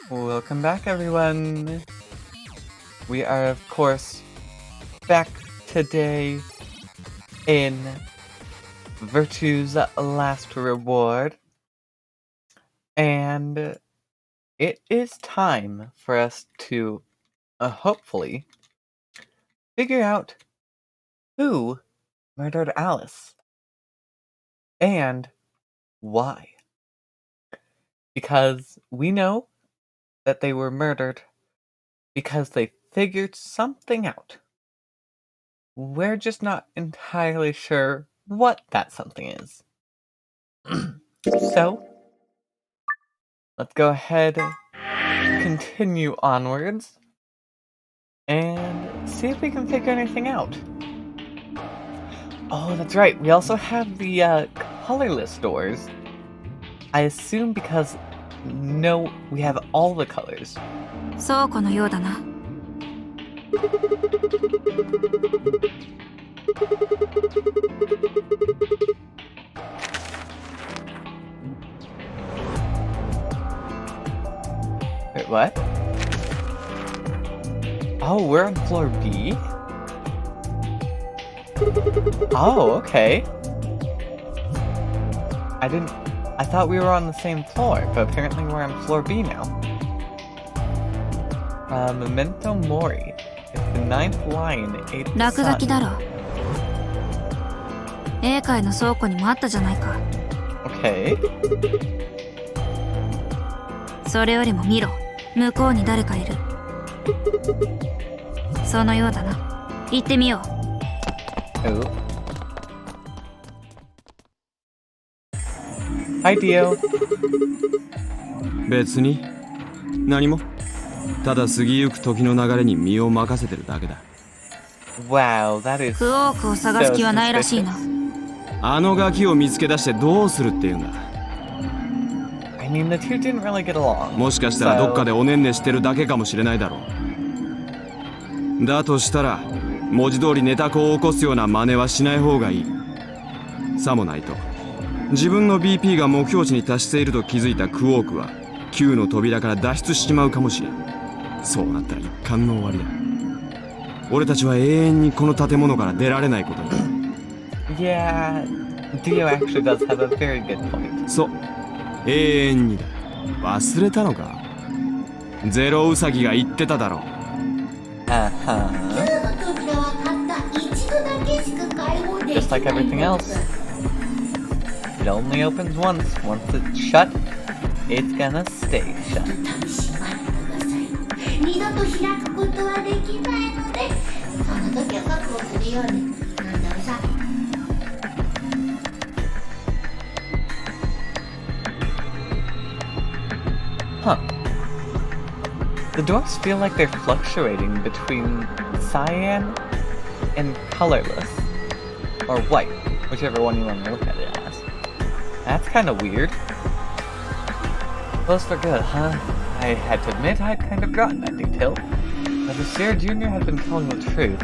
Welcome back, everyone. We are, of course, back today in Virtue's Last Reward. And it is time for us to, hopefully, figure out who murdered Alice. And why. Because we know that they were murdered because they figured something out. We're just not entirely sure what that something is. So, let's go ahead, continue onwards, and see if we can figure anything out. Oh, that's right, we also have the colorless doors. I assume because we have all the colors. 倉庫のようだな。Wait, what? Oh, we're on floor B? Oh, okay. I thought we were on the same floor, but apparently we're on floor B now. Memento Mori. It's the 9th line, 8th 落書き sun. だろ。英会の倉庫にもあったじゃないか。Okay. それよりも見ろ。向こうに誰かいる。そのようだな。行ってみよう。Oh. Hi, Dio. 別に何もただ過ぎゆく時の流れに身を任せてるだけだ。 Wow, that is クオークを探す気はないらしいな。あのガキを見つけ出してどうするっていうんだ。 I mean, the two didn't really get along. もしかしたらどっかでおねんねしてるだけかもしれないだろう。だとしたら文字通りネタ子を起こすような真似はしない方がいい。さもないと自分の BP が目標値に達していると気づいたクオークは Q の扉から脱出しちまうかもしれん。そうなったら一巻の終わりだ。俺たちは永遠にこの建物から出られないことに。 Yeah, Dio actually does have a very good point. そう、永遠にだ。忘れたのか。ゼロウサギが言ってただろう。Uh-huh. Just like everything else. It only opens once. Once it's shut, it's gonna stay shut. 二度と開くことはできないので、その時は確保するように。なんだろさ。Huh. The doors feel like they're fluctuating between cyan and colorless. Or white, whichever one you want to look at it as. That's kind of weird. Close for good, huh? I had to admit I'd kind of forgotten that detail. But if Sarah Jr. had been telling the truth,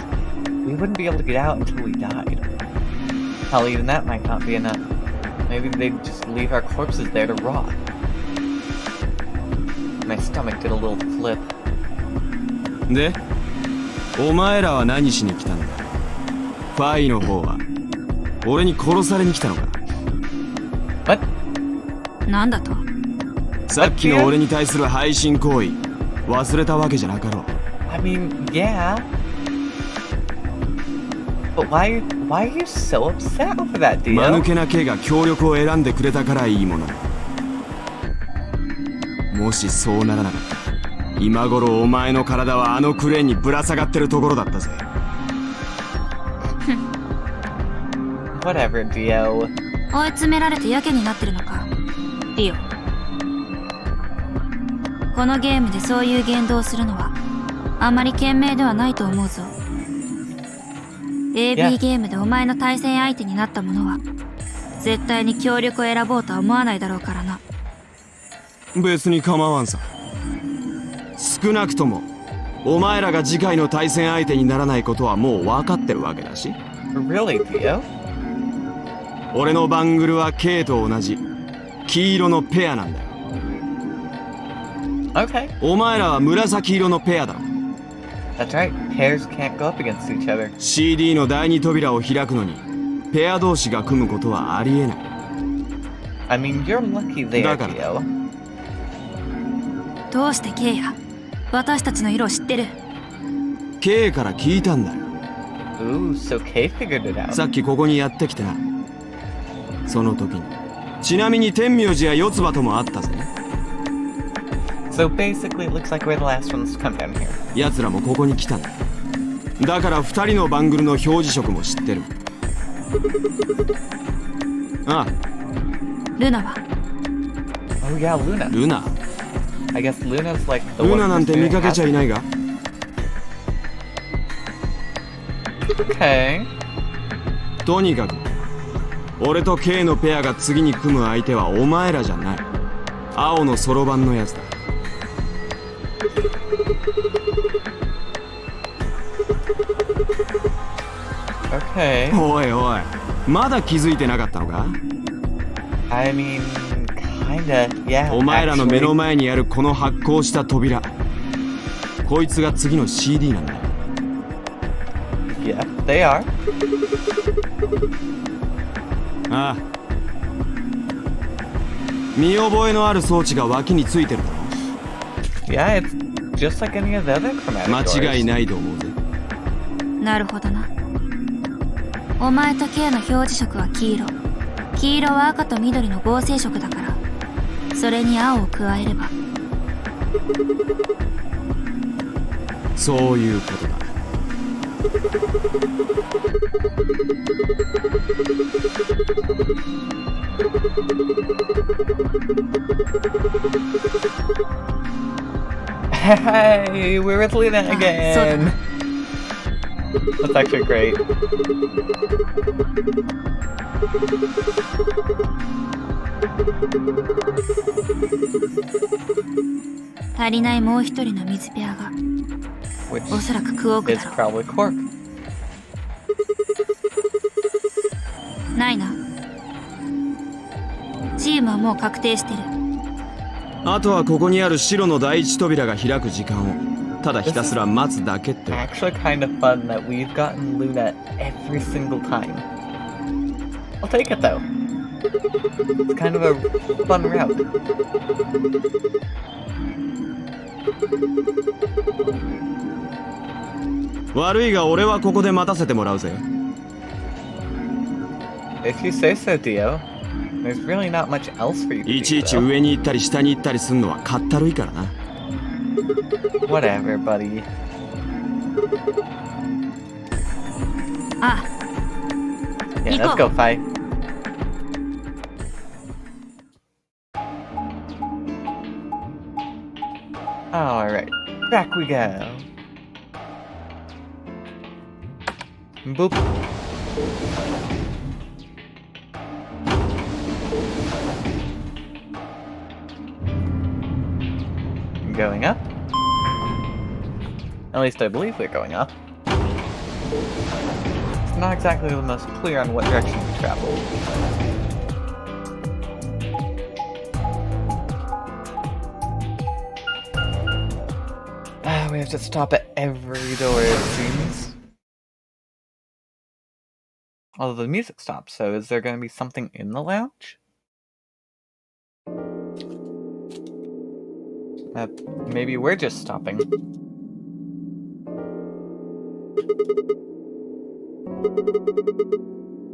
we wouldn't be able to get out until we died. Hell, even that might not be enough. Maybe they'd just leave our corpses there to rot. My stomach did a little flip. で、お前らは何しに来たんだ。ファイの方は俺に殺されに来たのか。 What? なんだと。さっきの俺に対する配信行為忘れたわけじゃなかろう。 I mean, yeah. But why are you so upset over that, 間抜 Dio? けな系が協力を選んでくれたからいいもの。もしそうならなかったら今頃お前の体はあのクレーンにぶら下がってるところだったぜ。 Whatever, Dio. 追い詰められてやけになってるのか。ディオ。このゲームでそういう言動をするのはあまり賢明ではないと思うぞ。AB ゲームでお前の対戦相手になった者は絶対に協力を選ぼうとは思わないだろうからな。別に構わんさ。少なくともお前らが次回の対戦相手にならないことはもう分かってるわけだし。 Really, Dio? 俺のバングルは K と同じ黄色のペアなんだよ。Okay, お前らは紫色のペアだろ。 that's right. Pairs can't go up against each other. CD の第二扉を開くのにペア同士が組むことはありえない。 I mean, you're lucky there, だから Dio. どうしてケイや私たちの色を知ってる？ K から聞いたんだよ。 Ooh, so Kay figured it out. さっきここにやってきてな。その時にちなみに天明寺や四つ葉ともあったぜ。 So basically, it looks like we're the last ones to come down here. 奴らもここに来たんだ。だから二人のバングルの表示色も知ってる。ああ、ルナは？ Oh yeah, Luna. ルナ。 I guess Luna's like the ル one ナなんて見かけちゃいないが。 Okay. とにかく俺と K のペアが次に組む相手はお前らじゃない。青のそろばんのやつだ。 Okay. おいおい、まだ気づいてなかったのか？ I mean, kinda, yeah. お前らの目の actually. 前にあるこの発光した扉、こいつが次の CD なんだよ。 Yeah, they are. ああ、見覚えのある装置が脇についてるだろ。 Yeah, it's just like any of the other chromatic 間違い doors. ないと思うぜ。なるほどな。お前とケイの表示色は黄色。黄色は赤と緑の合成色だから、それに青を加えれば。そういうことだ。 Hey, we're with Luna again. That's actually great. 足りないもう一人の水ペアが Which おそらくクオーク is だろ probably Cork. う。ないな。チームはもう確定してる。あとはここにある白の第一扉が開く時間をただひたすら待つだけって。 Actually kind of fun that we've gotten Luna every single time. I'll take it though. It's kind of a fun route. 悪いが俺はここで待たせてもらうぜ。 If you say so, Dio. There's really not much else for you to いち do, いち though. 上に行ったり下に行ったりすんのはかったるいからな。 Whatever, buddy. あ Yeah, Nico. let's go fight. Alright, back we go. Boop. Going up. At least I believe we're going up. It's not exactly the most clear on what direction to travel. We have to stop at every door, it seems. Although the music stops, so is there going to be something in the lounge? Maybe we're just stopping.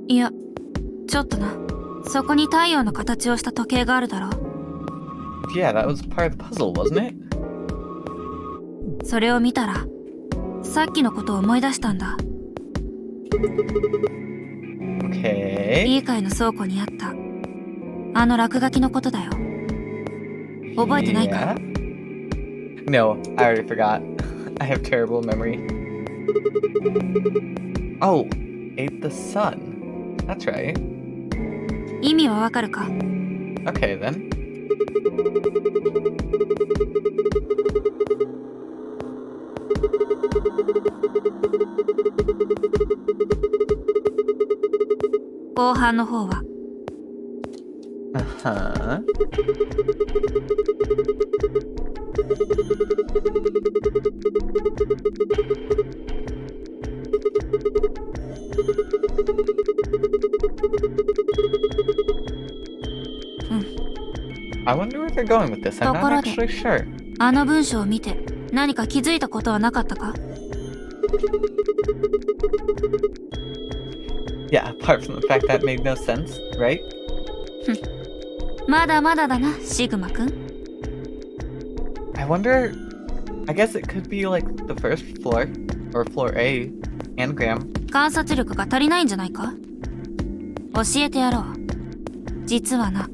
いや、ちょっとな。そこに太陽の形をした時計があるだろ。 Yeah, that was part of the puzzle, wasn't it? それを見たら、さっきのことを思い出したんだ。 Okay. リーカイの倉庫にあった、あの落書きのことだよ。覚えてないか？ Yeah? No, I already forgot. I have terrible memory. Oh, ate the sun. That's right. 意味はわかるか？ Okay then. 後半の方は Uh-huh. I wonder where they're going with this. I'm not ところで。 actually sure. あの文章を見て何か気づいたことはなかったか？ Yeah, apart from the fact that made no sense, right? まだまだだな、シグマくん。 I wonder... I guess it could be like the first floor, or floor A, anagram. 観察力が足りないんじゃないか？教えてやろう。実はな、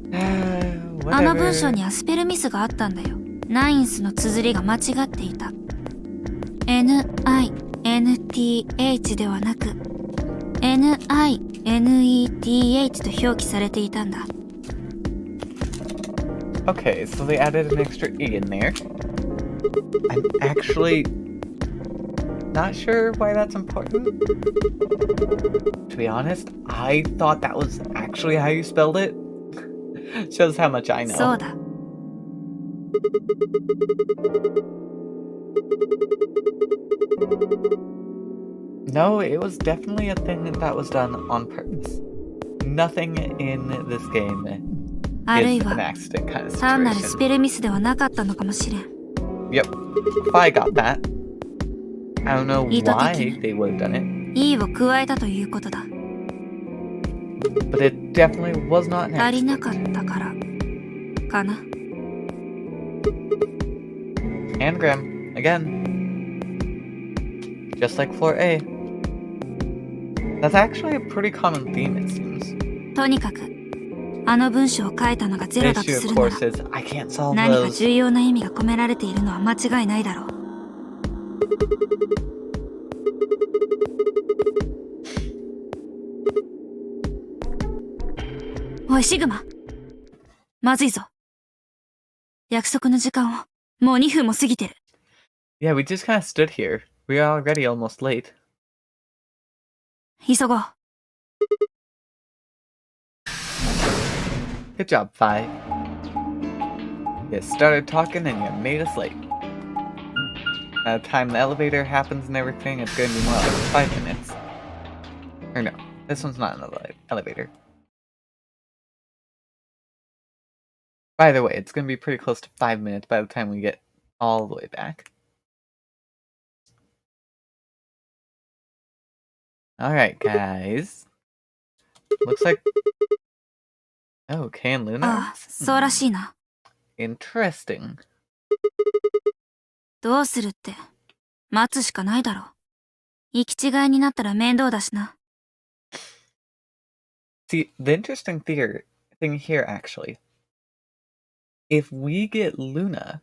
あの文章 Whatever. にはスペルミスがあったんだよ。ナインスの綴りが間違っていた。NINTH ではなく NINETH と表記されていたんだ。 Okay, so they added an extra E in there. I'm actually not sure why that's important. To be honest, I thought that was actually how you spelled it. Shows how much I know. そうだ。 No, it was definitely a thing that was done on purpose. Nothing in this game あるい is an は accident kind of 単なるス situation. ペルミスではなかったのかもしれん。 Yep. If I got that, I don't know 意図的 why に they would have done it, E を加えたということだ。 but it definitely was not an 足り accident. なかったからかな。 Anagram, again. Just like floor A. That's actually a pretty common theme, it seems. とにかくあの文章を書いたのがゼ The ロだと issue, す of るなら course, is I can't solve 何か those. 重要な意味が込められているのは間違いないだろう。おいシグマ、まずいぞ。約束の時間をもう2分も過ぎてる。 Yeah, we just kind of stood here. We are already almost late. 急ごう。 Good job, Fi. You started talking and you made us late. By the time the elevator happens and everything, it's going to be more like 5 minutes. Or no, this one's not an elevator. By the way, it's going to be pretty close to 5 minutes by the time we get all the way back. Alright, guys. Looks like... Oh, Kay and Luna? ああ、そうらしいな。 Interesting. どうするって、待つしかないだろう。行き違いになったら面倒だしな。 See, the interesting thing here, actually, if we get Luna,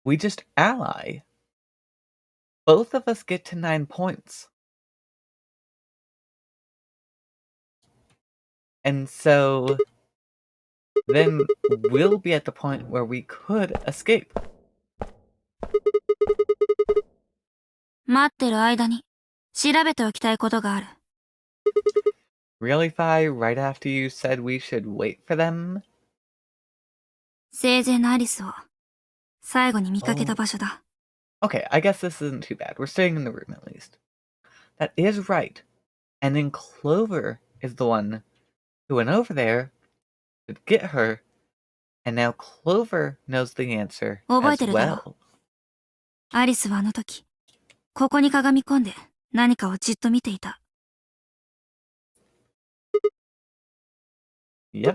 we just ally. Both of us get to 9 points. And so, then we'll be at the point where we could escape. 待ってる間に調べておきたいことがある。 Really, Fi, right after you said we should wait for them? 生前のアリスを最後に見かけた場所だ。 Okay, I guess this isn't too bad. We're staying in the room at least. That is right. And then Clover is the one who went over there to get her, and now Clover knows the answer 覚え as てるだろう。 well. アリスはあの時、ここにかがみ込んで何かをじっと見ていた。 Yep.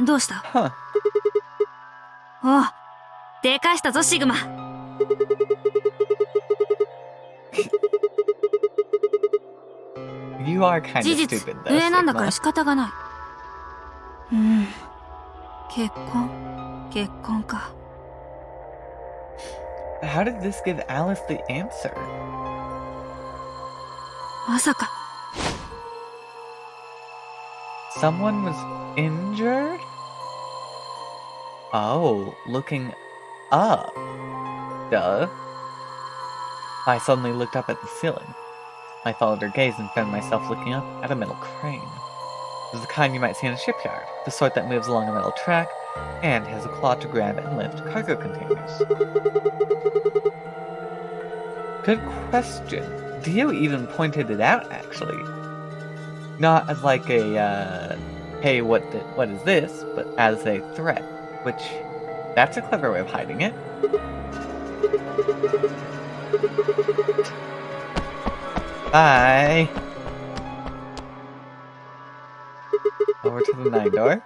どうした？ Huh. おう、でかしたぞシグマ。 You are kind 事 of 実、 stupid, though, 上なんだから Sigma. 仕方がない。結婚か。 How did this give Alice the answer? まさか。 Someone was injured? Oh, looking up. Duh. I suddenly looked up at the ceiling. I followed her gaze and found myself looking up at a metal crane. It was the kind you might see in a shipyard, the sort that moves along a metal track and has a claw to grab and lift cargo containers. Good question. Dio even pointed it out, actually. Not as like a, hey, what is this? But as a threat, which, that's a clever way of hiding it. Bye! Over to the 9 door.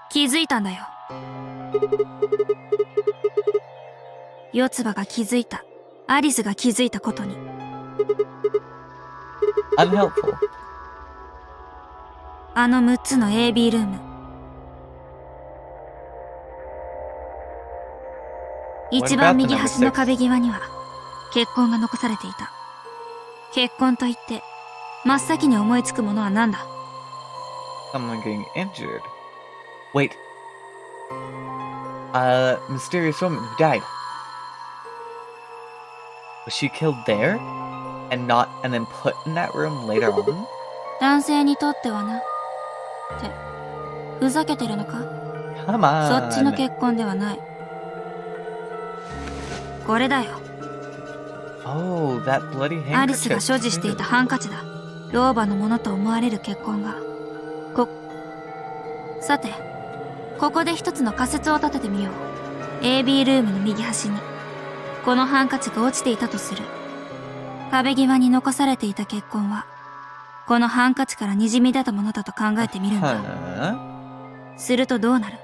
気づいたんだよ。四つ葉が気づいた。アリスが気づいたことに。Unhelpful. あの6つの AB ルーム。一番右端の壁際には血痕が残されていた。血痕といって真っ先に思いつくものは何だ？ Someone getting injured. Wait. A mysterious woman who died. Was she killed there? And then put in that room later on? 男性にとってはな。ってふざけてるのか？ Come on. そっちの血痕ではない。これだよ。 Oh, that bloody handkerchief. アリスが所持していたハンカチだ。老婆のものと思われる血痕が。さて、ここで一つの仮説を立ててみよう。AB ルームの右端に、このハンカチが落ちていたとする。壁際に残されていた血痕は、このハンカチから滲み出たものだと考えてみるんだ。するとどうなる？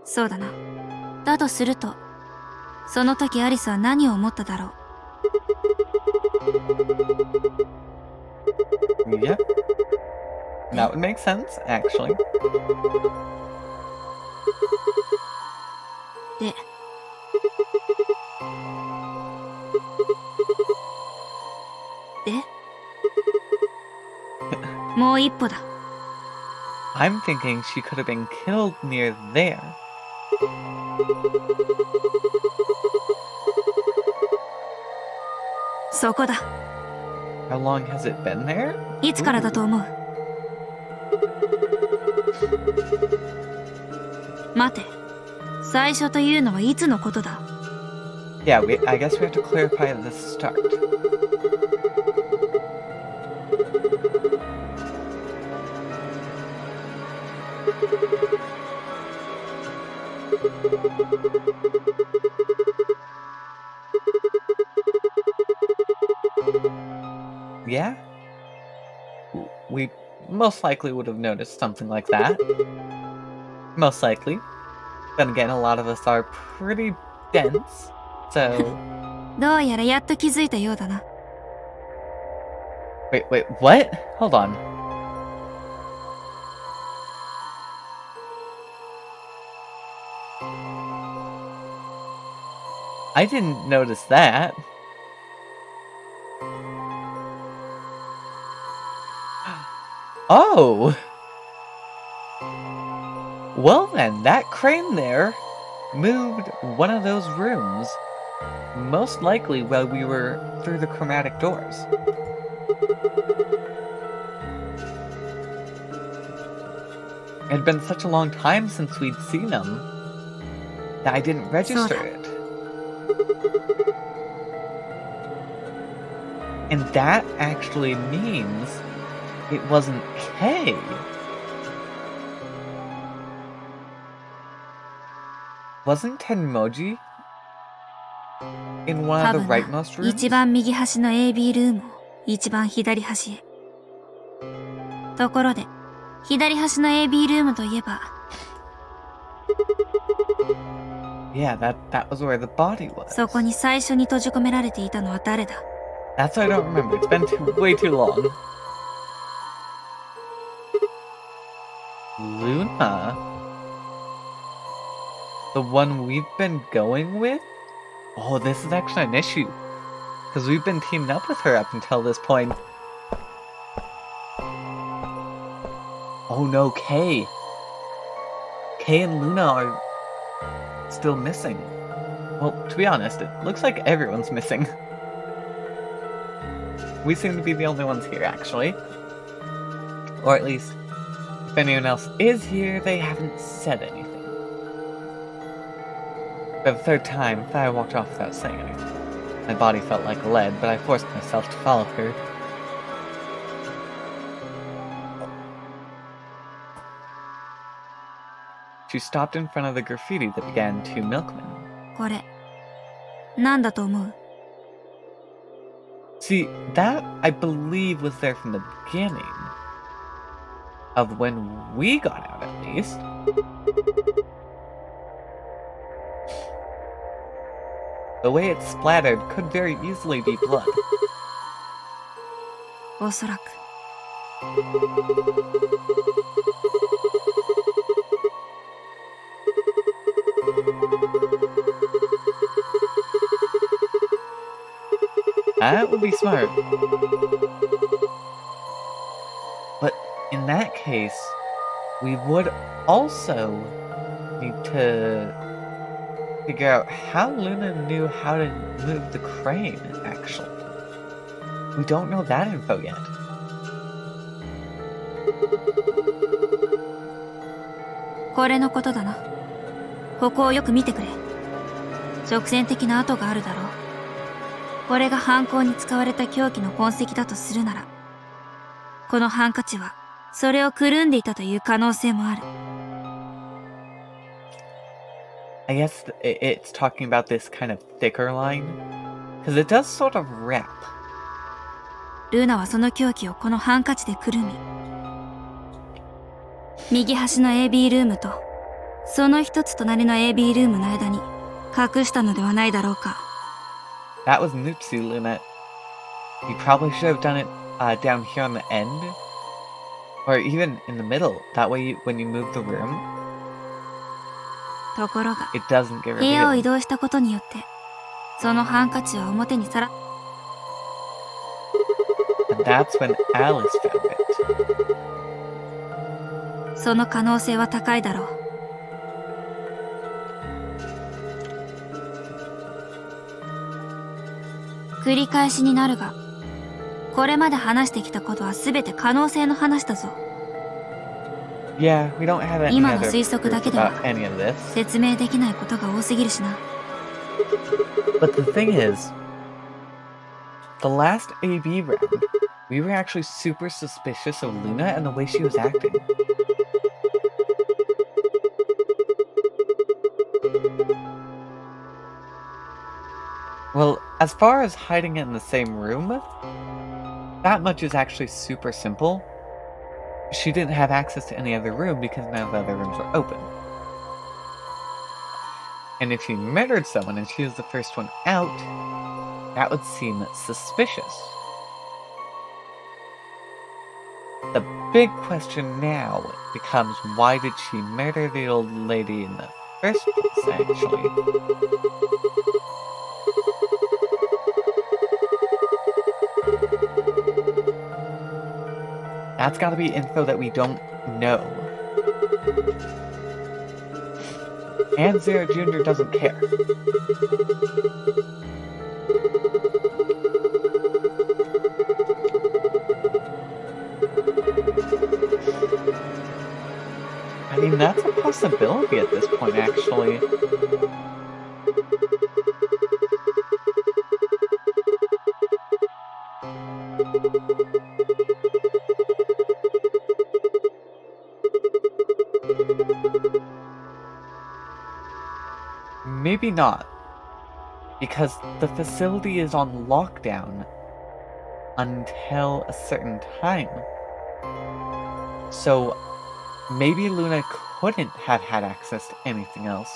そうだな。だとすると、その時アリスは何を思っただろう。Yep. That would make sense, actually. でもう一歩だ。I'm thinking she could have been killed near there. そこだ。How long has it been there? いつからだと思う？待て。最初というのはいつのことだ？ Yeah, I guess we have to clarify the start. Yeah? We most likely would have noticed something like that. Most likely. Then again, a lot of us are pretty dense, so... どうやらやっと気づいたようだな。Wait, what? Hold on. I didn't notice that. Oh! Well then, that crane there moved one of those rooms. Most likely while we were through the chromatic doors. It had been such a long time since we'd seen them that I didn't register it. And that actually means it wasn't Kay. Wasn't Tenmoji in one of the rightmost rooms? 一番右端の AB ルームを一番左端へ。ところで、左端の AB ルームといえば。Yeah, that was where the body was. そこに最初に閉じ込められていたのは誰だ？ That's what I don't remember. It's been way too long. Luna? The one we've been going with? Oh, this is actually an issue. Because we've been teaming up with her up until this point. Oh no, Kay. Kay and Luna are still missing. Well, to be honest, it looks like everyone's missing. We seem to be the only ones here, actually. Or at least, if anyone else is here, they haven't said anything. For the third time, I walked off without saying anything. My body felt like lead, but I forced myself to follow her. she stopped in front of the graffiti that began "To Milkmen." これ、なんだと思う？ See, that, I believe, was there from the beginning. Of when we got out, at least. The way it splattered could very easily be blood. おそらく。That would be smart. But in that case, we would also need to figure out how Luna knew how to move the crane, actually. We don't know that info yet. これのことだな。ここをよく見てくれ。直線的な跡があるだろう。これが犯行に使われた凶器の痕跡だとするなら、このハンカチはそれをくるんでいたという可能性もある。I guess it's talking about this kind of thicker line, because it does sort of wrap. ルナはその凶器をこのハンカチでくるみ、右端の AB ルームとその一つ隣の AB ルームの間に隠したのではないだろうか。That was Nupsi, Luna. You probably should have done it down here on the end, or even in the middle. That way, when you move the room, ところが it doesn't get 部屋を移 revealed. 動したことによってそのハンカチは表にさら And that's when Alice found it. その可能性は高いだろう。繰り返しになるが、これまで話してきたことは全て可能性の話だぞ。 Yeah, we don't have any 今の other 推測 proof だけでは about any of this. 説明できないことが多すぎるしな。 But the thing is, the last AB round, we were actually super suspicious of Luna and the way she was acting. Well, as far as hiding it in the same room, that much is actually super simple. She didn't have access to any other room because none of the other rooms were open. And if she murdered someone and she was the first one out, that would seem suspicious. The big question now becomes, why did she murder the old lady in the first place, actually? That's gotta be info that we don't know. And Zero Jr. doesn't care. I mean, that's a possibility at this point, actually. Maybe not. Because the facility is on lockdown until a certain time. So maybe Luna couldn't have had access to anything else.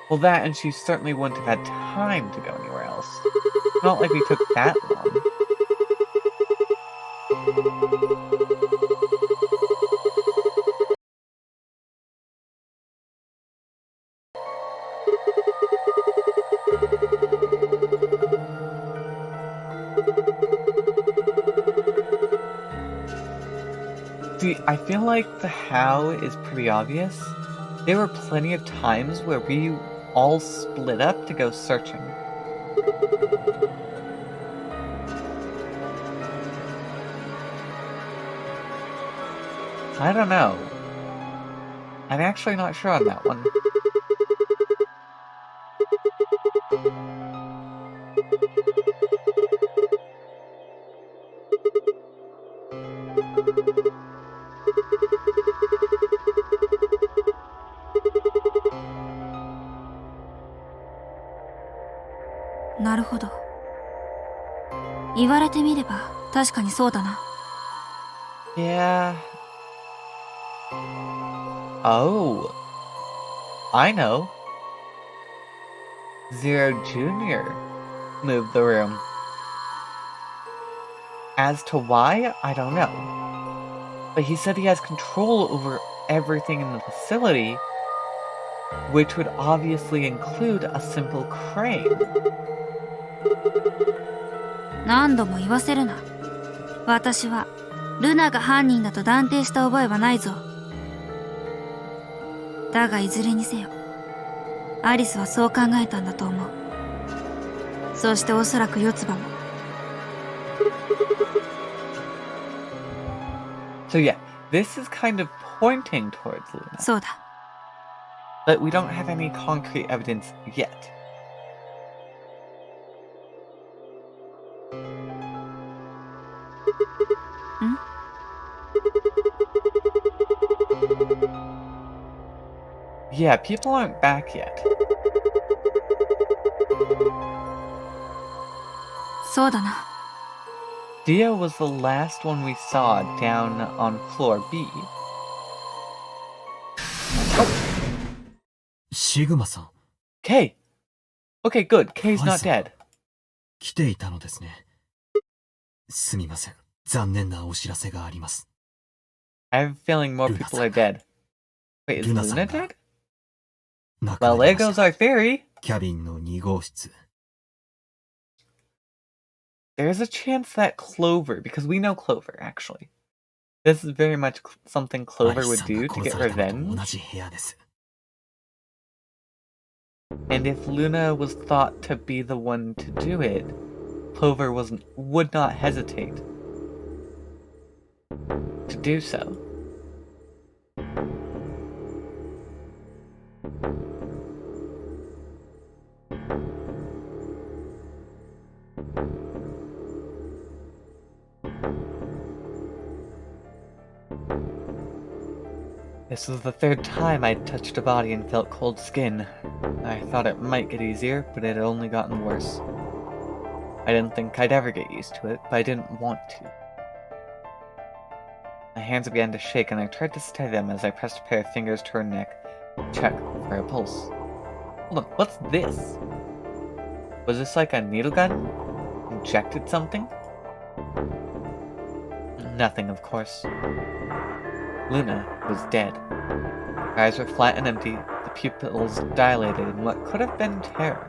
Well, that, and she certainly wouldn't have had time to go anywhere else. Not like we took that long. See, I feel like the how is pretty obvious. There were plenty of times where we all split up to go searching. I don't know. I'm actually not sure on that one. なるほど。言われてみれば確かにそうだな。Yeah. Oh. I know. Zero Jr. moved the room. As to why, I don't know. But he said he has control over everything in the facility, which would obviously include a simple crane. 何度も言わせるな。私はルナが犯人だと断定した覚えはないぞ。だがいずれにせよ、アリスはそう考えたんだと思う。そしておそらく四つ葉も。So yeah, this is kind of pointing towards Luna. そうだ。But we don't have any concrete evidence yet. Yeah, people aren't back yet. そうだな。Dia was the last one we saw down on floor B. シグマさん、 Kay! Okay, good. Kay's not はいさん dead. 来ていたのですね。すみません。残念なお知らせがあります。 I have a feeling more Luna people are さんが。 dead. Wait, is Luna Luna さんが dead? 亡くな Well, り there まし goes た。 our theory. キャビンの2号室。There's a chance that Clover, because we know Clover, actually. This is very much something ア Clover リ would スさんが do to 殺 get されたのと revenge. 同じ部屋です。 And if Luna was thought to be the one to do it, Clover would not hesitate to do so. This was the third time I'd touched a body and felt cold skin. I thought it might get easier, but it had only gotten worse. I didn't think I'd ever get used to it, but I didn't want to. My hands began to shake and I tried to steady them as I pressed a pair of fingers to her neck to check for a pulse. Hold on, what's this? Was this like a needle gun? Injected something? Nothing, of course. Luna was dead. Her eyes were flat and empty, the pupils dilated in what could have been terror.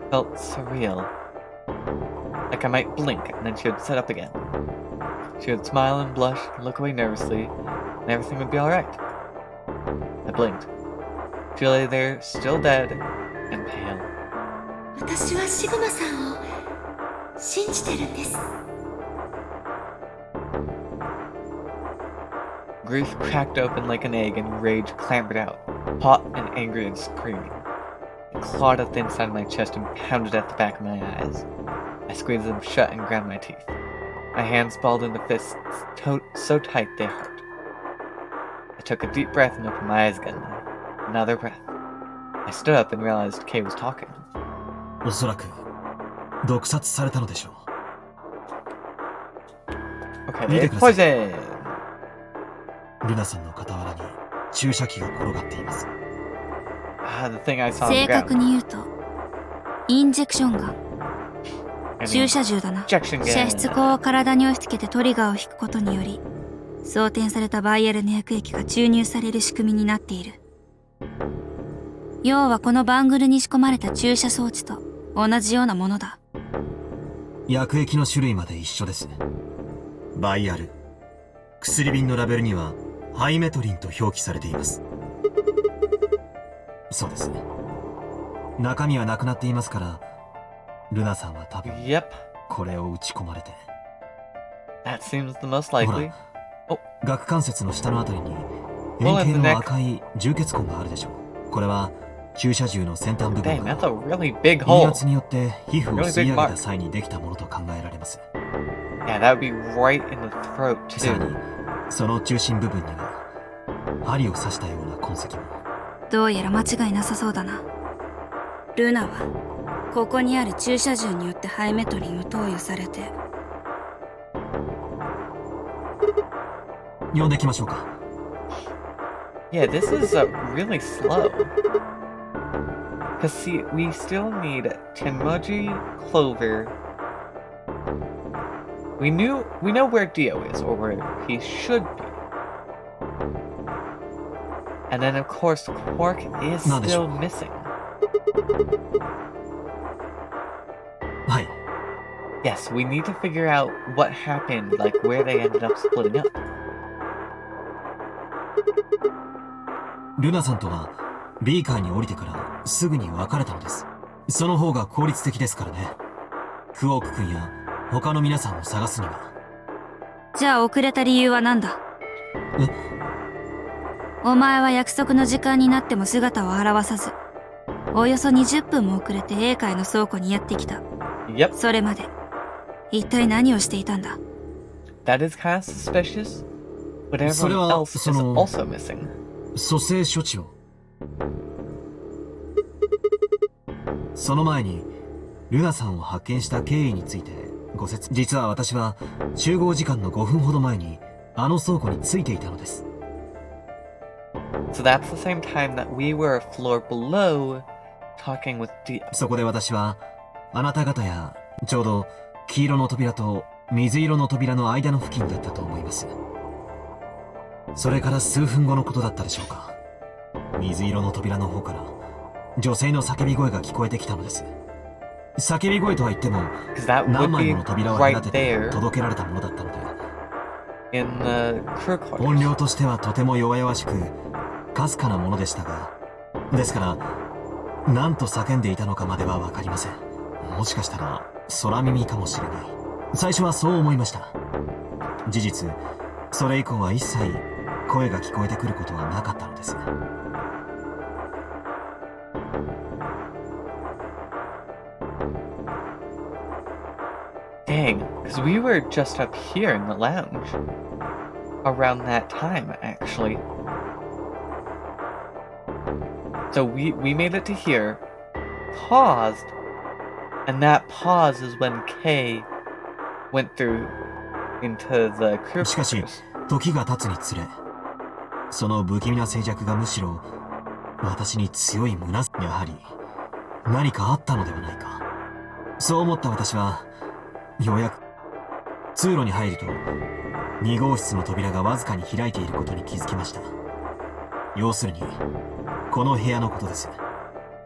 It felt surreal. Like I might blink and then she would sit up again. She would smile and blush and look away nervously, and everything would be alright. I blinked. She lay there, still dead and pale. 私はシグマさんを信じてるんです。 Grief cracked open like an egg and rage clambered out, hot and angry and screaming. It clawed at the inside of my chest and pounded at the back of my eyes. I squeezed them shut and ground my teeth. My hands balled into fists so tight they hurt. I took a deep breath and opened my eyes again. Another breath. I stood up and realized Kay was talking. おそらく毒殺されたのでしょ Okay, 見て it's ください。 poison! う。ルナさんの傍らに注射器が転がっています。 The thing I saw on 正 the 確 ground. に言うと、インジェクションガン、 An 注射銃だな。 injection 射出 gun. 口を体に押し付けてトリガーを引くことにより、装填されたバイアルの薬液が注入される仕組みになっている。要はこのバングルに仕込まれた注射装置と同じようなものだ。薬液の種類まで一緒です。バイアル。薬瓶のラベルにはハイメトリンと表記されています。そうですね。中身はなくなっていますから、ルナさんは多分 Yep, これを打ち込まれて。 that seems the most ほ likely. ら、 Oh. 顎関節の下のあたりに円形の赤い充血痕があるでしょう。これは注射銃の先端部分 Dang, が that's a really big 陰 hole. 圧によって皮膚を吸い上げた際にできたものと考えられます。 Yeah, that would be right in the throat さらに too. その中心部分には針を刺したような痕跡も。どうやら間違いなさそうだな。ルナはここにある注射銃によってハイメトリンを投与されて。呼んできましょうか。 Yeah, this is really slow. Cause see, we still need Tenmoji, Clover. We know where Dio is, or where he should be. And then of course Quark is still missing. はい。 Yes, we need to figure out what happened, like where they ended up splitting up. ルナさんとはビーカーに降りてからすぐに別れたのです。その方が効率的ですからね。クオーク君や他の皆さんを探すには。じゃあ遅れた理由は何だ？お前は約束の時間になっても姿を現さず、およそ20分も遅れて英会の倉庫にやってきた。Yep. それまで一体何をしていたんだ？ That is kind of suspicious, but everyone それは、else is also missing. 蘇生処置を。その前にルナさんを発見した経緯についてご説。実は私は集合時間の5分ほど前にあの倉庫に着いていたのです。 So that's the same time that we were a floor below talking with Dio. そこで私はあなた方やちょうど黄色の扉と水色の扉の間の付近だったと思います。それから数分後のことだったでしょうか。水色の扉の方から女性の叫び声が聞こえてきたのです。叫び声とは言っても Because that 何 would 枚 be もの扉を right 隔てて there 届けられたものだったので、 in the crew 音 quarters. 量としてはとても弱々しくかすかなものでしたが、ですから何と叫んでいたのかまでは分かりません。もしかしたら空耳かもしれない。最初はそう思いました。事実それ以降は一切声が聞こえてくることはなかったのです。 Dang, because we were just up here in the lounge. Around that time, actually. So we made it to here, paused, and that pause is when Kay went through into the crew しかし quarters. 時が経つにつれ、その不気味な静寂がむしろ私に強い胸やはり何かあったのではないか。そう思った私はようやく通路に入ると2号室の扉がわずかに開いていることに気づきました。要するにこの部屋のことです。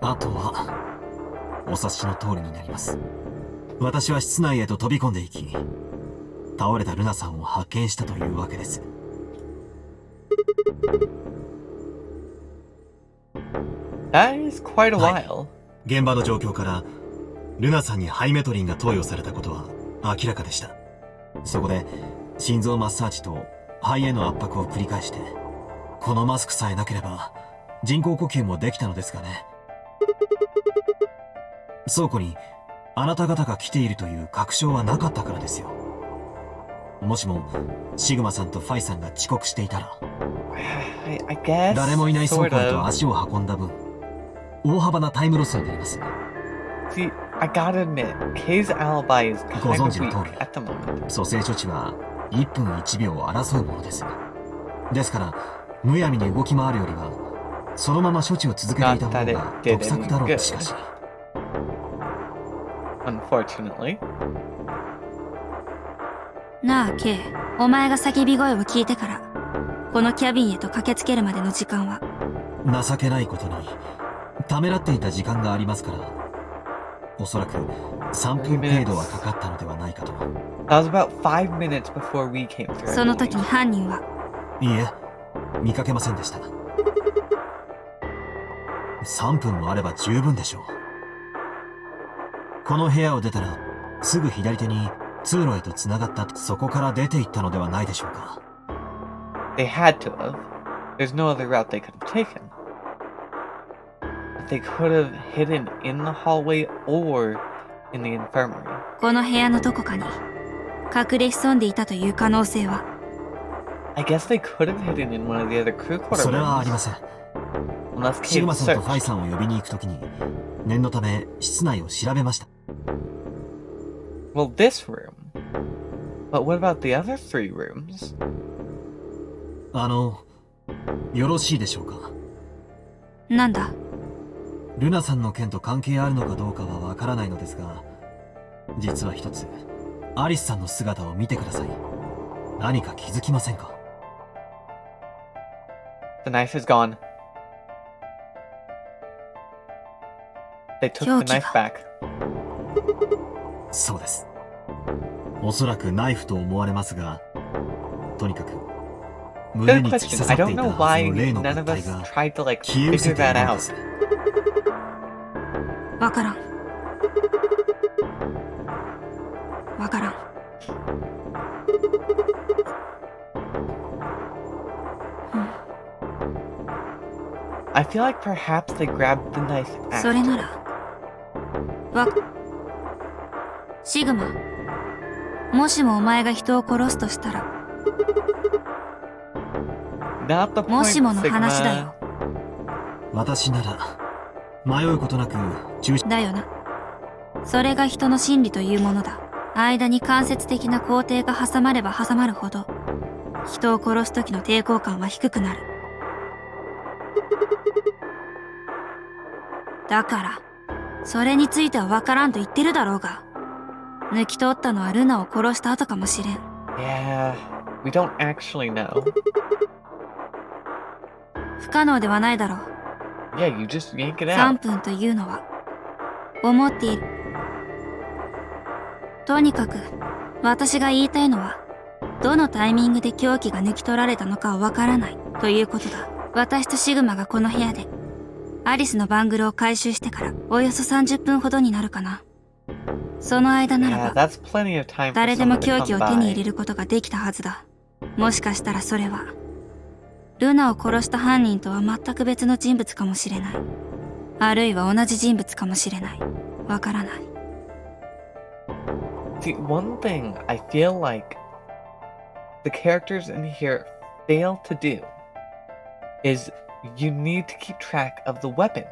あとはお察しの通りになります。私は室内へと飛び込んでいき、倒れたルナさんを発見したというわけです。That is quite a はい while. 現場の状況からルナさんにハイメトリンが投与されたことは明らかでした。そこで心臓マッサージと肺への圧迫を繰り返して、このマスクさえなければ人工呼吸もできたのですがね。倉庫にあなた方が来ているという確証はなかったからですよ。もしもシグマさんとファイさんが遅刻していたら、 I guess. 誰もいない倉庫 sort へと of. 足を運んだ分、大幅なタイムロスになります。 See, I gotta admit, Kay's alibi is kind ご of 存知の weak 通り、 at the moment. 蘇生処置は1分1秒を争うものです。ですからむやみに動き回るよりはそのまま処置を続けていた方が得策だろう。しかし Unfortunately. なあ、ケイ。お前が叫び声を聞いてから、このキャビンへと駆けつけるまでの時間は？情けないことにためらっていた時間がありますから、おそらく3分程度はかかったのではないかと。 That was about 5 minutes before we came through. I その時 believe. に犯人は？いいえ、見かけませんでした。3分もあれば十分でしょう。この部屋を出たらすぐ左手に通路へとつながった、そこから出て行ったのではないでしょうか。 They had to have. There's no other route they could have taken. But they could have hidden in the hallway or in the infirmary. この部屋のどこかに隠れ潜んでいたという可能性は？ I guess they could have hidden in one of the other crew quarters. それはありません。Unless シグ Cade マさんと searched. ファイさんを呼びに行くときに、念のため室内を調べました。 Well, this room. But what about the other 3 rooms? よろしいでしょうか。なんだ。ルナさんの件と関係あるのかどうかはわからないのですが、実は一つ、アリスさんの姿を見てください。何か気づきませんか？ The knife is gone. They took the knife back. そうです。おそらくナイフと思われますが、とにかく、胸 Good に突き question. 刺さ I ってい don't た know はず why の例の none 物 of 体 us が tried to like 消え失せ figure てい that るので out. す。わからん。わからん。I feel like perhaps they grabbed the knife それ after. なら、シグマ。もしもお前が人を殺すとしたら、 Not the も point, しもの話だ Sigma. よ。私なら、迷うことなく、中心だよな。それが人の心理というものだ。間に間接的な肯定が挟まれば挟まるほど、人を殺す時の抵抗感は低くなる。だから、それについては分からんと言ってるだろうが。抜き取ったのはルナを殺した後かもしれん。Yeah, we don't actually know. 不可能ではないだろう。 Yeah, you just yank it 3 out. 分というのは、思っている。とにかく、私が言いたいのは、どのタイミングで凶器が抜き取られたのかはわからないということだ。私とシグマがこの部屋で、アリスのバングルを回収してからおよそ30分ほどになるかな。その間な Yeah, らば、 that's plenty of time for 誰でも someone to 凶器 come を手に入れ by. ることができたはずだ。もしかしたらそれは、ルナを殺した犯人とは全く別の人物かもしれない。あるいは同じ人物かもしれない。わからない。See, one thing I feel like the characters in here fail to do is you need to keep track of the weapon.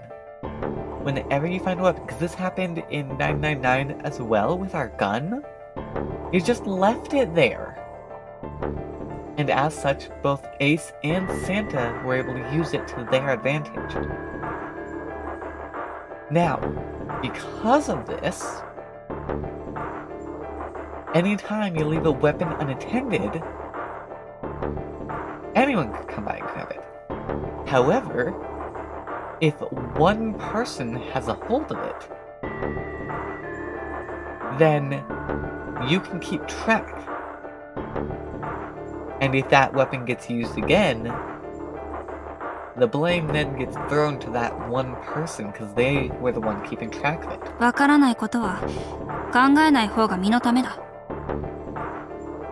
Whenever you find a weapon, because this happened in 999 as well with our gun. You just left it there. And as such, both Ace and Santa were able to use it to their advantage. Now, because of this, anytime you leave a weapon unattended, anyone could come by and grab it. However, if one person has a hold of it, then you can keep track. And if that weapon gets used again, the blame then gets thrown to that one person because they were the one keeping track of it. わからないことは考えない方が身のためだ。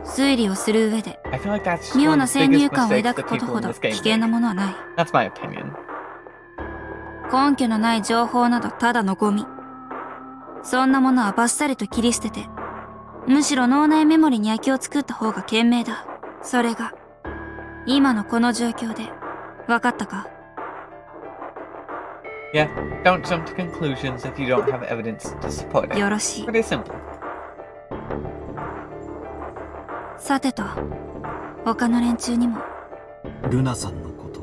推理をする上で I feel like that's 妙 one な of the 先入 biggest 観を mistakes 抱 the くこと people ほ in ど this game 危険な make. ものはない。 That's my opinion. 根拠のない情報などただのゴミ。そんなものはバッサリと切り捨てて、むしろ脳内メモリに焼きを作った方が賢明だ。それが今のこの状況で分かったか？ Yeah, don't jump to conclusions if you don't have evidence to support it. よろしい。 Pretty simple. さてと、他の連中にも、ルナさんのこと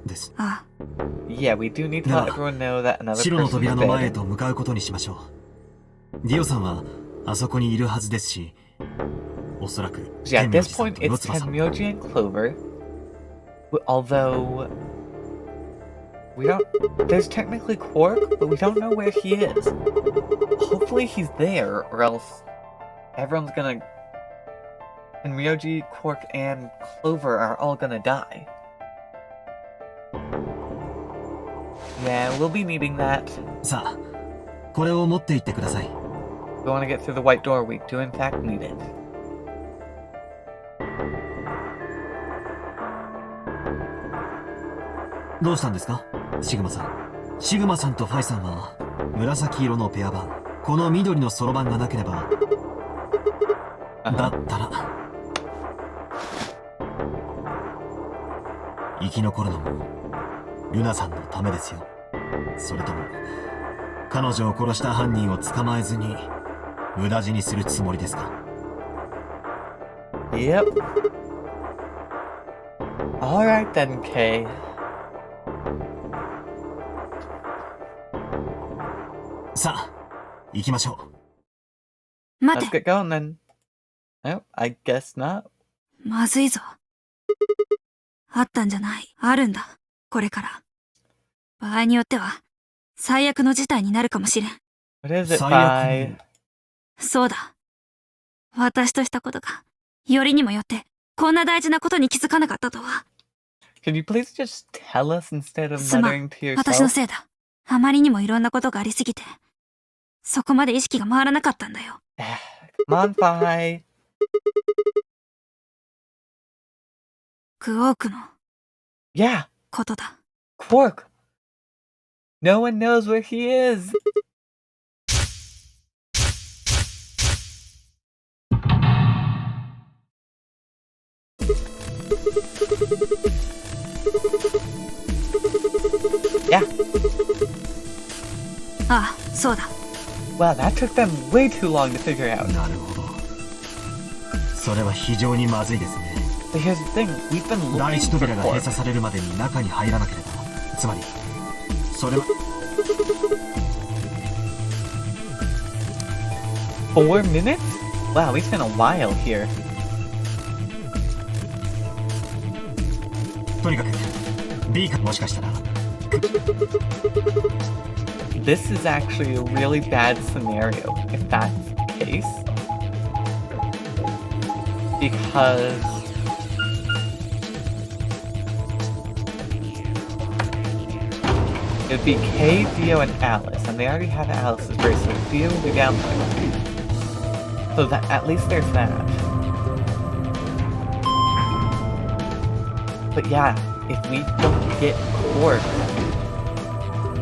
です。ああ、 Yeah, we do need to let everyone know that another 白の person 扉 is の前へ dead. と向かうことにしましょう。ディオさんはあそこにいるはずですし、おそらく Yeah, 天 at 明 this 寺さん point とヨ it's ツバさん。 Tenmyoji and Clover. Although we don't there's technically Quark, but we don't know where he is. Hopefully he's there, or else everyone's gonna and Myoji, Quark, and Clover are all gonna die. Yeah, we'll be needing that. さあ、これを持って行ってください。 If we want to get through the white door, we do in fact need it. どうしたんですかシグマさん。シグマさんとファイさんは紫色のペア版、この緑のそろばんがなければ、だったら生き残るのもルナさんのためですよ。それとも彼女を殺した犯人を捕まえずに無駄死にするつもりですか？ Yep. Alright then, Kay. さあ行きましょう。待 Let's て、 get going then. Oh, I guess not. まずいぞ。あったんじゃない。あるんだ。これから。場合によっては、最悪の事態になるかもしれん。What is it, 最 bye? 悪。そうだ。私としたことが、よりにもよって、こんな大事なことに気づかなかったとは。Could you please just tell us instead of すま muttering ん。 to 私の yourself? せいだ。あまりにもいろんなことがありすぎて、そこまで意識が回らなかったんだよ。Come on, bye. クオークの Yeah, ことだ。Quark. No one knows where he is. Yeah. ああ、そうだ。Wow, that took them way too long to figure out. なるほど。それは非常にまずいですね。 But here's the thing, we've been 第 looking 一 for 扉が閉 Quark. 鎖されるまでに中に入らなければ、つまりそれは 4 minutes? Wow, we spent a while here. とにかく B かもしかしたら This is actually a really bad scenario, if that's the case. Because it'd be Kay, Dio, and Alice, and they already have Alice's bracelet. Dio would be down there. So that at least there's that. But yeah, if we don't get Quark,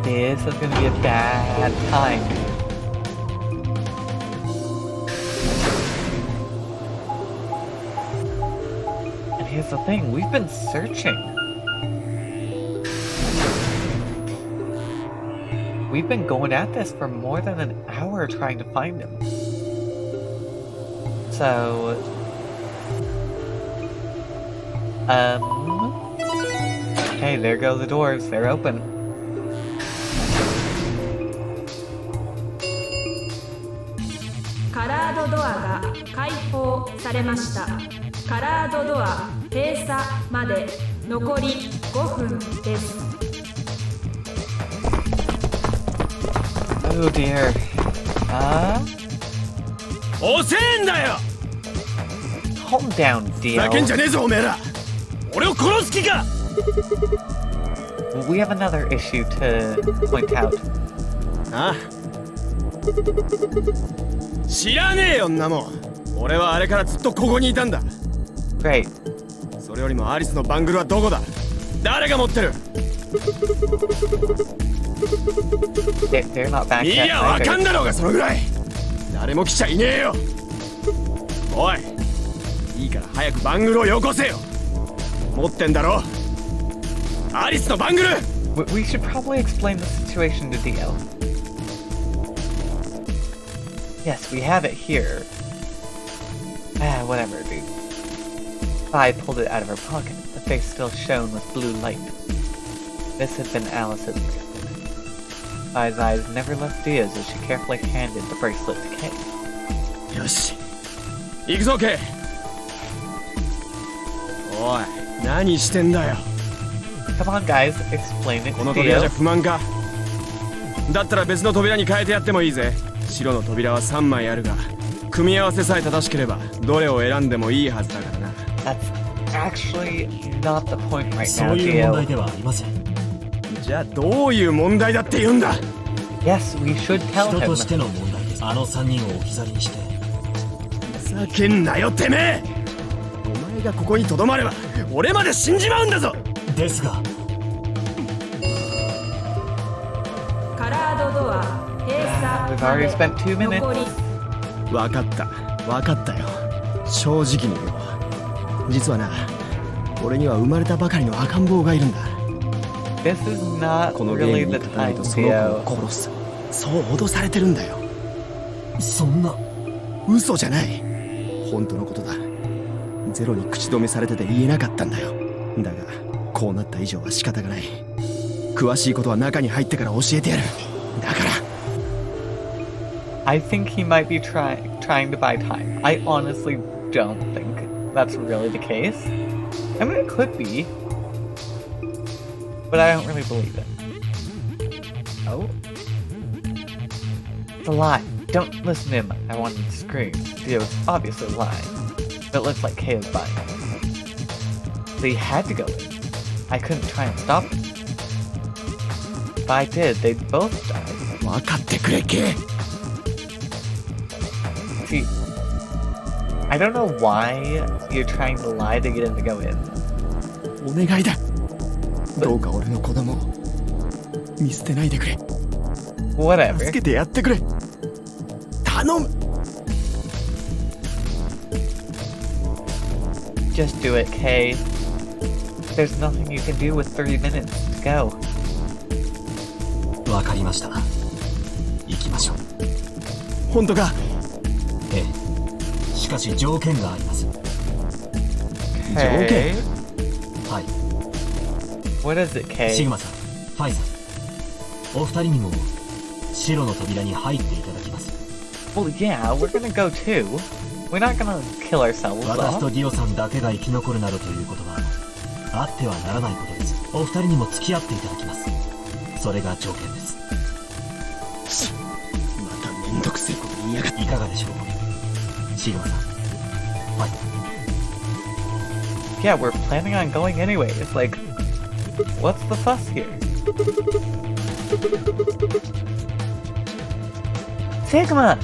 this is gonna be a bad time. And here's the thing, we've been searching. We've been going at this for more than an hour trying to find him. So... Hey, there go the doors. They're open. カラードドアが開放されました。カラードドア閉鎖まで残り5分です。Oh dear. 遅えんだよ。 Calm down, Dio. 叫んじゃねえぞおめえら。俺を殺す気か。 We have another issue to point out. ああ、知らねえよんなもん。俺はあれからずっとここにいたんだ。 Great. それよりもアリスのバングルはどこだ。誰が持ってる。 They're not back 見 yet りゃわかん either. だろうがそのぐらい。誰も来ちゃいねえよ。おい、いいから早くバングルをよこせよ。持ってんだろ。アリスのバングル。 We should probably explain the situation to Dio. Yes, we have it here. Whatever, dude. Vi pulled it out of her pocket. The face still shone with blue light. This had been Alice's bracelet. Vi's eyes never left Dio's as she carefully handed the bracelet to Kay. よし、行くぞケイ。おい、何してんだよ。 Come on, guys, explain it こ to の扉じゃ Dio. 不満か。だったら別の扉に変えてやってもいいぜ。白の扉は3枚あるが、組み合わせさえ正しければどれを選んでもいいはずだからな。 That's actually not the point right そ now, ういう問題 Dio. ではありません。じゃあどういう問題だって言うんだ。 Yes, we should tell 人 him. としての問題です。あの3人を置き去りにしてふざけんなよてめえ。お前がここにとどまれば俺まで死んじまうんだぞ。ですがカラードドア閉 We've 鎖ま already で spent 2 minutes. 残りわかったわかったよ。正直に言おう。実はな、俺には生まれたばかりの赤ん坊がいるんだ。This is not このゲー really ムに the 勝たない time, とその子 Theo. を殺す。そう脅されてるんだよ。そんな。嘘じゃない。本当のことだ。ゼロに口止めされてて言えなかったんだよ。だがこうなった以上は仕方がない。詳しいことは中に入ってから教えてやる。だから I think he might be trying to buy time. I honestly don't think that's really the case. I mean, it could be, but I don't really believe it. Oh, it's a lie. Don't listen to him. I wanted to scream. Theo's obviously lying. But it looks like Kay is buying it. They had to go in. I couldn't try and stop them. If I did, they'd both die. 分かってくれケイ。 See, I don't know why you're trying to lie to get him to go in. お願いだ。どうか俺の子供を見捨てないでくれ。助 Whatever. けてやってくれ。頼む。 Just do it, Kay. There's nothing you can do with 30 minutes to go. わかりました。行きましょう。本当か。ええ。しかし条件があります。 Okay. はい。 What is it, シ Kay? グマさん、ファイさん、お二人にも白の扉に入っていただきます。 Well, yeah, we're gonna go too. We're not gonna kill ourselves, 私と though. ディオさんだけが生き残るなどということはあってはならないことです。お二人にも付き合っていただきます。それが条件です。まためんどくせえこと言いやがって。いかがでしょう、シグマさん。はい。 Yeah, we're planning on going anyway. It's like, what's the fuss here? Sigma!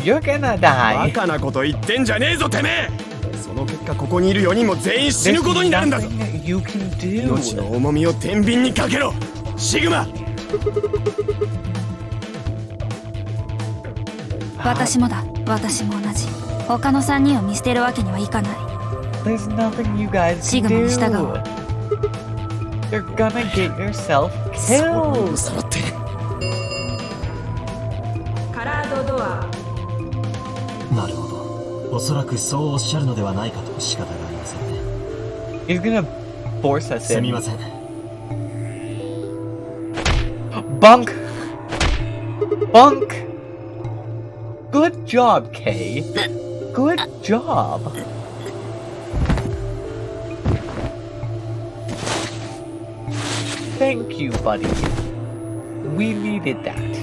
You're gonna バ die. カなこと言ってんじゃねえぞてめえ。その結果ここにいる4人も全員死ぬ There's ことになるんだぞ。 nothing you can 命の do. 重みを天秤にかけろシグマ。私もだ。私も同じ。他の3人を見捨てるわけにはいかない。 There's nothing you guys can Sigmaに従おう。 do. You're gonna get yourself そう killed. 揃って。カラードドア。なるほど。おそらくそうおっしゃるのではないかと仕方がありませんね。 He's gonna force us すみ in. ません。 Bunk! Bunk! Good job, Kay. Good job. Thank you, buddy. We needed that.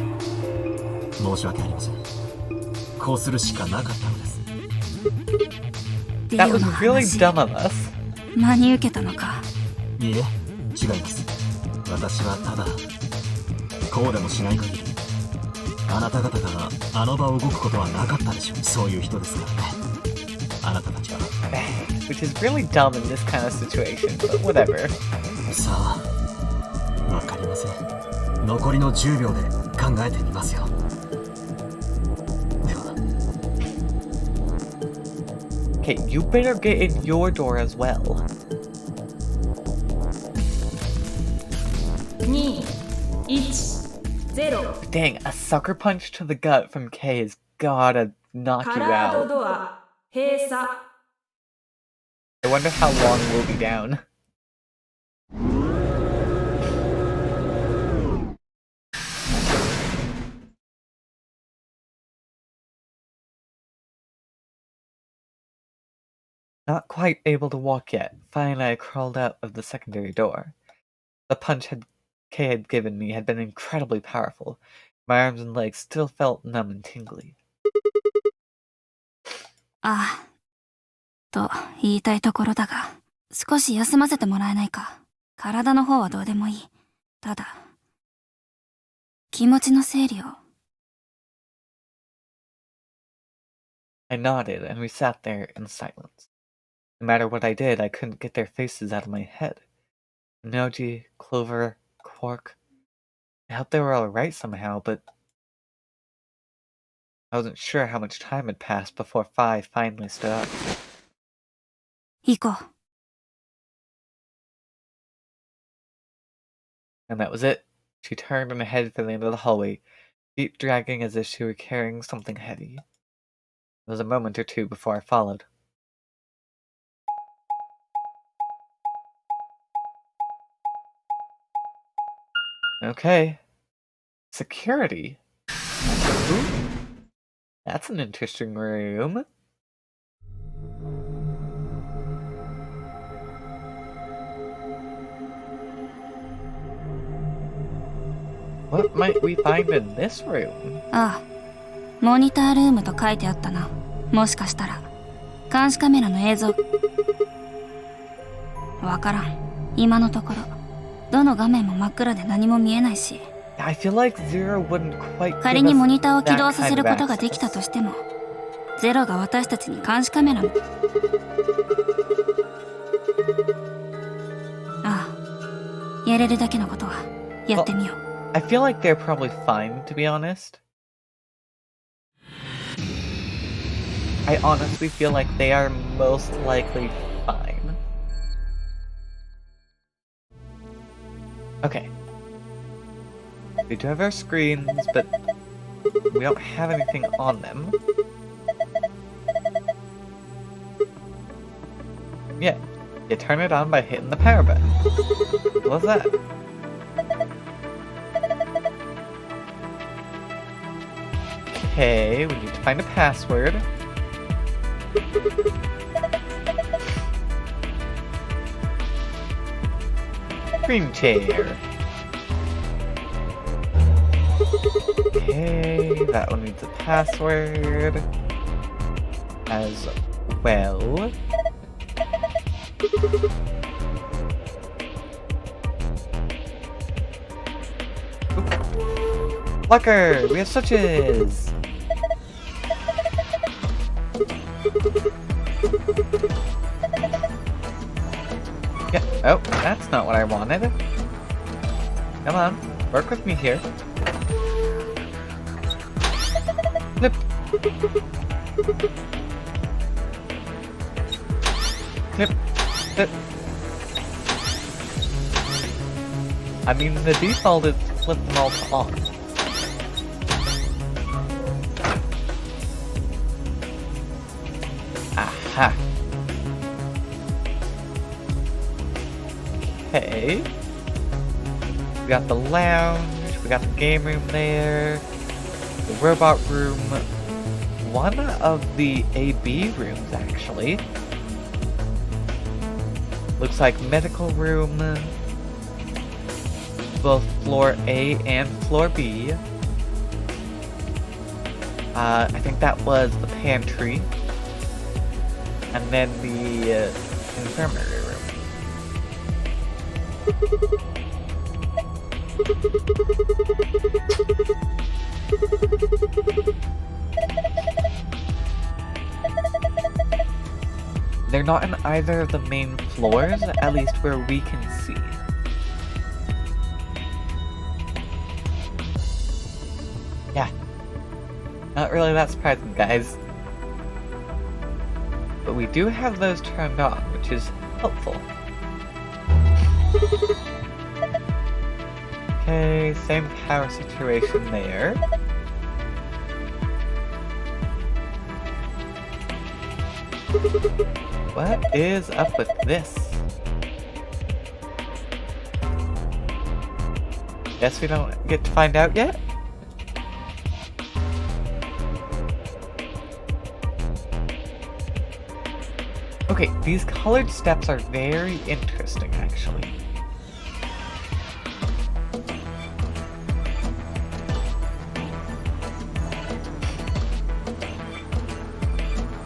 申し訳ありません。こうするしかなかったのです。デ That ィオ was の really 話、 dumb of us. 真に受けたのか。いいえ、違います。私はただ、こうでもしない限り、あなた方があの場を動くことはなかったでしょう。そういう人ですからね。あなたたちは。Which is really dumb in this kind of situation, but whatever. さあ、わかりません。残りの10秒で考えてみますよ。では。 Okay, you better get in your door as well. 2、1、0。 Dang, a sucker punch to the gut from Kay has gotta knock カ you ラード out. ドア閉鎖。 I wonder how long we'll be down. Not quite able to walk yet. Finally, I crawled out of the secondary door. The punch Kay had given me had been incredibly powerful. My arms and legs still felt numb and tingly. ああ。と言いたいところだが、少し休ませてもらえないか。体の方はどうでもいい。ただ、気持ちの整理を。I nodded, and we sat there in silence. No matter what I did, I couldn't get their faces out of my head. Noji, Clover, Quark. I hoped they were alright somehow, but I wasn't sure how much time had passed before Fi finally stood up. 行こう。And that was it. She turned and headed for the end of the hallway, feet dragging as if she were carrying something heavy. It was a moment or two before I followed. Okay. Security. Ooh. That's an interesting room. What might we find in this room? ああ、モニタールームと書いてあったな。もしかしたら監視カメラの映像。わからん。今のところどの画面も真っ暗で何も見えないし。I feel like Zero wouldn't quite 仮 give に us モニターを起 that 動させ kind る of ことができた access. としても、ゼロが私たちに監視カメラも。ああ、やれるだけのことはやってみよう。I feel like they're probably fine, to be honest. I honestly feel like they are most likely fine. Okay. We do have our screens, but we don't have anything on them. Yeah, you turn it on by hitting the power button. What was that? Okay, we need to find a password. Green chair. Okay, that one needs a password as well. Locker! We have switches! Yeah, oh, that's not what I wanted. Come on, work with me here. Flip. Flip. Flip. I mean, the default is flip them all to on. Aha. Okay. We got the lounge, we got the game room there, the robot room, one of the AB rooms actually. Looks like medical room, both floor A and floor B. I think that was the pantry. And then the infirmary room. They're not in either of the main floors, at least where we can see. Yeah. Not really that surprising, guys. But we do have those turned on, which is helpful. Okay, same power situation there. What is up with this? Guess we don't get to find out yet? Okay, these colored steps are very interesting, actually.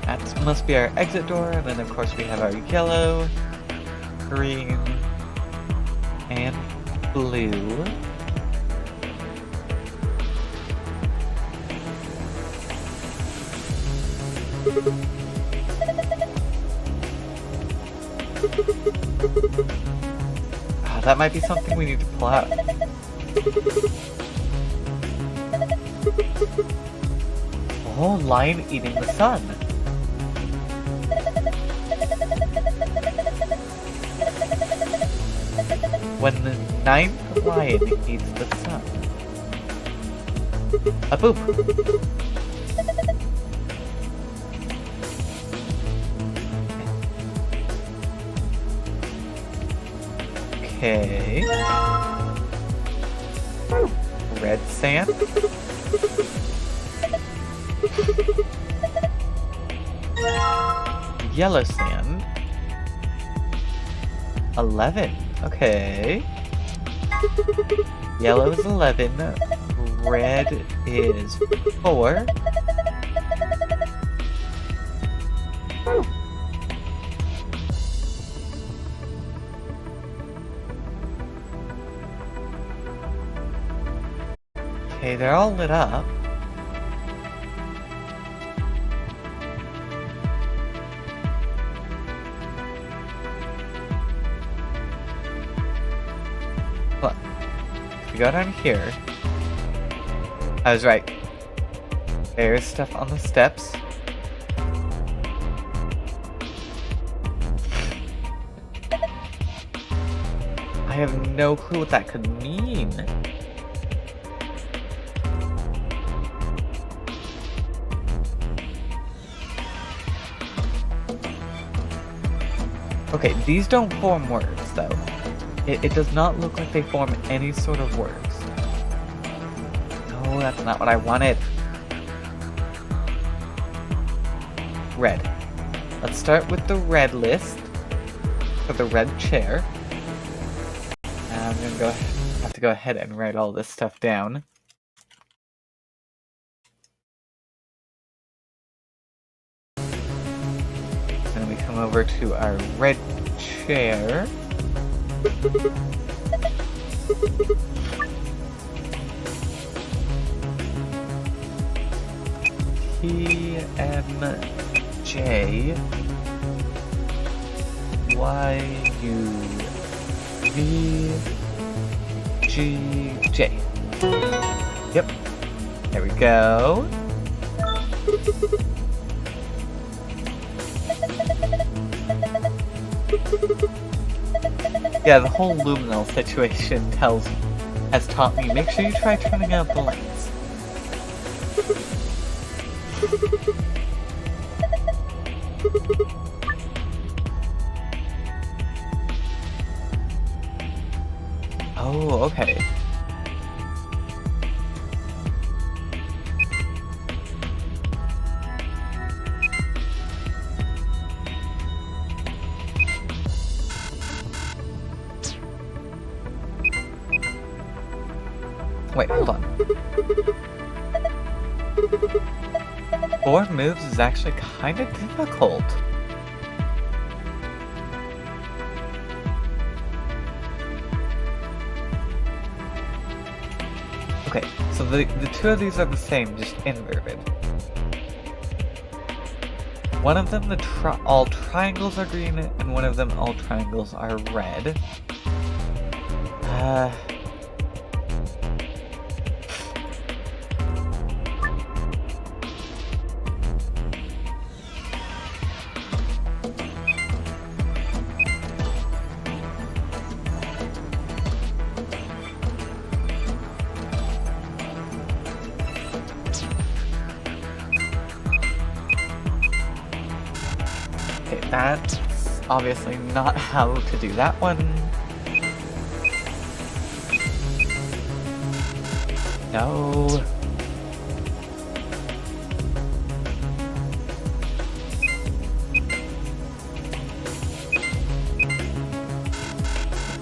That must be our exit door, and then of course we have our yellow, green, and blue. That might be something we need to pull out. A whole line eating the sun. When ninth lion eats the sun. A boop. Okay. Red sand. Yellow sand. 11. Okay. Yellow is 11. Red is 4. Okay, they're all lit up. Look, if we go down here, I was right. There's stuff on the steps. I have no clue what that could mean. Okay, these don't form words, though. It does not look like they form any sort of words. No, that's not what I wanted. Red. Let's start with the red list for the red chair. I'm gonna have to go ahead and write all this stuff down. Then we come over to our red chair. TMJ YUVGJ. Yep. There we go. Yeah, the whole luminal situation has taught me, make sure you try turning out the lights. Oh, okay. Wait, hold on. 4 moves is actually kind of difficult. Okay, so the two of these are the same, just inverted. One of them, all triangles are green, and one of them, all triangles are red. That's obviously not how to do that one. No.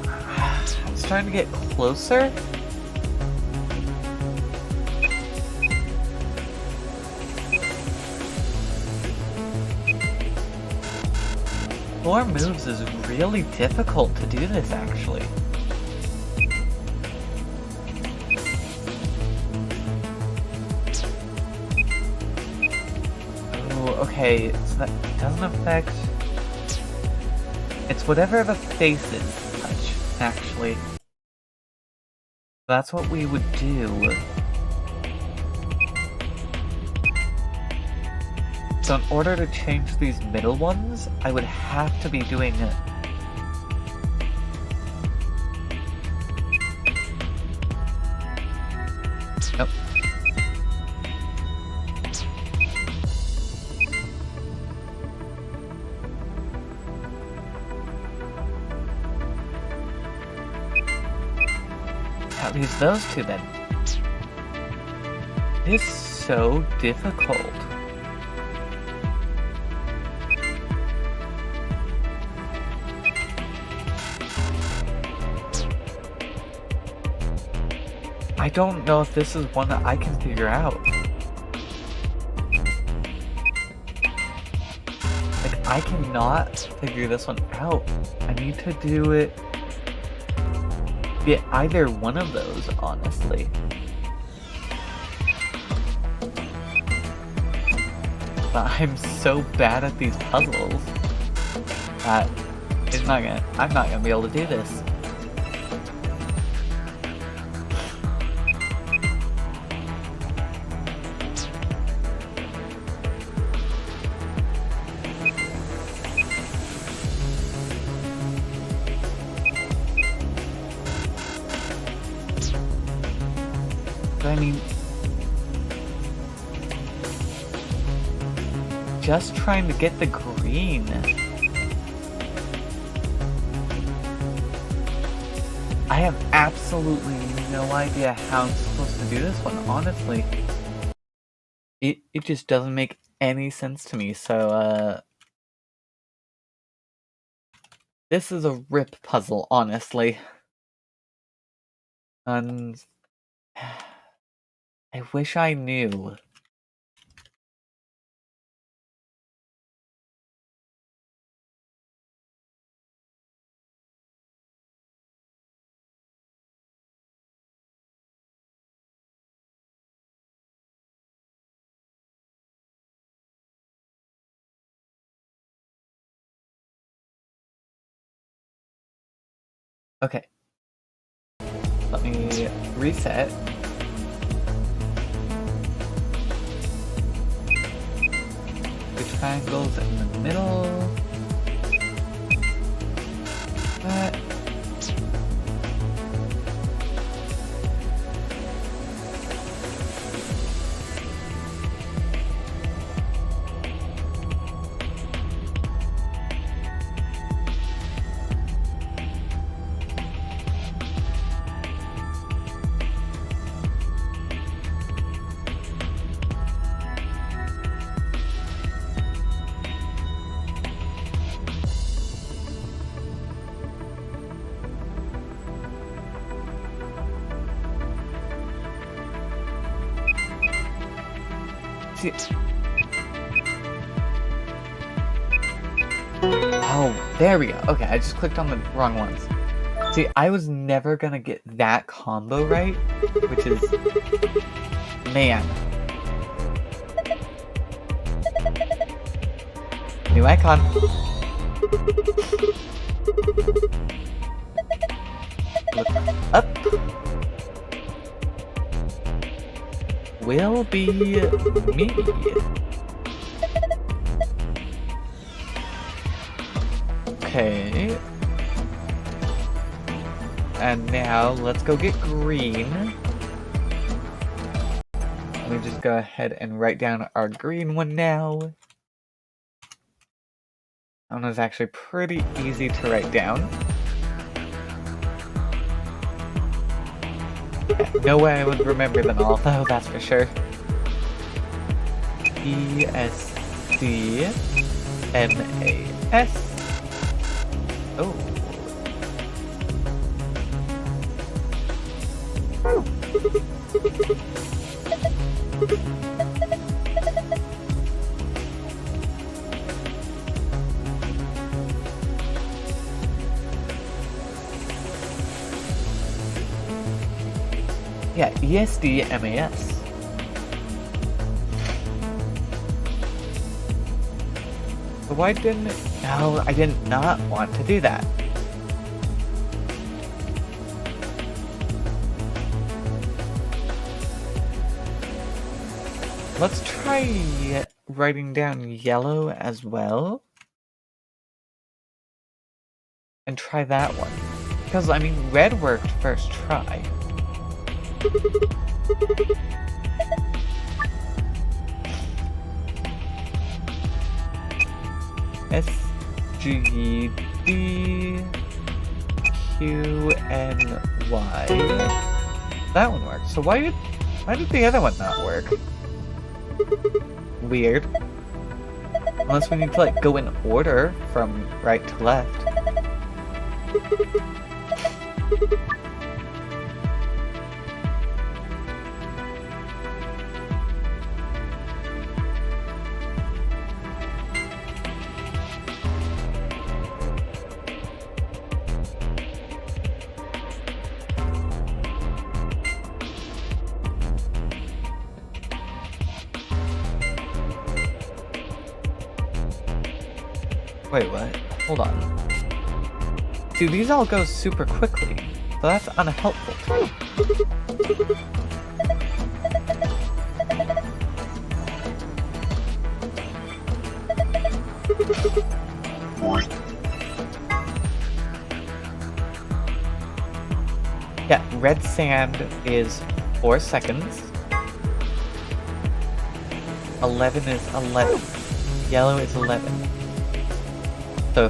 I was trying to get closer. Four moves is really difficult to do this, actually. Oh, okay, so that doesn't affect... It's whatever the faces touch, actually. That's what we would do. So in order to change these middle ones, I would have to be doing use those two then. It's so difficult. I don't know if this is one that I can figure out. Like, I cannot figure this one out. I need to do it. Get either one of those, honestly. But I'm so bad at these puzzles that I'm not gonna be able to do this. I mean, just trying to get the green. I have absolutely no idea how I'm supposed to do this one, honestly. It just doesn't make any sense to me, so, this is a rip puzzle, honestly. And I wish I knew. Okay. Let me reset. The triangles in the middle. That. See. Oh, there we go. Okay, I just clicked on the wrong ones. See, I was never gonna get that combo right, which is... Man. New icon. Look up. Will be me. Okay. And now let's go get green. Let me just go ahead and write down our green one now. That one was actually pretty easy to write down. No way I would remember them all, though, that's for sure. ESCMAS. Oh. Yeah, ESDMAS. But why didn't it? No, I did not want to do that. Let's try writing down yellow as well. And try that one. Because, I mean, red worked first try. SGDQNY. That one worked. So why did the other one not work? Weird. Unless we need to like go in order from right to left. Wait, what? Hold on. See, these all go super quickly, so that's unhelpful too. Yeah, red sand is 4 seconds. 11 is 11. Yellow is 11. So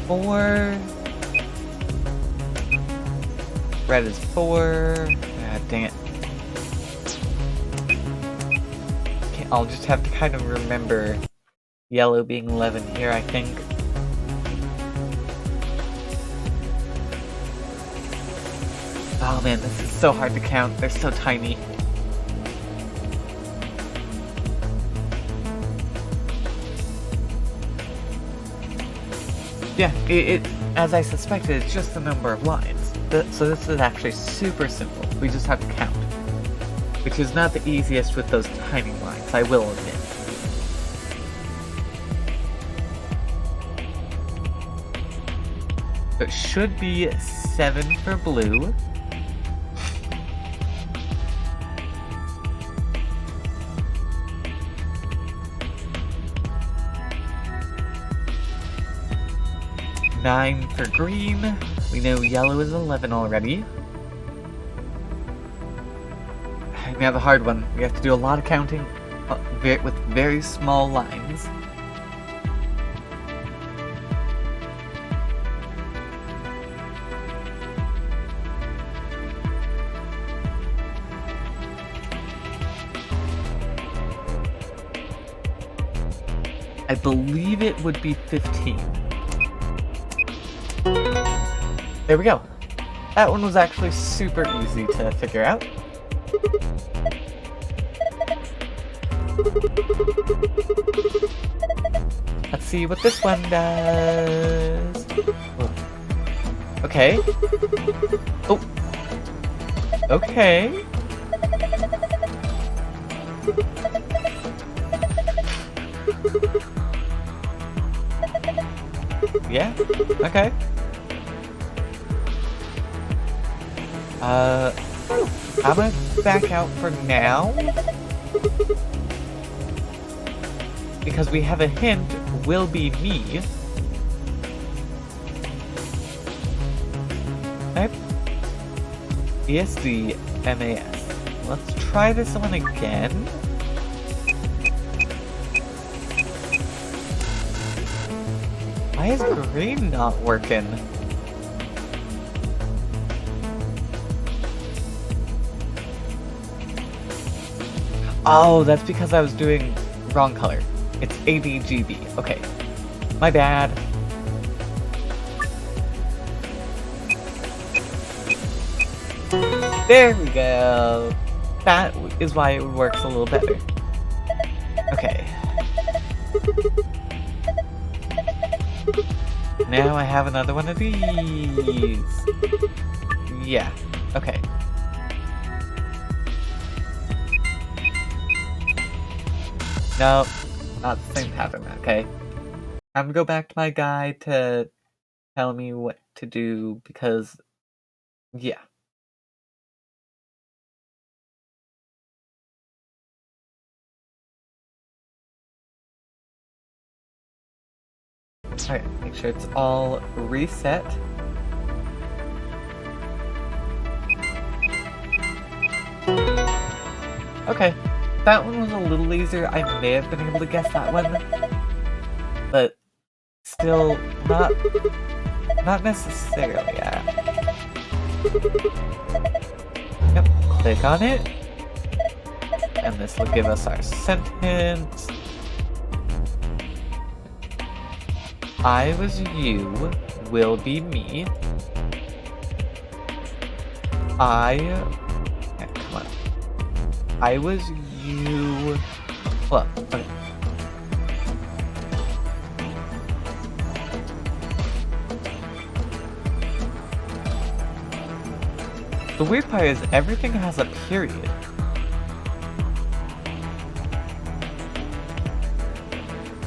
4. Red is 4. Ah, dang it. Okay, I'll just have to kind of remember yellow being 11 here, I think. Oh man, this is so hard to count. They're so tiny. Yeah, it as I suspected, it's just the number of lines. So this is actually super simple. We just have to count. Which is not the easiest with those tiny lines, I will admit. So it should be 7 for blue. Nine for green. We know yellow is 11 already. We have a hard one. We have to do a lot of counting with very small lines. I believe it would be 15. There we go. That one was actually super easy to figure out. Let's see what this one does. Okay. Oh. Okay. Yeah, okay. I'm gonna back out for now. Because we have a hint, will be me. Okay. ESD, MAS. Let's try this one again. Why is green not working? Oh, that's because I was doing wrong color. It's ABGB. Okay. My bad. There we go. That is why it works a little better. Okay. Now I have another one of these. Yeah. Okay. No, not the same pattern, okay? I'm gonna go back to my guide to tell me what to do because, yeah. Alright, make sure it's all reset. Okay. That one was a little easier. I may have been able to guess that one, but still not necessarily. Yep. click on it, and this will give us our sentence. I was you will be me. Come on. I was you. Well, okay. The weird part is everything has a period.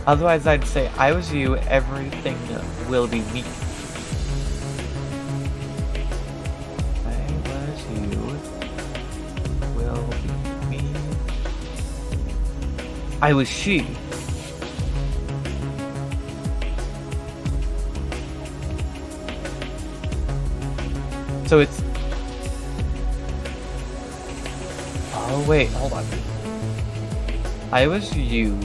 Otherwise, I'd say I was you, everything will be me. I was you, will be me. I was she. So it's... Oh wait, hold on. I was you.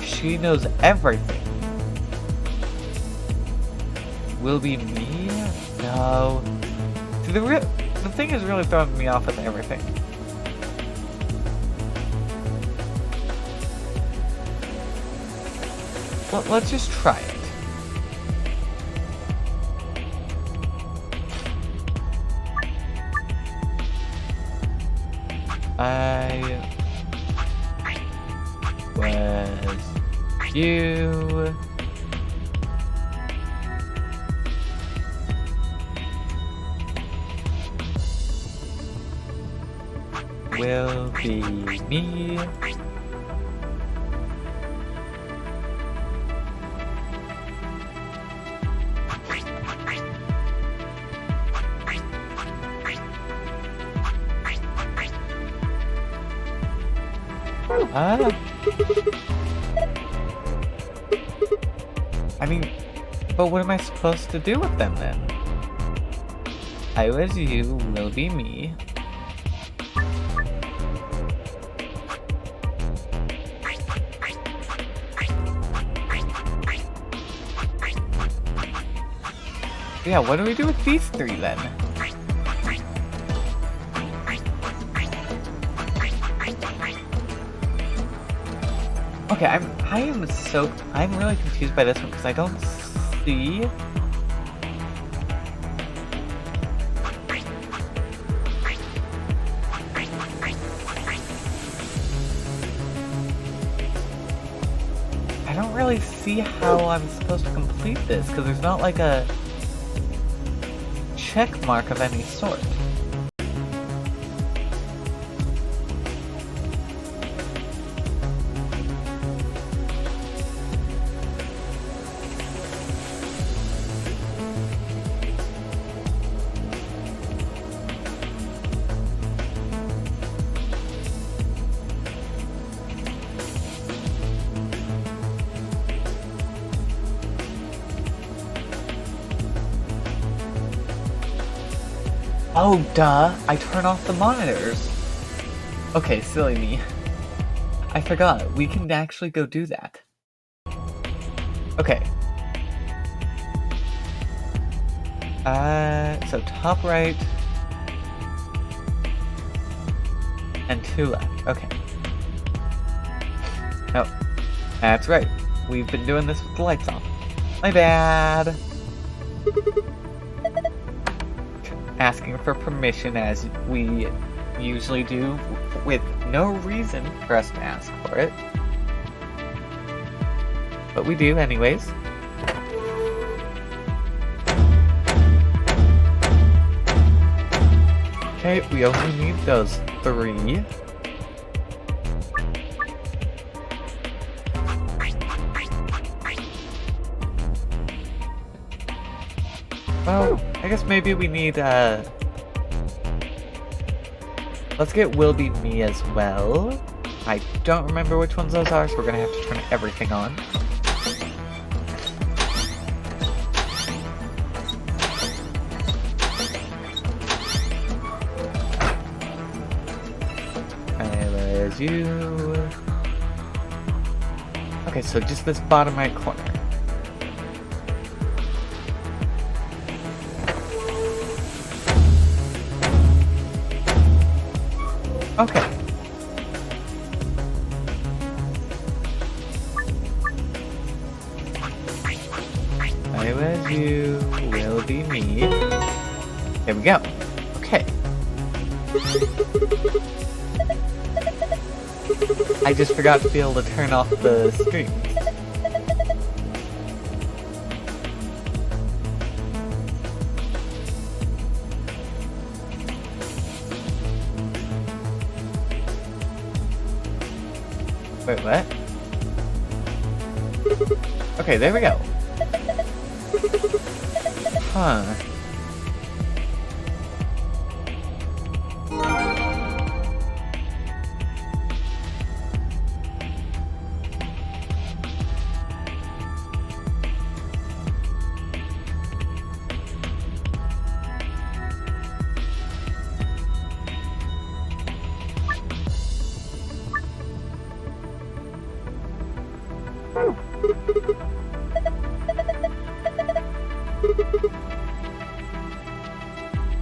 She knows everything. Will be me? No. See, the thing is really throwing me off with everything. Well, let's just try it. I was you. Will be me. I mean, but what am I supposed to do with them then? I was you, will be me. Yeah, what do we do with these three then? Okay, I'm really confused by this one because I don't see. I don't really see how I'm supposed to complete this because there's not like a check mark of any sort. Oh, duh! I turn off the monitors! Okay, silly me. I forgot, we can actually go do that. Okay. So top right... and 2 left, okay. Oh, that's right. We've been doing this with the lights on. My bad! Asking for permission as we usually do, with no reason for us to ask for it. But we do anyways. Okay, we only need those 3. Well, I guess maybe we need, let's get Will Be Me as well. I don't remember which ones those are, so we're gonna have to turn everything on. There's you. Okay, so just this bottom right corner. Okay. I was you, will be me. Here we go. Okay. I just forgot to be able to turn off the stream. Wait, what? Okay, there we go. Huh.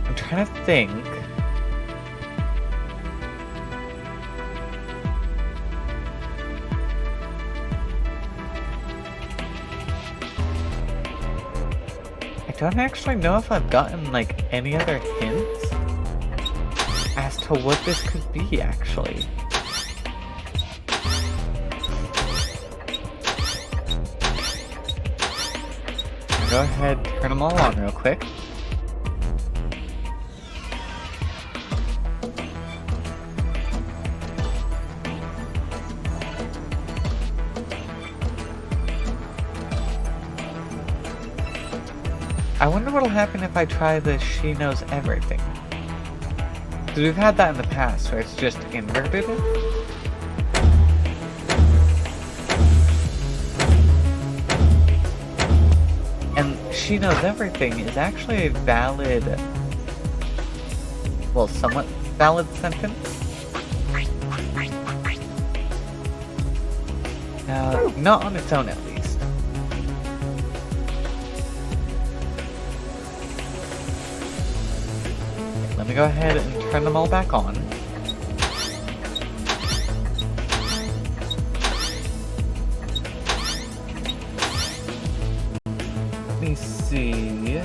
I'm trying to think. I don't actually know if I've gotten like any other hints as to what this could be actually. Go ahead, turn them all on real quick. I wonder what'll happen if I try the She Knows Everything. Because we've had that in the past where it's just inverted. And She Knows Everything is actually a valid, well, somewhat valid sentence. Not on its own at least. Let me go ahead and turn them all back on. Let me see.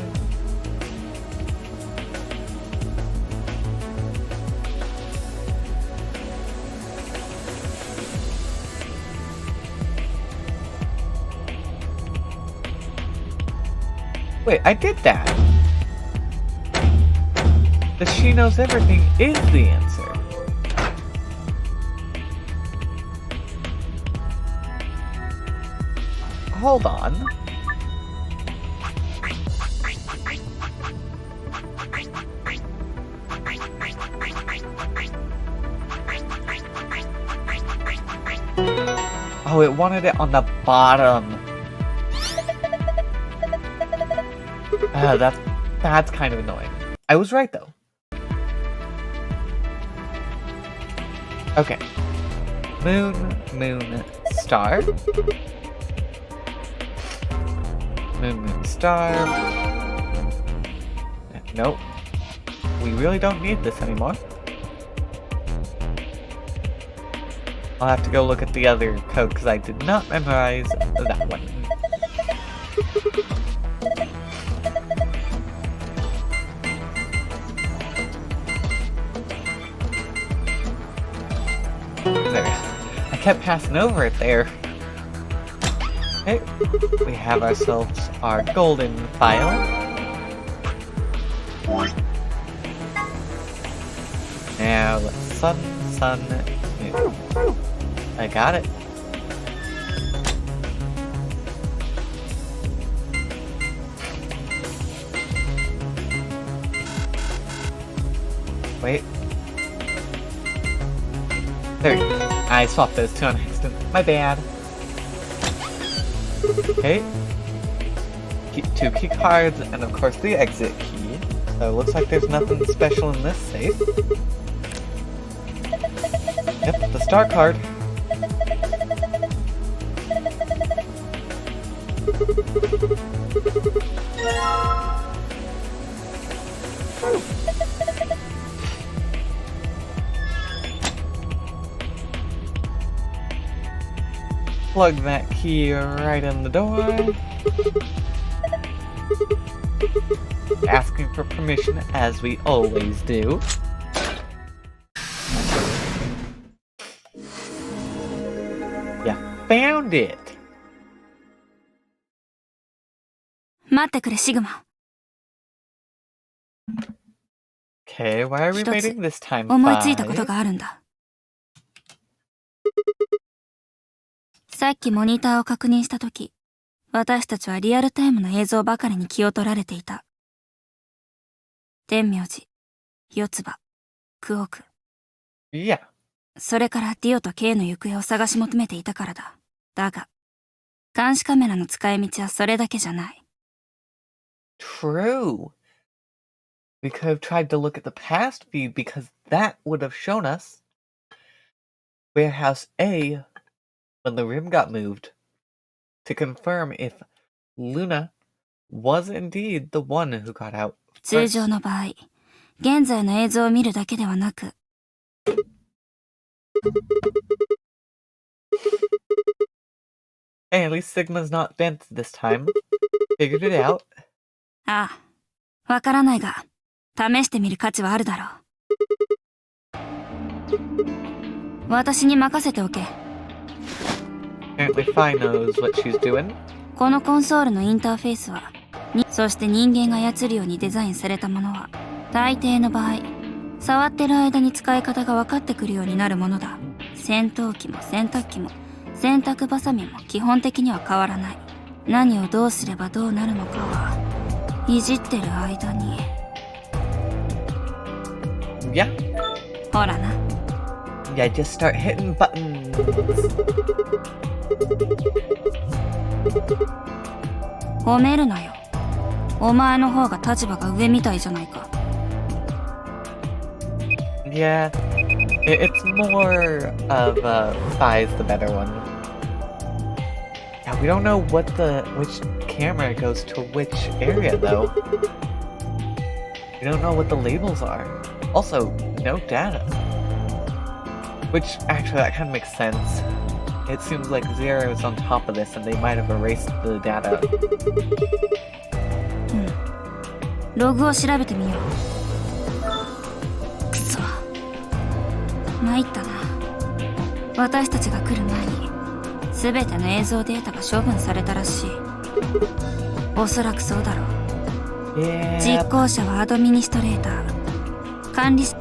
Wait, I did that. The She Knows Everything is the answer. Hold on. Oh, it wanted it on the bottom. That's kind of annoying. I was right though. Okay. Moon, star. Moon, star. Nope. We really don't need this anymore. I'll have to go look at the other code because I did not memorize that one. There. I kept passing over it there. Okay, we have ourselves our golden file. Now, sun, moon. I got it. Wait. There. I swapped those two on accident. My bad. Okay. Two key cards, and of course the exit key. So it looks like there's nothing special in this safe. Yep, the star card. Plug that key right in the door. Asking for permission as we always do. Yeah, found it! 待ってくれ、シグマ。 Okay, why are we 一つ waiting this time? 思いついたこと 5? があるんだ。さっきモニターを確認したとき、私たちはリアルタイムの映像ばかりに気を取られていた。天明寺、四つ葉、クオーク。Yeah. それからディオとケイの行方を探し求めていたからだ。だが、監視カメラの使い道はそれだけじゃない。True. We could have tried to look at the past feed because that would have shown us Warehouse A when the rim got moved to confirm if Luna was indeed the one who got out 通 first. 常の場合、現在の映像を見るだけではなく、 Hey, at least Sigma's not bent this time. Figured it out. ああ、わからないが、試してみる価値はあるだろう。私に任せておけ。Apparently Fi knows what she's doing. このコンソールのインターフェースは、そして人間が操るようにデザインされたものは、大抵の場合、触ってる間に使い方が分かってくるようになるものだ。戦闘機も洗濯機も、洗濯バサミも基本的には変わらない。何をどうすればどうなるのかは、いじってる間に。 Yeah. ほらな。 Yeah, just start hitting buttons. 褒めるなよ。お前の方が立場が上みたいじゃないか。 Yeah, it's more of Fi's the better one. Yeah, we don't know which camera goes to which area though. We don't know what the labels are. Also, no data. Which actually that kind of makes sense. It seems like Zero is on top of this and they might have erased the data. ログを調べてみよう。くそ。参ったな。私たちが来る前に、すべての映像データが処分されたらしい。おそらくそうだろう。Yeah. 実行者はアドミニストレーター。管理者。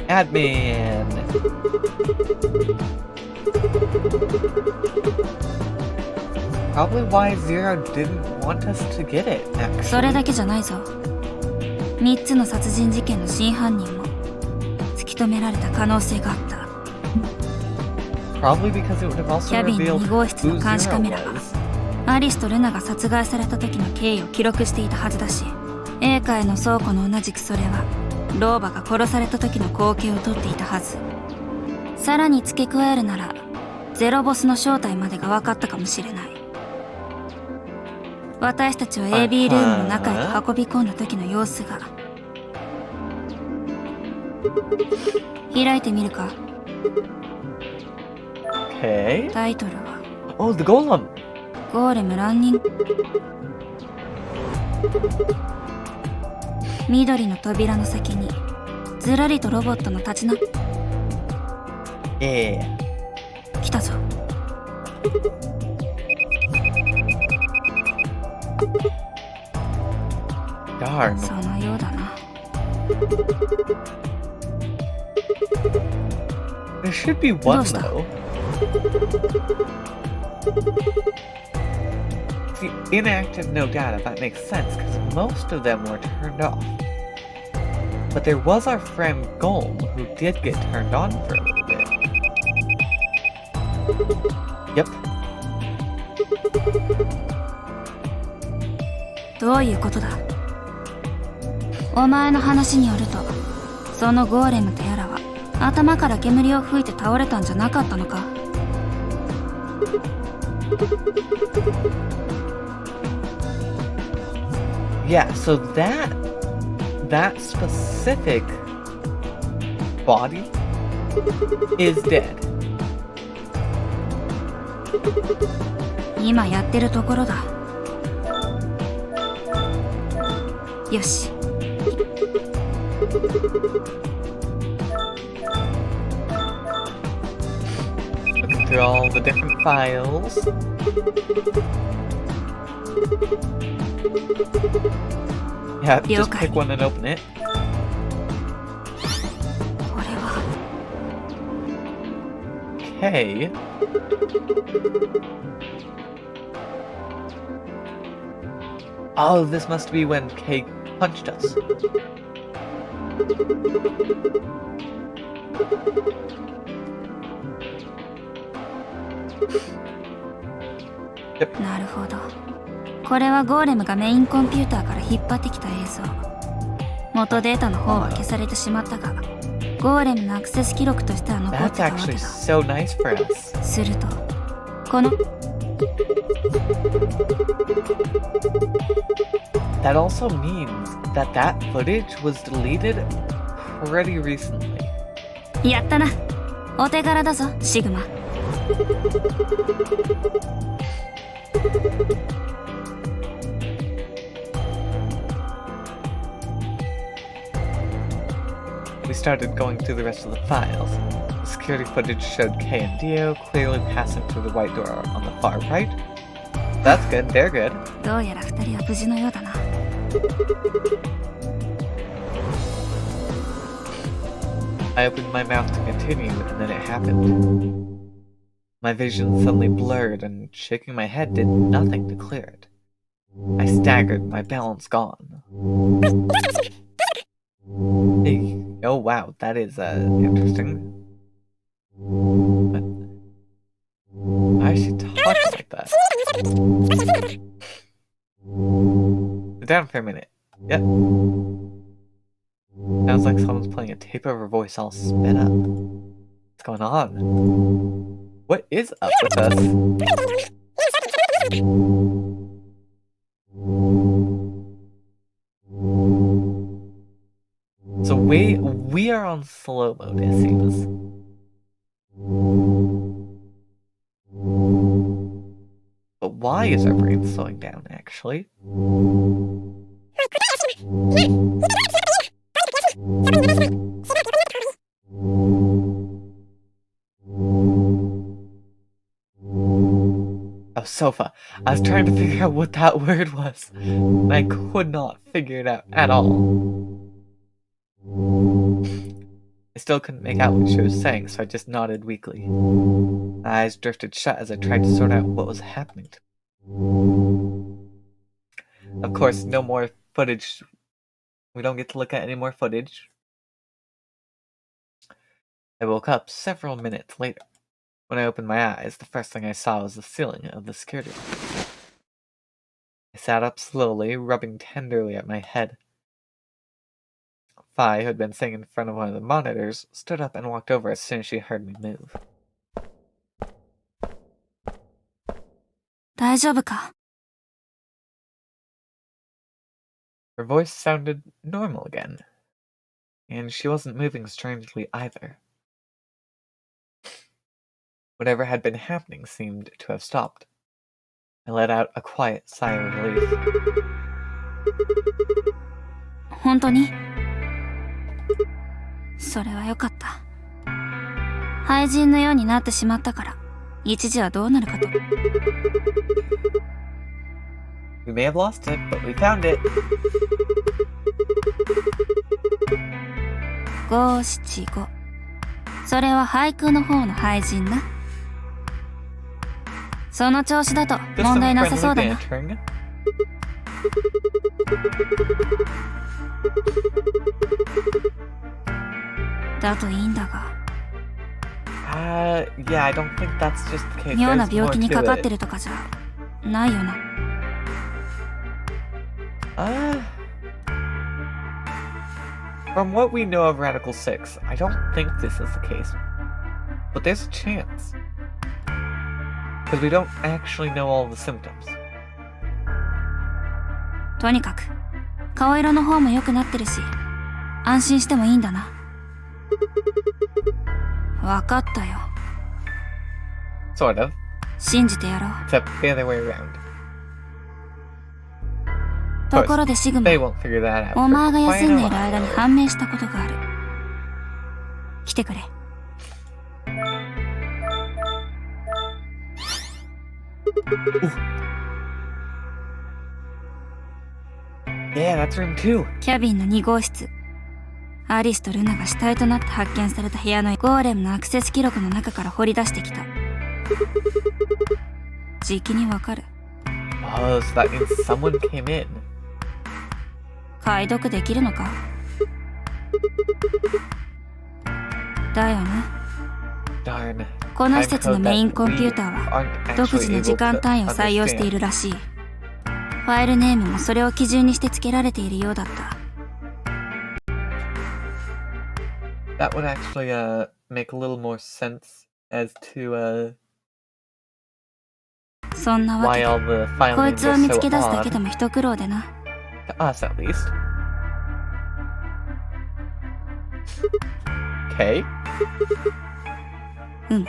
Admin. Probably why Zero didn't want us to get it, actually. それだけじゃないぞ。3つの殺人事件の真犯人も突き止められた可能性があった。 Probably because it would have キ also ャビンの revealed 2号室 who の監視カ Zero メラは was. アリスとルナが殺害された時の経緯を記録していたはずだし、英会の倉庫の同じくそれは老婆が殺された時の光景を撮っていたはず。さらに付け加えるならゼロボスの正体までが分かったかもしれない。私たちは AB ルームの中へと運び込んだ時の様子が。開いてみるか。 Okay. タイトルは Oh, the golem. ゴーレムランニング。緑の扉の先にずらりとロボットの立ちな。 Yeah. 来たぞ。 Darn. そのようだな。 There should be one Dosta. though. See, inactive, no data, that makes sense because most of them were turned off. But there was our friend Golem who did get turned on for a little bit. Yep. どういうことだ。お前の話によると、そのゴーレムとやらは頭から煙を吹いて倒れたんじゃなかったのか。 Yeah, so that specific body is dead. 今やってるところだ。よし。Looking through all the different files. Yeah, just pick one and open it. これは Okay. Oh, this must be when Kay punched us. Yep. なるほど。これはゴーレムがメインコンピューターから引っ張ってきた映像。元データの方は消されてしまったが、ゴーレムのアクセス記録としては残って That's たわけ actually だ。 so nice for us. すると、この That also means that that footage was deleted pretty recently. やったな。お手柄だぞ、シグマ。We started going through the rest of the files. Security footage showed Kay and Dio clearly passing through the white door on the far right. That's good, they're good. どうやら二人は無事のようだな。I opened my mouth to continue, and then it happened. My vision suddenly blurred, and shaking my head did nothing to clear it. I staggered, my balance gone. Hey, oh wow, that is interesting. But why is she talking like that? Sit down for a minute. Yep. Sounds like someone's playing a tape of her voice all sped up. What's going on? What is up with us? So we are on slow mode, it seems. But why is our brain slowing down, actually? Oh, sofa. I was trying to figure out what that word was, and I could not figure it out at all. I still couldn't make out what she was saying, so I just nodded weakly. My eyes drifted shut as I tried to sort out what was happening to me. Of course, no more footage. We don't get to look at any more footage. I woke up several minutes later. When I opened my eyes, the first thing I saw was the ceiling of the security room. I sat up slowly, rubbing tenderly at my head. Fi, who had been sitting in front of one of the monitors, stood up and walked over as soon as she heard me move. 大丈夫か？ Her voice sounded normal again, and she wasn't moving strangely either. Whatever had been happening seemed to have stopped. I let out a quiet sigh of relief. 本当に？それはよかった。廃人のようになってしまったから、一時はどうなるかと。We may have lost it, but we found it. 575。それは俳句の方の廃人な。その調子だと Just 問 some 題なさ friendly そうだな。 bantering.「だといいんだが、 Yeah, I don't think that's just the case. 妙な There's 病 more 気にか to かって it. るとかじゃないよな。From what we know of Radical 6, I don't think this is the case. But there's a chance. Because we don't actually know all the symptoms. とにかく顔色の方も良くなってるし、安心してもいいんだな。わかったよ。Sort of. 信じてやろう。 Except the other way around. ところでシグマ、 They won't figure that out. お前が for 休ん quite で a いる間に while. 判明したことがある。来てくれ。Yeah, that's room 2. キャビンの2号室。アリスとルナが死体となって発見された部屋のゴーレムのアクセス記録の中から掘り出してきた。じきにわかる。 Oh, so that means someone came in. 解読できるのか？だよね。 Darn. この施設のメインコンピューターは Aren't 独自 actually の able 時間 to 単位を採用してい understand. るらしい。ファイルネームもそれを基準にして付けられているようだった。 That would actually make a little more sense as to そんなわ why けで all the file こい names つを are 見つ so け出すだ odd. けでも一苦労でな。 To us, at least. Okay. うん。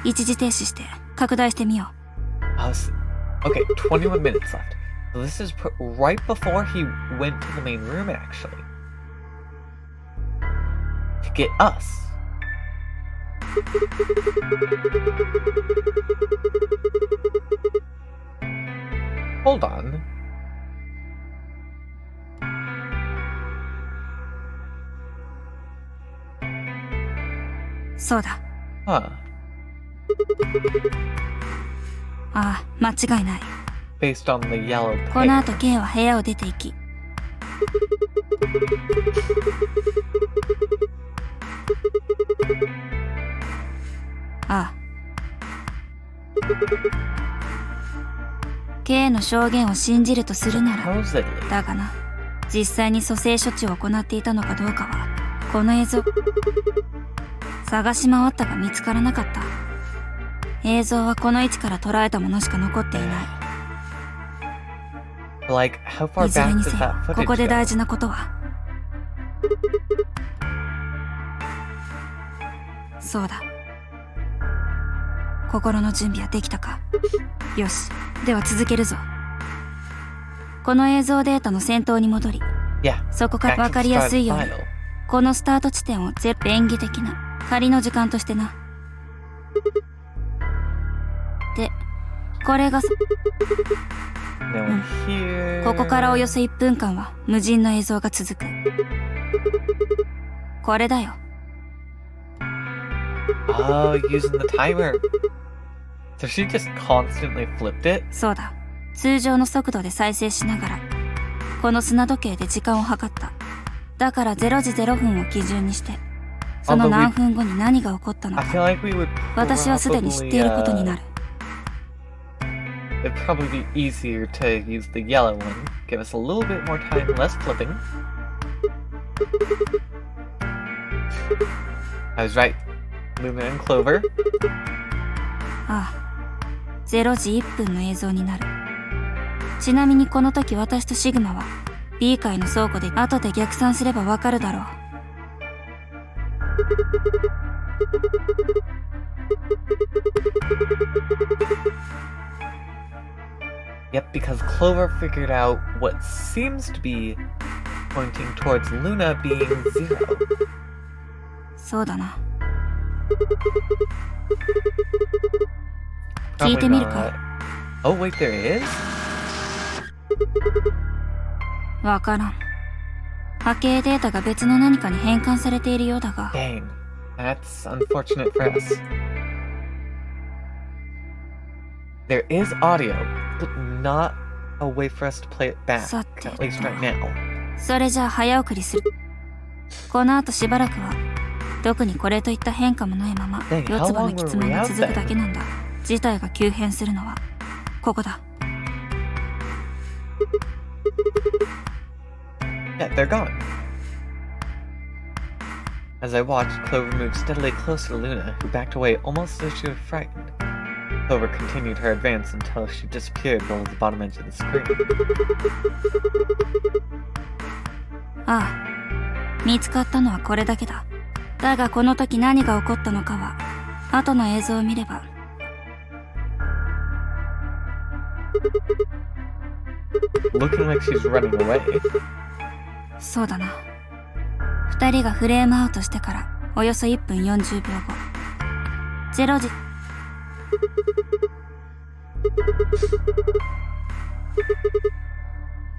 一時停止して拡大してみよう。 Okay, 21 minutes left. So this is right before he went to the main room, actually. To get us. Hold on. そうだ。 Huh. ああ、間違いない。 Based on the yellow この paint. 後 K は部屋を出て行き、ああ。K の証言を信じるとするなら、 Supposedly. だがな、実際に蘇生処置を行っていたのかどうかは、この映像、探し回ったが見つからなかった。映像はこの位置から捉えたものしか残っていない。 Like, how far いずれ back に does せよ that、 こ footage こで go? 大事なことは、そうだ。心の準備はできたか？よし、では続けるぞ。この映像データの先頭に戻り、 Yeah. そこから Back to 分かりやすいように、 start file. このスタート地点を便宜的な仮の時間としてな。で、これが、 No one here. ここからおよそ1分間は無人の映像が続く。これだよ。 Oh, using the timer. So she just constantly flipped it? そうだ。通常の速度で再生しながら、この砂時計で時間を計った。だから0時0分を基準にして、その何分後に何が起こったの I か、 feel like we would 私はすでに知っていることになる。 It'd probably be easier to use the yellow one. Give us a little bit more time, less flipping. I was right. Luna and Clover. ああ、0時1分の映像になる。ちなみにこの時私とシグマは B 階の倉庫で後で逆算すればわかるだろう。Yep, because Clover figured out what seems to be pointing towards Luna being 0. そうだな。聞 Probably いてみるか？ not. Oh, wait, there is? わからん。波形データが別の何かに変換されているようだが、 Dang. That's unfortunate for us. There is audio, but not a way for us to play it back, さて at least right now. それじゃあ早送りする。この後しばらくは、特にこれといった変化もないまま、 Dang, 四 how つ葉の long 質 were 問 we が out 続く then? だけなんだ。事態が急変するのは、ここだ。 Yeah, they're gone. As I watched, Clover moved steadily closer to Luna, who backed away almost as if she was frightened. Clover continued her advance until she disappeared below the bottom edge of the screen. ああ、見つかったのはこれだけだ。だがこの時何が起こったのかは後の映像を見れば。Looking like she's running away. そうだな。二人がフレームアウトしてからおよそ1分40秒後、0時。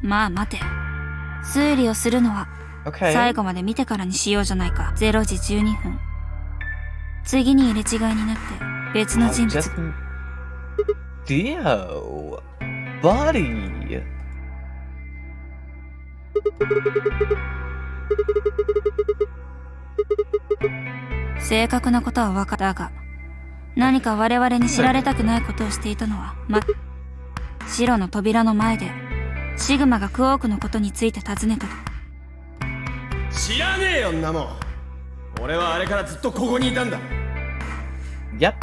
まあ待て。推理をするのは Okay. 最後まで見てからにしようじゃないか。0時12分。次に入れ違いになって別の人物。 Just... Dio. Buddy. 正確なことは分かったが、何か我々に知られたくないことをしていたのは白の扉の前でシグマがクオークのことについて尋ねたと。知らねえよんなもん。俺はあれからずっとここにいたんだ。 Yep.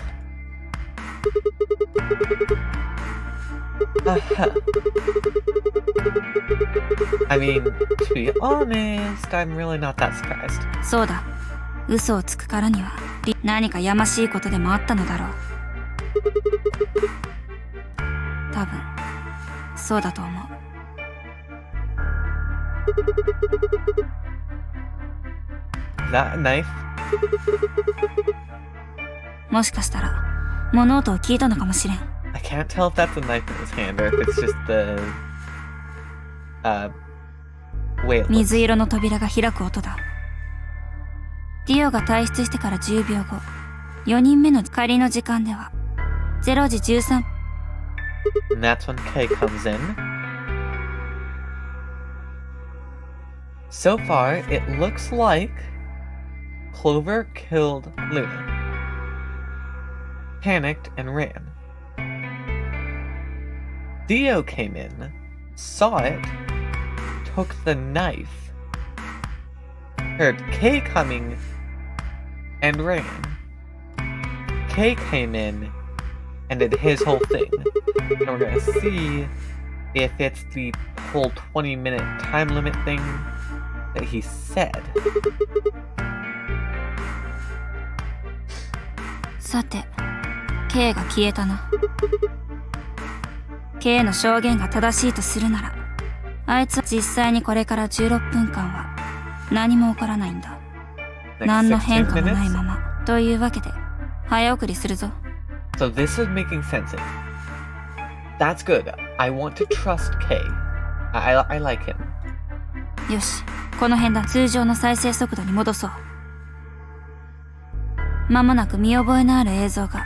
I mean, to be honest, I'm really not that surprised. そうだ。嘘をつくからには何かやましいことでもあったのだろう。多分そうだと思う。That knife? もしかしたら物音を聞いたのかもしれん。 I can't tell if that's a knife in his hand or if it's just the way it looks. 水色の扉が開く音だ。ディオが退出してから10秒後、4人目の仮の時間では0時13。 And that's when Kay comes in. So far, it looks like Clover killed Luna, panicked and ran. Dio came in, saw it, took the knife, heard Kay coming, and ran. Kay came in and did his whole thing. And we're gonna see if it's the whole 20-minute time limit thing that he said. さて、K が消えたな。K の証言が正しいとするなら、あいつは実際にこれから16分間は何も起こらないんだ。 Next 何の変16化もない minutes. まま。というわけで、早送りするぞ。 So this is making sense. That's good. I want to trust Kay. I like him. よし、この辺だ。通常の再生速度に戻そう。間もなく見覚えのある映像が。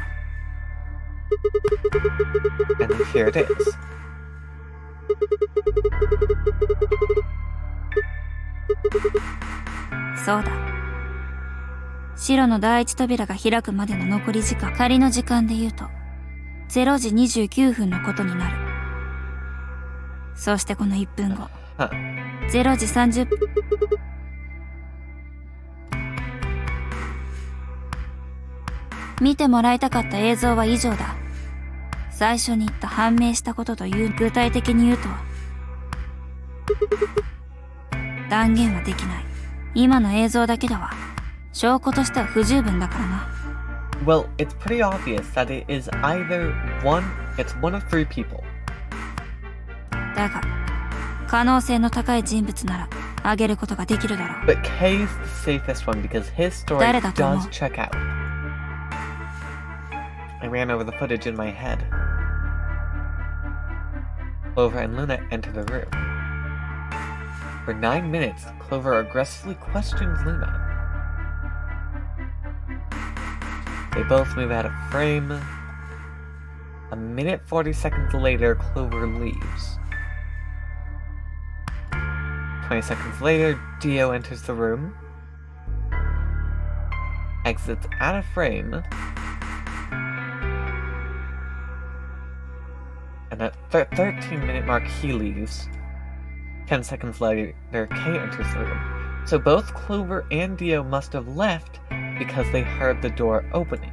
And here it is. そうだ。白の第一扉が開くまでの残り時間、仮の時間で言うと、0時29分のことになる。そしてこの1分後、 Huh. 0時30分。見てもらいたかった映像は以上だ。最初に言った判明したことという具体的に言うと、断言はできない。今の映像だけでは証拠としては不十分だからな。 Well, it's pretty obvious that it is either it's one of three people. だが可能性の高い人物なら挙げることができるだろう。 But Kay's the safest one because his story 誰だと思う？ does check out. I ran over the footage in my head. Clover and Luna enter the room. For 9 minutes, Clover aggressively questions Luna. They both move out of frame. A minute 40 seconds later, Clover leaves. 20 seconds later, Dio enters the room, exits out of frame, and at 13-minute mark, he leaves. 10 seconds later, Kay enters the room. So both Clover and Dio must have left because they heard the door opening.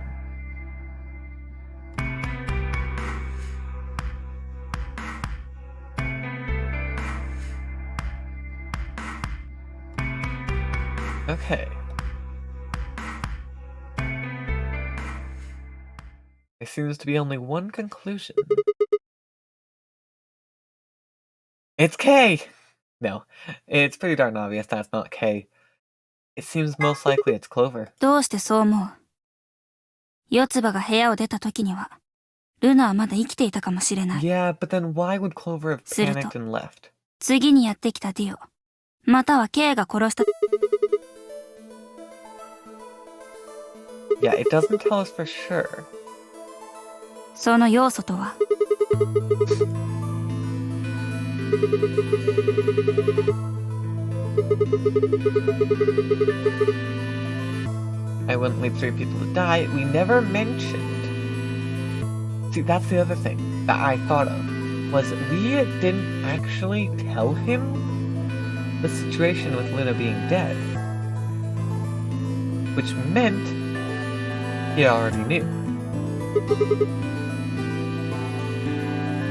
Okay. There seems to be only one conclusion. It's K! No, it's pretty darn obvious that's not K. It seems most likely it's Clover. どうしてそう思う？四つ葉が部屋を出た時には、ルナはまだ生きていたかもしれない。 Yeah, but then why would Clover have すると、 panicked and left? 次にやってきたディオ、または K が殺した。 Yeah, it doesn't tell us for sure. その要素とは？ I wouldn't leave 3 people to die. We never mentioned. See, that's the other thing that I thought of, was we didn't actually tell him the situation with Luna being dead. Which meant he already knew.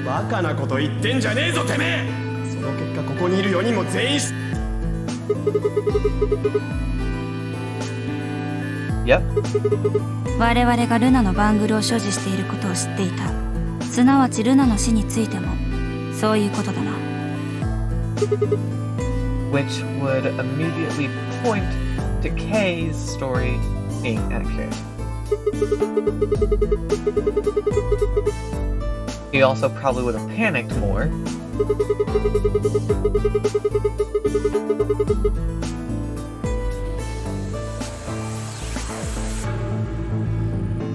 バカなこと言ってんじゃねえぞてめえ。その結果ここにいる4人も全員Yep. 我々がルナのバングルを所持していることを知っていた。すなわちルナの死についてもそういうことだな。 Which would immediately point to Kay's story being accurate. He also probably would have panicked more.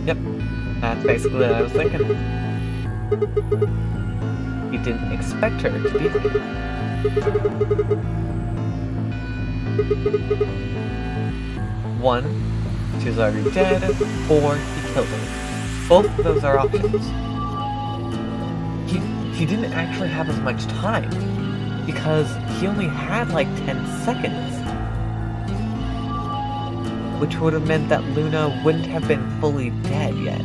Yep, that's basically what I was thinking. He didn't expect her to be there. One, she was already dead, or he killed her. Both of those are options. He didn't actually have as much time, because he only had like 10 seconds. Which would have meant that Luna wouldn't have been fully dead yet.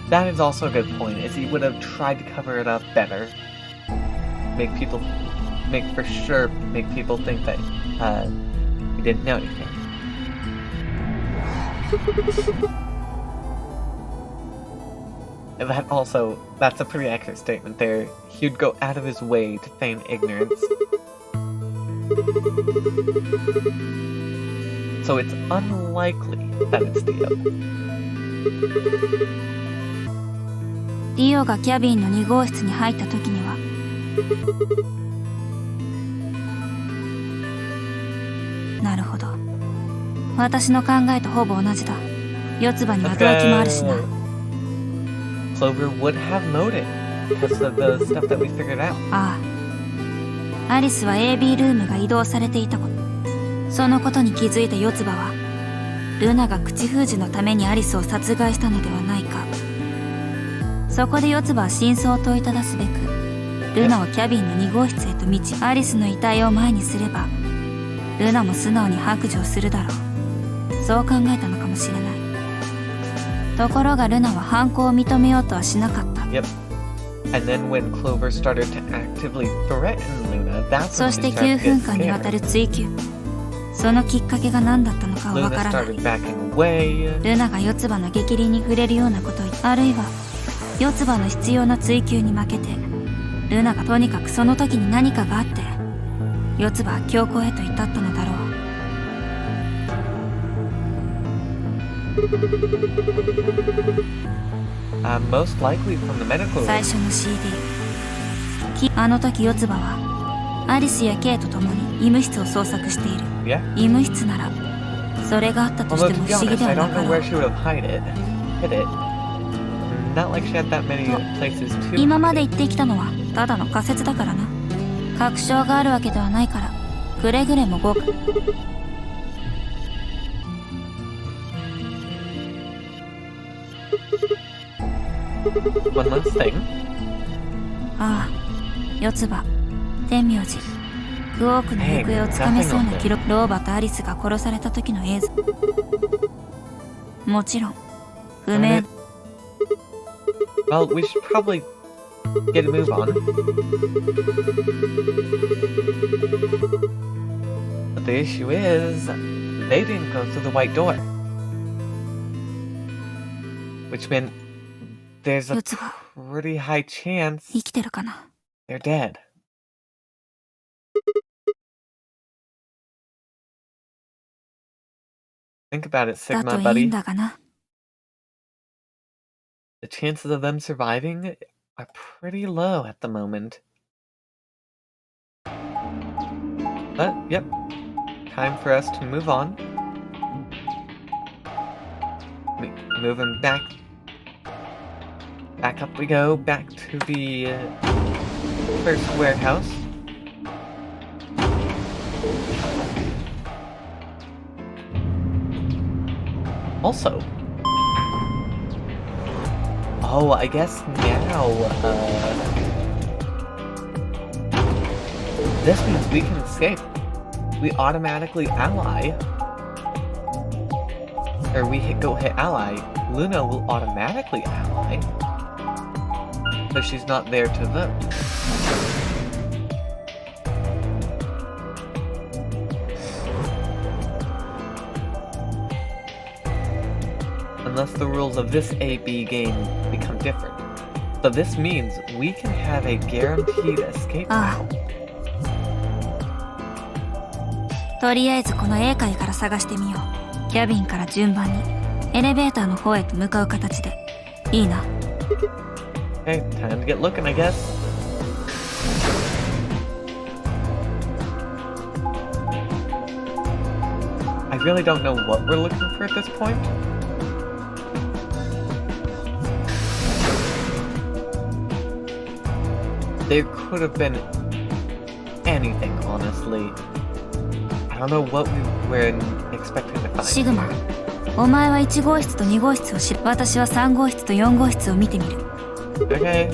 That is also a good point, is he would have tried to cover it up better. Make people think that he didn't know anything. And that's a pretty accurate statement there. He'd go out of his way to feign ignorance. So it's unlikely that it's Dio. ディオがキャビンの2号室に入った時には、なるほど。私の考えとほぼ同じだ。四つ葉には動機もあるしな。Clover would have noted because of the stuff that we figured out. ああ。アリスは AB ルームが移動されていたこと。そのことに気づいた四つ葉は、ルナが口封じのためにアリスを殺害したのではないか。そこで四つ葉は真相を問いただすべく、ルナをキャビンの2号室へと導き、アリスの遺体を前にすれば、ルナも素直に白状するだろう。そう考えたのかもしれない。ところがルナは犯行を認めようとはしなかった。Yep. And then when Clover started to actively threaten Luna, that's そ when して she started 9 to 分 get 間にわた scared. る追及。そのきっかけが何だったのかはわ Luna からない。 started backing away. ルナが四つ葉の激鱗に触れるようなことを言った。あるいは、四つ葉の必要な追及に負けて、ルナがとにかくその時に何かがあって、四つ葉は強行へと至ったのだろう。Most likely from the medical 最 room. 初の CD。あの時四つ葉は、アリスやケイと共に医務室を捜索している。 Yeah. 医務室なら、それがあったとし Although て to も be 不思議 honest, で I はな don't か know ろ where う。 she would have hid it. Not like she had that many places to. 今 hide まで it. 言ってきたのはただの仮説だからな。確証があるわけではないから、くれぐれもごく。One last thing. ああ、四つ葉、天明寺、クオークの行方をつかめそうな記録。ローバとアリスが殺された時の映像。もちろん、不明。 Well, we should probably get a move on. But the issue is, they didn't go through the white door. Which meant there's a 四つ葉 pretty high chance 生きてるかな。 they're dead. Think about it, だ Sigma といい buddy. んだがな。 The chances of them surviving are pretty low at the moment. But, yep. Time for us to move on. Moving back. Back up we go, back to the first warehouse. Also, oh, I guess now, this means we can escape. We automatically ally. Or we go hit ally. Luna will automatically ally. So she's not there to vote. Unless the rules of this AB game become different. So this means we can have a guaranteed escape now. とりあえずこの A 階から探してみよう。キャビンから順番にエレベーターの方へと向かう形で。いいな。 Okay, time to get looking, I guess. I really don't know what we're looking for at this point. There could have been anything, honestly. I don't know what we were expecting to find. シグマ、お前は1号室と2号室を知る。私は3号室と4号室を見てみる。 Okay.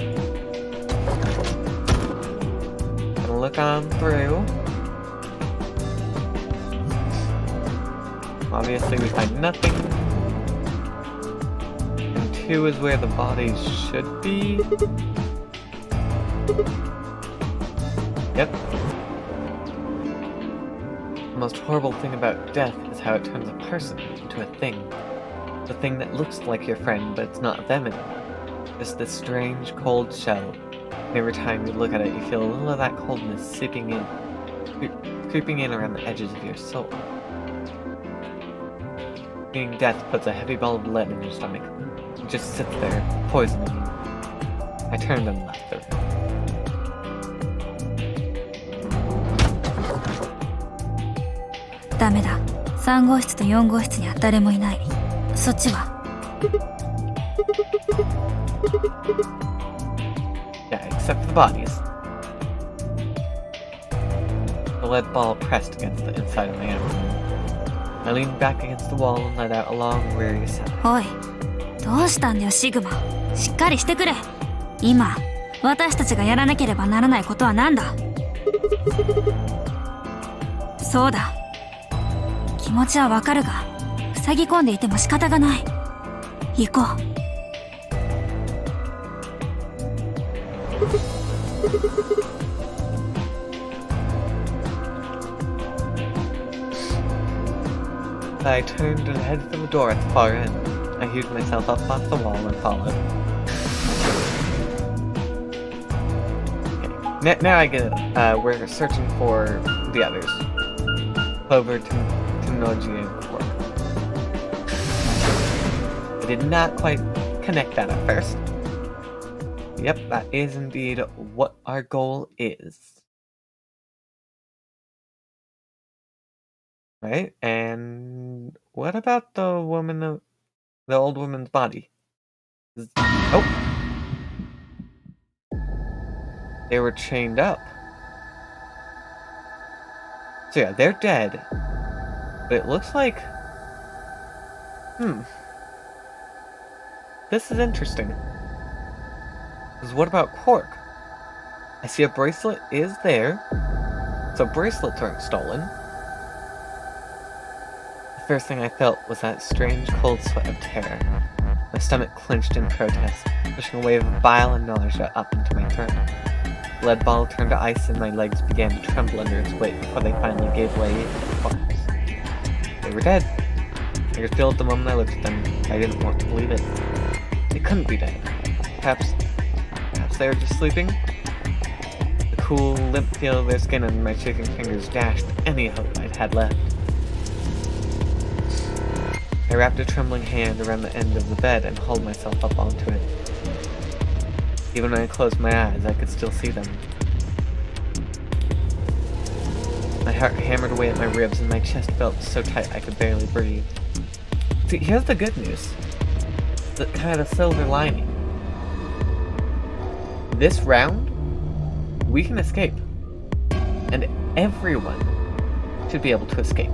Gonna look on through. Obviously we find nothing. And 2 is where the bodies should be. Yep. The most horrible thing about death is how it turns a person into a thing. The thing that looks like your friend, but it's not them anymore. Just this strange, cold shell. And every time you look at it, you feel a little of that coldness seeping in, creeping in around the edges of your soul. Being death puts a heavy ball of lead in your stomach. It just sits there, poisoning you. I turned and left the room. ダメだ。3号室と4号室には誰もいない。そっちは Yeah, except for the bodies. The lead ball pressed against the inside of my abdomen. I leaned back against the wall and let out a long, weary sigh. おい、どうしたんだよシグマ。しっかりしてくれ。今、私たちがやらなければならないことは何だ。そうだ。気持ちはわかるが、塞ぎ込んでいても仕方がない。行こう。I turned and headed for the door at the far end. I heaved myself up off the wall and followed. Okay. Now I get it. We're searching for the others. Clover, Tenoji, and Quark. I did not quite connect that at first. Yep, that is indeed what our goal is. Right, and what about the old woman's body? Oh! They were chained up. So yeah, they're dead. But it looks like... This is interesting. Because what about Quark? I see a bracelet is there. So bracelets aren't stolen. The first thing I felt was that strange cold sweat of terror. My My stomach clenched in protest, pushing a wave of bile and nausea up into my throat. The lead ball turned to ice and my legs began to tremble under its weight before they finally gave way and collapsed. They were dead. I could feel it the moment I looked at them. I didn't want to believe it. They couldn't be dead. Perhaps they were just sleeping? The cool, limp feel of their skin under my shaking fingers dashed any hope I'd had left. I wrapped a trembling hand around the end of the bed and hauled myself up onto it. Even when I closed my eyes, I could still see them. My heart hammered away at my ribs and my chest felt so tight I could barely breathe. See, here's the good news. The kind of silver lining. This round, we can escape. And everyone should be able to escape,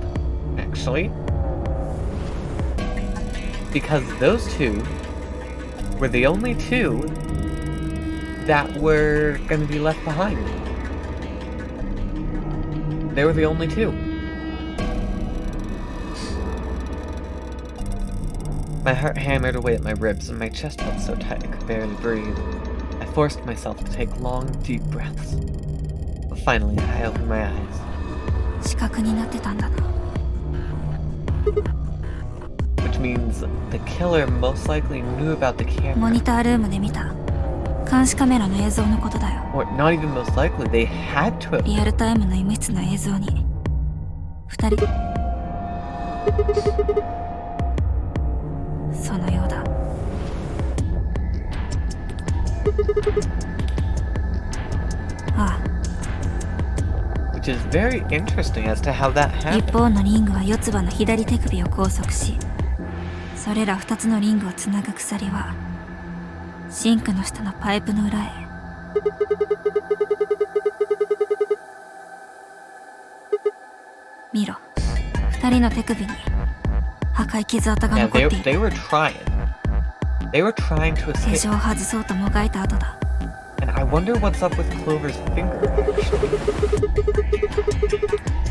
actually. Because those two were the only two that were going to be left behind. They were the only two. My heart hammered away at my ribs and my chest felt so tight I could barely breathe. I forced myself to take long, deep breaths. But finally, I opened my eyes. 視覚になってたんだな。 Which means the killer most likely knew about the モ camera. ニタールームで見た監視カメラの映像のことだよ。 Or not even most likely, they had to have. リアルタイムの医務室の映像に2人そのようだ。ああ、 Which is very interesting as to how that 一 happened. 方のリングは四つ葉の左手首を拘束し、それら2つのリングをつなぐ鎖はシンクの下のパイプの裏へ。見ろ、2人の手首に破壊傷跡が Yeah, 残ってい they る。 were trying. They were trying to 手 escape. 錠を外そうともがいた後だ。 And I wonder what's up with Clover's finger, actually.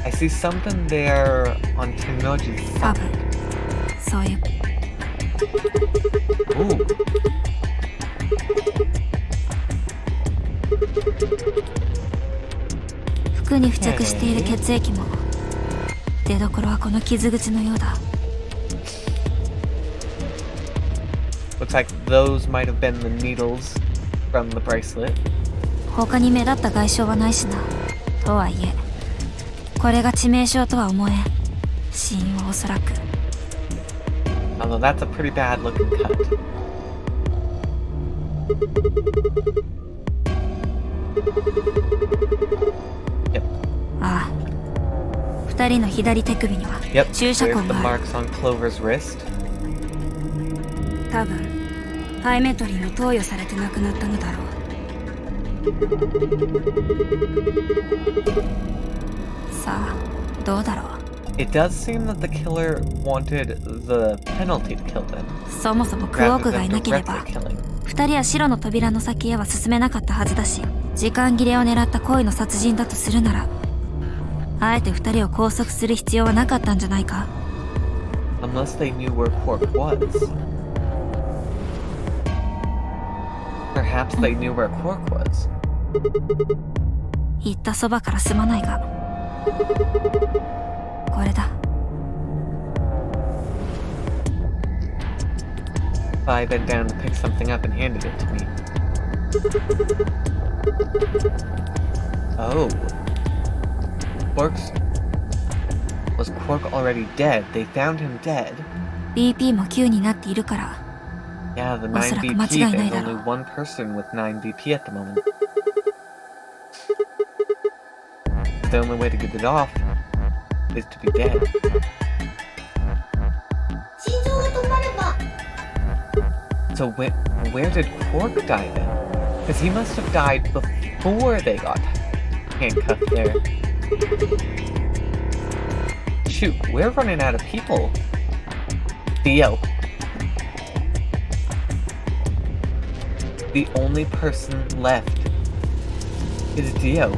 I see something there on Tennoji's 多 side. 分そういう。 Ooh. 服に付着している血液も出どころはこの傷口のようだ。 Looks like those might have been the needles from the bracelet. 他に目立った外傷はないしな。とはいえこれが致命傷とは思えん。死因はおそらく Although that's a pretty bad looking cut. Yep. ああ、2人の左手首には Yep. 注射 There's 痕 the がある。 marks on Clover's wrist. 多分ハイメトリーの投与されて亡くなったのだろう。さあ、どうだろう。 It does seem that the killer wanted the penalty to kill them そもそもクオーク rather がい than なければ directly killing. 2人は白の扉の先へは進めなかったはずだし、時間切れを狙った故意の殺人だとするなら、あえて2人を拘束する必要はなかったんじゃないか。 Unless they knew where Quark was. Perhaps they knew where Quark was. 行ったそばからすまないが、これだ。 I bent down to pick something up and handed it to me. Oh. Was Quark already dead? They found him dead. BP も9になっているから、 Yeah, the おそらく 9 BP. 間違いない There's だろう。 only one person with 9 BP at the moment. The only way to get it off is to be dead. 心臓が止まれば So where did Quark die then? Because he must have died before they got handcuffed there. Shoot, we're running out of people. Theo. The only person left is Dio.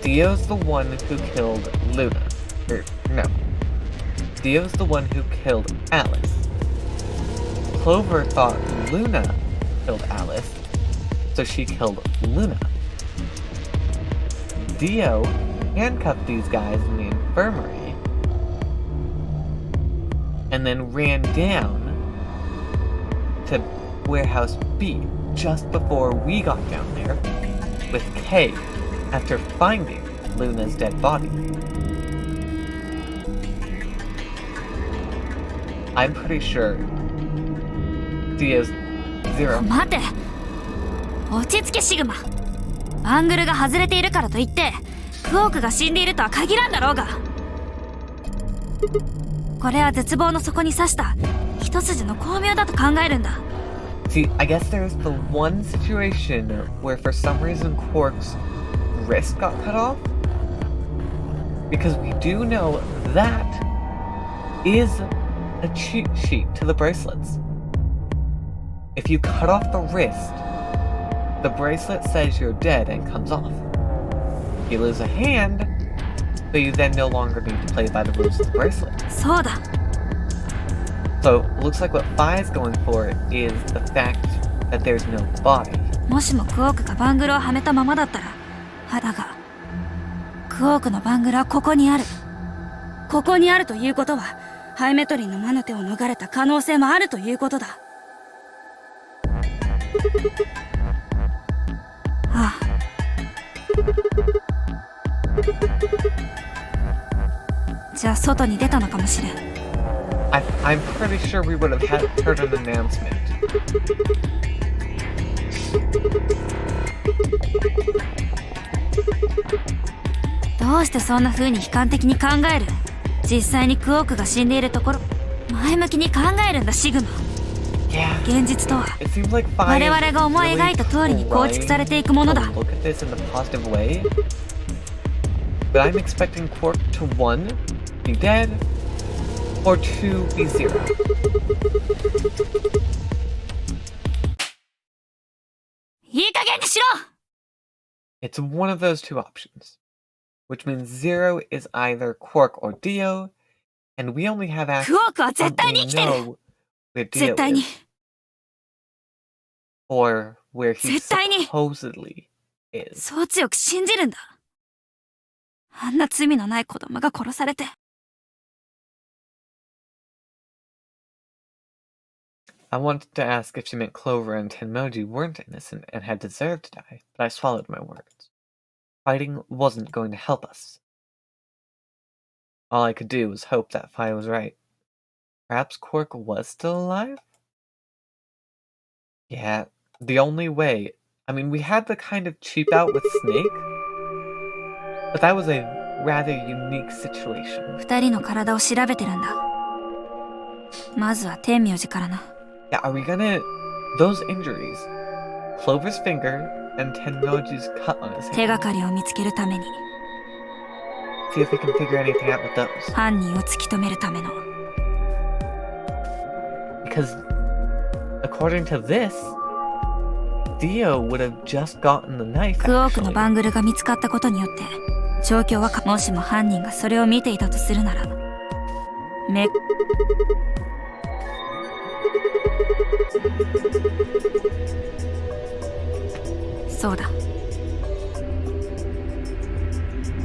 Dio's the one who killed Luna. No. Dio's the one who killed Alice. Clover thought Luna killed Alice, so she killed Luna. Dio handcuffed these guys in the infirmary and then ran down to Warehouse B just before we got down there with Kay after finding Luna's dead body. I'm pretty sure Dio's Zero. 待て。落ち着けシグマ。アングルが外れているからといってクオークが死んでいるとは限らんだろうが。これは絶望の底に刺した一筋の巧妙だと考えるんだ。See, I guess there's the one situation where for some reason Quark's wrist got cut off. Because we do know that is a cheat sheet to the bracelets. If you cut off the wrist, the bracelet says you're dead and comes off. You lose a hand, but you then no longer need to play by the rules of the bracelet. そうだ。 So, looks like what Phi's going for is the fact that there's no body. もしもクオークがバングルをはめたままだったら、だがクオークのバングルはここにある。ここにあるということは、ハイメトリンの魔の手を逃れた可能性もあるということだ。ああ。じゃあ外に出たのかもしれん。I'm pretty sure we would have heard an announcement. どうしてそんな風に悲観的に考える？実際にクオークが死んでいるところ、前向きに考えるんだシグマ。Yeah. 現実とは It seems like Phi 我々が思い描いた通りに構築されていくものだ。 Look at this in a positive way. But I'm expecting Quark to 1, be dead, or 2, be 0. いい加減にしろ！ It's one of those two options. Which means 0 is either Quark or Dio, and we only have access クオークは絶 to 対に生きてる！ know where Dio 絶対に。 is, or where he 絶対に。 supposedly is. そう強く信じるんだ。あんな罪のない子供が殺されて。I wanted to ask if she meant Clover and Tenmoji weren't innocent and had deserved to die, but I swallowed my words. Fighting wasn't going to help us. All I could do was hope that Phi was right. Perhaps Quark was still alive? Yeah, the only way... I mean, we had to kind of cheap out with Snake, but that was a rather unique situation. 二人の体を調べてるんだ。まずは天明寺からな。Yeah, are we gonna... Those injuries, Clover's finger and Tenmoji's cut on his 手が hand, かりを見つけるために、 see if we can figure anything out with those. 犯人を突き止めるための。 Because, according to this, Dio would have just gotten the knife, クオークの actually. バングルが見つかったことによって、状況はもしも犯人がそれを見ていたとするなら、そうだ。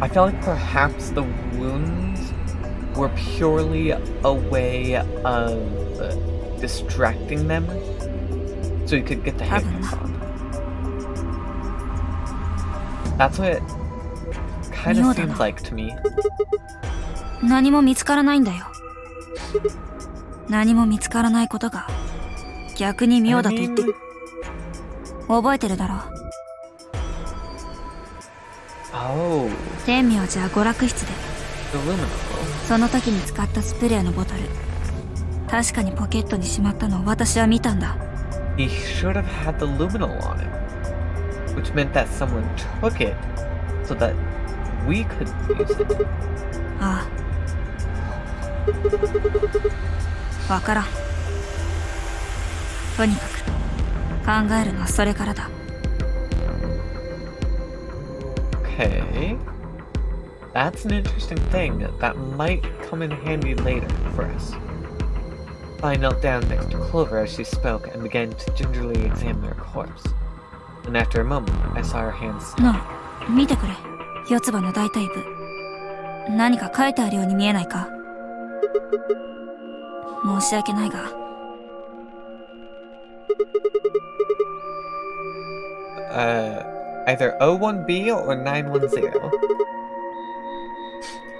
I feel like perhaps the wounds were purely a way of distracting them so you could get the handcuffs on. That's what it kind of seems like to me. 何も見つからないんだよ。何も見つからないことが逆に妙だと言って、覚えてるだろう。 Oh, 天明寺は娯楽室で、 the luminal. その時に使ったスプレーのボトル、確かにポケットにしまったのを私は見たんだ。 He should have had the luminal on it, which meant that someone took it so that we could use it. ああ。わからん。とにかく考えるのはそれからだ。 Okay. That's an interesting thing that might come in handy later for us. I knelt down next to Clover as she spoke and began to gingerly examine her corpse. And after a moment, I saw her hands. なあ、見てくれ。四つ葉の大腿部。何か書いてあるように見えないか？申し訳ないが。Either O1B or 910.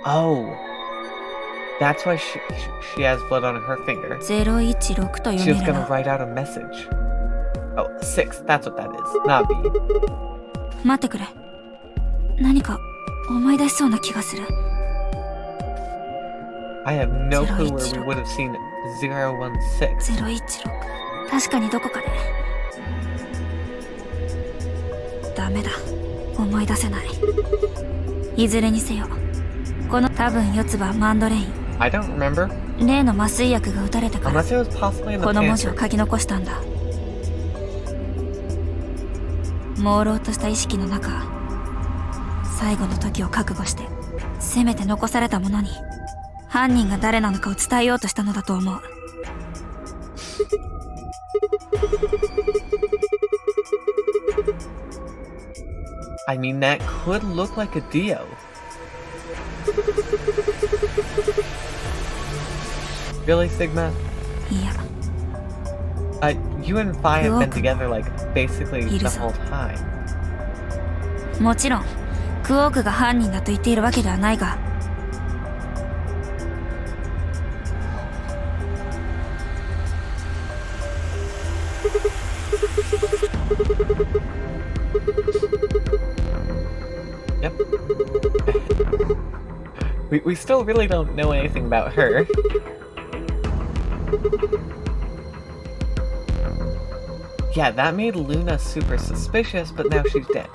Oh. That's why she has blood on her finger. 016と She 読 was める gonna な。 write out a message. Oh, 6. That's what that is. Not B. 待ってくれ。何か思い出しそうな気がする。I have no clue where we would have seen 016. 016。確かにどこかで。ダメだ。思い出せない。いずれにせよ。この多分四つ葉マンドレイン。I don't remember. 例の麻酔薬が打たれたから Unless it was possibly in the この文字を pantry. 書き残したんだ。朦朧とした意識の中、最後の時を覚悟してせめて残されたものに犯人が誰なのかを伝えようとしたのだと思う。I mean, that could look like a Dio. Really, Sigma? いや、 You and Phi have been Look. together, like, basically the Iruzo. whole time. もちろんクオークが犯人だと言っているわけではないが、Yep. we still really don't know anything about her. Yeah, that made Luna super suspicious, but now she's dead.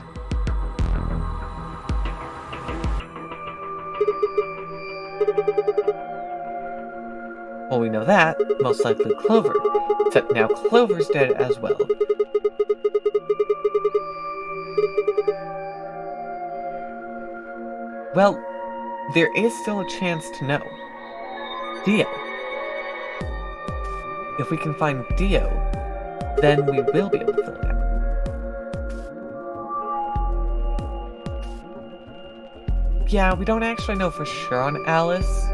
Well, we know that. Most likely Clover. Except now Clover's dead as well. Well, there is still a chance to know. Dio. If we can find Dio, then we will be able to fill it out. Yeah, we don't actually know for sure on Alice.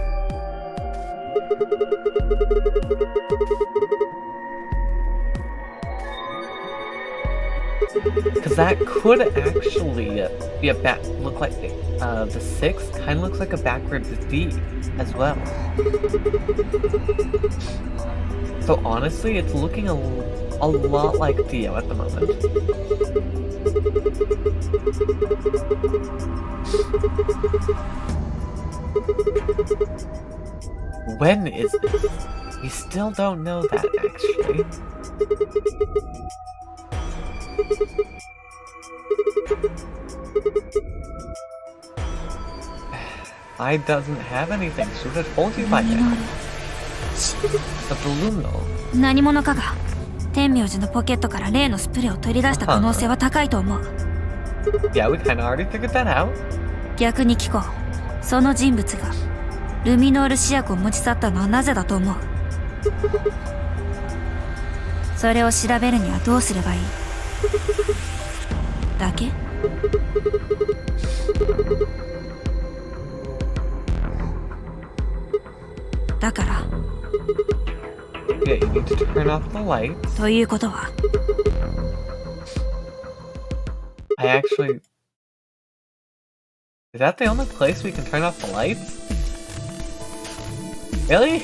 Because that could actually be look like the 6 kind of looks like a backwards D as well. So honestly, it's looking a lot like Dio at the moment. When is this? We still don't know that, actually. I doesn't have anything. Should have told you by now. The Luminal. 何者かが天明寺のポケットから例のスプレーを取り出した可能性は高いと思う。 Yeah, we kinda already figured that out. 逆に聞こう。その人物がルミノール試薬を持ち去ったのはなぜだと思う？それを調べるにはどうすればいい？だけ？だから Yeah, you need to turn off the lights. ということは I actually... Is that the only place we can turn off the lights? Really?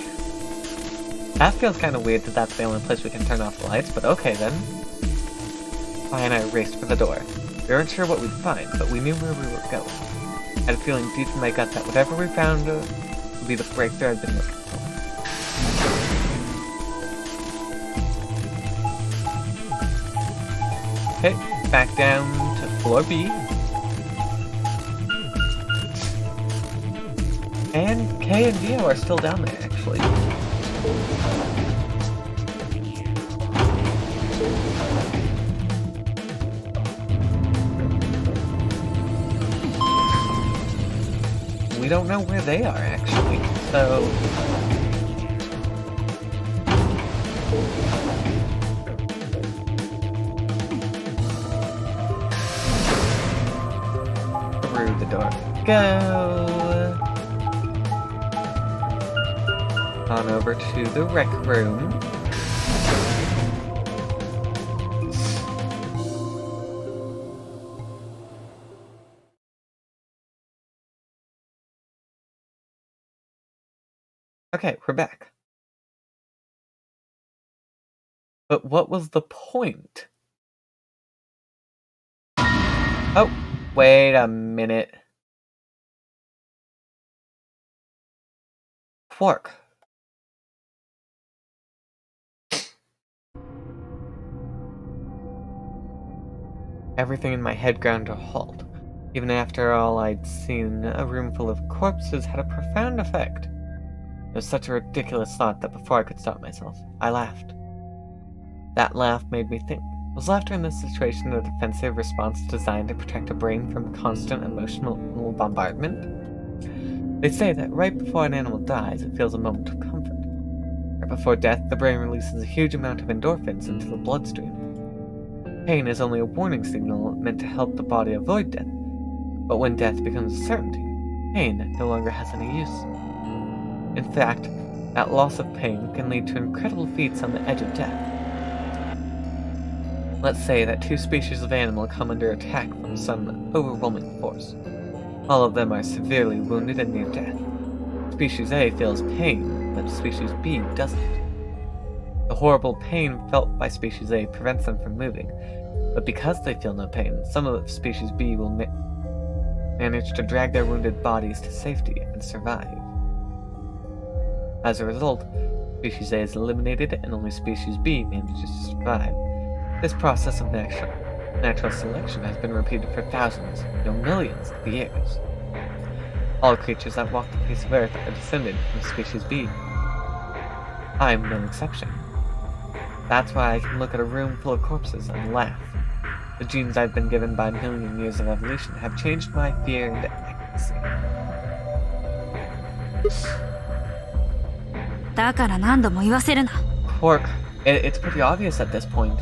That feels kind of weird that that's the only place we can turn off the lights, but okay then. Phi and I raced for the door. We weren't sure what we'd find, but we knew where we were going. I had a feeling deep in my gut that whatever we found would be the breakthrough I'd been looking for. Okay, back down to floor B. And Kay and Dio are still down there, actually. we don't know where they are, actually. So... through the door. Go! On over to the rec room. Okay, we're back. But what was the point? Oh, wait a minute. Quark. Everything in my head ground to a halt. Even after all I'd seen, a room full of corpses had a profound effect. It was such a ridiculous thought that before I could stop myself, I laughed. That laugh made me think. Was laughter in this situation a defensive response designed to protect a brain from constant emotional bombardment? They say that right before an animal dies, it feels a moment of comfort. Right before death, the brain releases a huge amount of endorphins into the bloodstream. Pain is only a warning signal meant to help the body avoid death, but when death becomes a certainty, pain no longer has any use. In fact, that loss of pain can lead to incredible feats on the edge of death. Let's say that two species of animal come under attack from some overwhelming force. All of them are severely wounded and near death. Species A feels pain, but Species B doesn't. The horrible pain felt by Species A prevents them from moving, but because they feel no pain, some of Species B will manage to drag their wounded bodies to safety and survive. As a result, Species A is eliminated and only Species B manages to survive. This process of natural selection has been repeated for thousands, no millions of years. All creatures that walk the face of Earth are descended from Species B. I'm no exception. That's why I can look at a room full of corpses and laugh. The genes I've been given by a million years of evolution have changed my fear into ecstasy. だから何度も言わせるな。 Quark, it's pretty obvious at this point.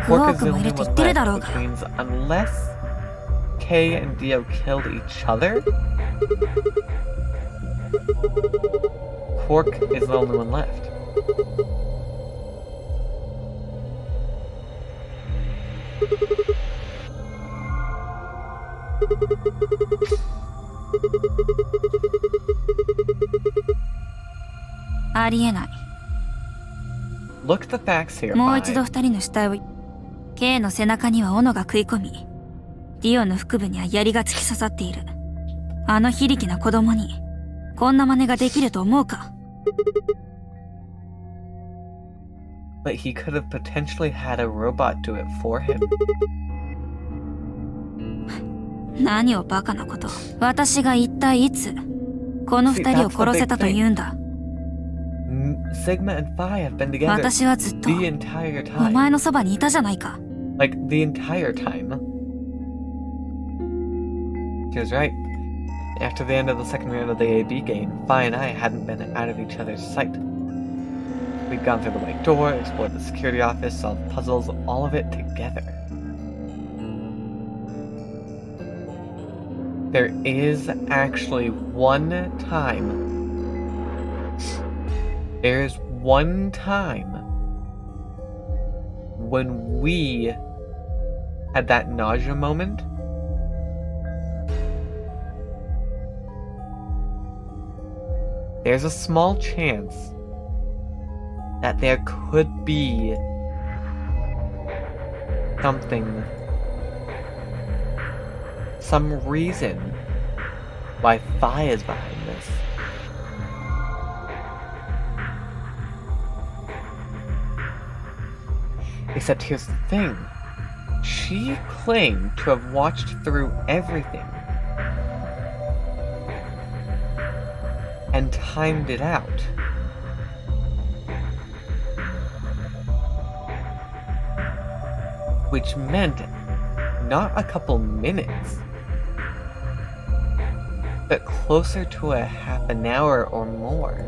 Quark is the only one left, which means unless K and Dio killed each other, Quark is the only one left. Look at the facts here. もう一度二人の死体を K の背中には斧が食い込み、ディオの腹部には槍が突き刺さっている。あの非力な子供にこんな真似ができると思うか？ But he could have potentially had a robot do it for him. 何をバカなこと。私が一体いつこの二人を殺せたと言うんだ。 Sigma and Phi have been together 私はずっと the entire お time. 前のそばにいたじゃないか。 Like, the entire time. She was right. After the end of the second round of the AB game, Phi and I hadn't been out of each other's sight. We'd gone through the white door, explored the security office, solved puzzles, all of it together. There is actually one time. There's one time when we had that nausea moment. There's a small chance that there could be something, some reason why Phi is behind this. Except here's the thing. She claimed to have watched through everything and timed it out. Which meant not a couple minutes, but closer to a half an hour or more.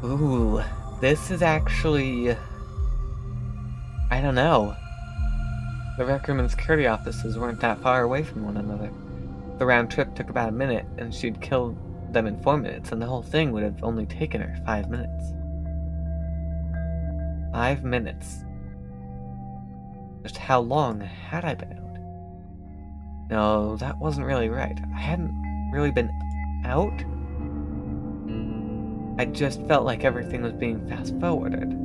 Ooh, this is actually... I don't know. The rec room and security offices weren't that far away from one another. The round trip took about a minute, and she'd killed them in 4 minutes, and the whole thing would have only taken her 5 minutes. 5 minutes. Just how long had I been out? No, that wasn't really right. I hadn't really been out. I just felt like everything was being fast-forwarded.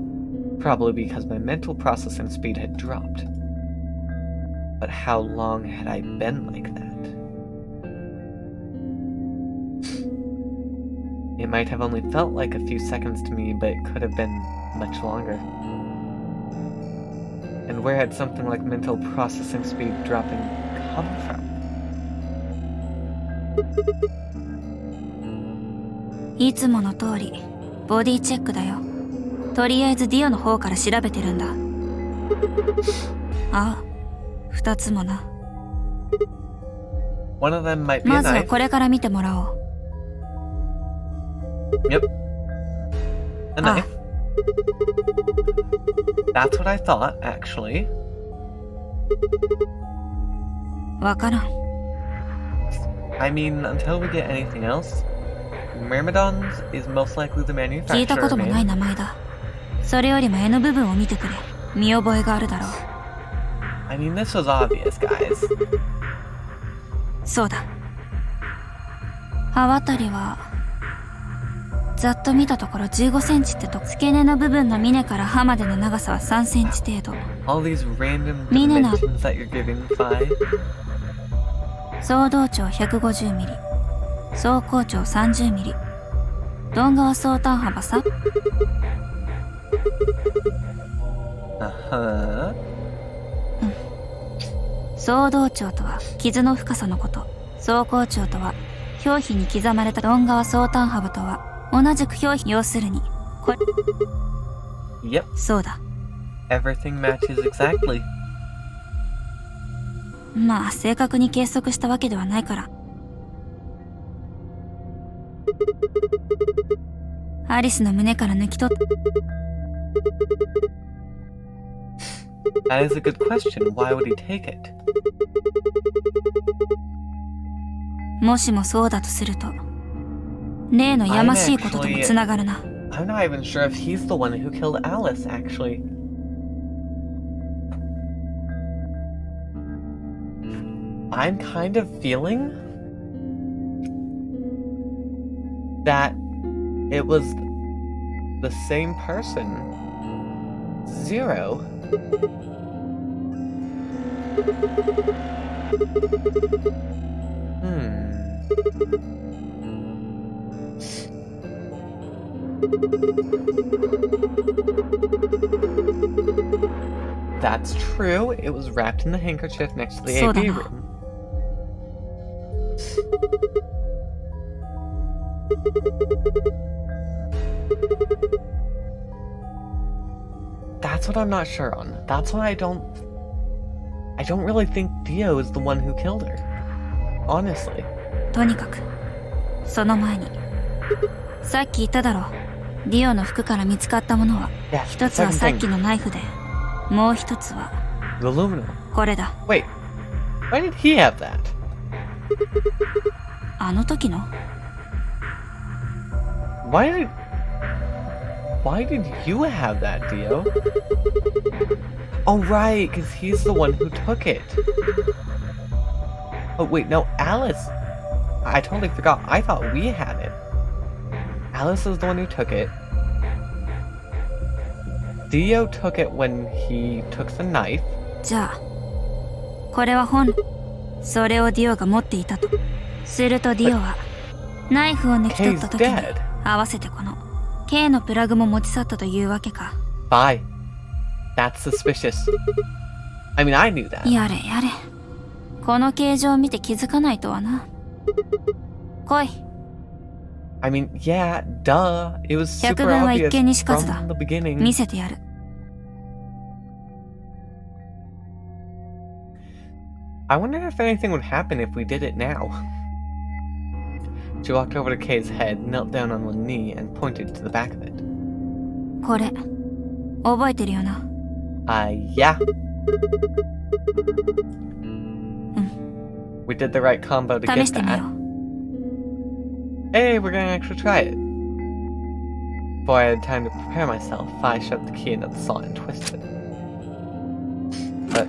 Probably because my mental processing speed had dropped. But how long had I been like that? It might have only felt like a few seconds to me, but it could have been much longer. And where had something like mental processing speed dropping come from? いつもの通りボディチェックだよ。とりあえずディオの方から調べてるんだ。ああ、2つもな。One of them might be a まずは knife. これから見てもらおう。 Yep. A knife. That's what I thought, actually. わからん。 I mean, until we get anything else, Myrmidons is most likely the 聞いたこ manufacturer ともない name. 名前だ。それよりも絵の部分を見てくれ。見覚えがあるだろう。 I mean, this was obvious, guys. そうだ。刃渡りはざっと見たところ15センチってとこ。付け根の部分の峰から刃までの長さは3センチ程度。 All these random Mina. dimensions that you're giving 5. 総動長150ミリ、総高長30ミリ、ドン側総端幅さ。 Uh-huh. 総動長とは傷の深さのこと。総高長とは表皮に刻まれた。ドン側総端幅とは同じく表皮。要するにこれ。 Yep, そうだ。 everything matches exactly. まあ正確に計測したわけではないから。アリスの胸から抜き取っ。 That is a good question. Why would he take it? もしもそうだとすると例のやましいことともつながるな。 I'm not even sure if he's the one who killed Alice, actually. I'm kind of feeling that it was the same person. Zero. That's true. It was wrapped in the handkerchief next to the So AV then- room. That's what I'm not sure on. That's why I don't really think Dio is the one who killed her. Honestly. とにかくその前にさっき言っただろ。ディオの服から見つかったものは Yeah, 一つは second さっ thing. きのナイフでもう一つは The aluminum. これだ。 Wait. Why did he have that? あの時の Why did you have that, Dio? Oh, right, because he's the one who took it. Oh, wait, no, Alice. I totally forgot. I thought we had it. Alice is the one who took it. Dio took it when he took the knife. じゃあこれはそれをディオが持っていたとするとディオはナイフを抜き取った時に He's dead. 合わせてこの K のプラグも持ち去ったというわけか。 Bye. That's suspicious. I mean, I knew that. やれやれ。この形状を見て気づかないとはな。来い。I mean, yeah, duh. It was 百 super 聞は一 obvious 見にしかずだ。 from the beginning. 見せてやる。I wonder if anything would happen if we did it now. She walked over to Kay's head, knelt down on one knee, and pointed to the back of it. これ、覚えてるよな。Yeah. We did the right combo to 試 get してみよ that. う。 Hey, we're gonna actually try it. Before I had time to prepare myself, I shoved the key into the slot and twisted it. But...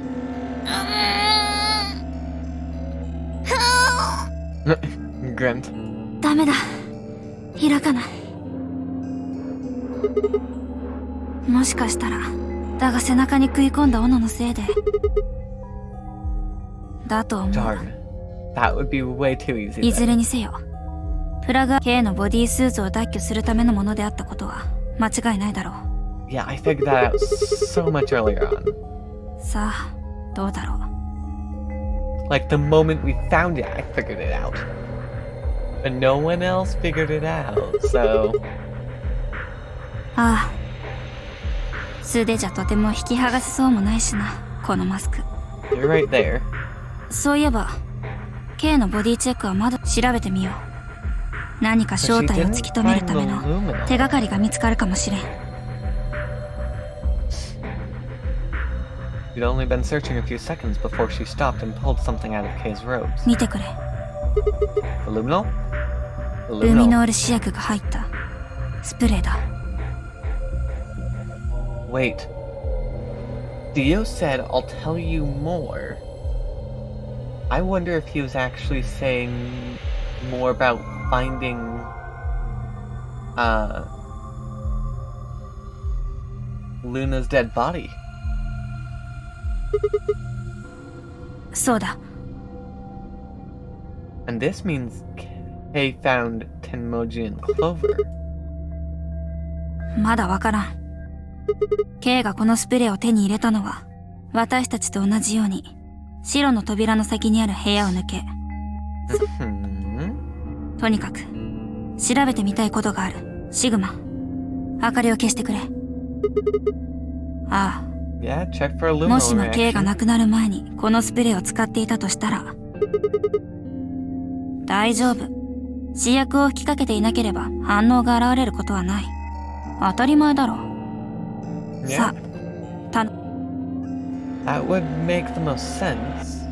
Grunt. ダメだ。開かない。もしかしたら、だが背中に食い込んだ斧のせいで。だと思う。 Darn. That would be way too easy. いず Then. れにせよ、プラグは K のボディースーツを脱去するためのものであったことは間違いないだろ Yeah, I figured that out so much earlier on. う。さあ、どうだろう。 Like the moment we found it, I figured it out. But no one else figured it out, so... ああ。素手じゃとても引き剥がせそうもないしな、このマスク。 You're right there. そういえば、K のボディチェックはまだ調べてみよう。何か正体を突き止めるための手がかりが見つかるかもしれん。 You'd only been searching a few seconds before she stopped and pulled something out of Kay's robes. 見てくれ。 The luminol? The ルミノ luminol. ール試薬が入ったスプレーだ。 Wait. Dio said, I'll tell you more. I wonder if he was actually saying more about finding, Luna's dead body. そうだ。 And this means Kay found Tenmoji and Clover. まだわからん。K がこのスプレーを手に入れたのは、私たちと同じように、白の扉の先にある部屋を抜け、 Hmm. とにかく、調べてみたいことがある。シグマ、明かりを消してくれ。あ Yeah, check for a あ、 luminol もしも K が reaction. 亡くなる前にこのスプレーを使っていたとしたら、大丈夫。試薬を吹きかけていなければ反応が現れることはない。当たり前だろう。 Yeah, さあ、that would make the most sense.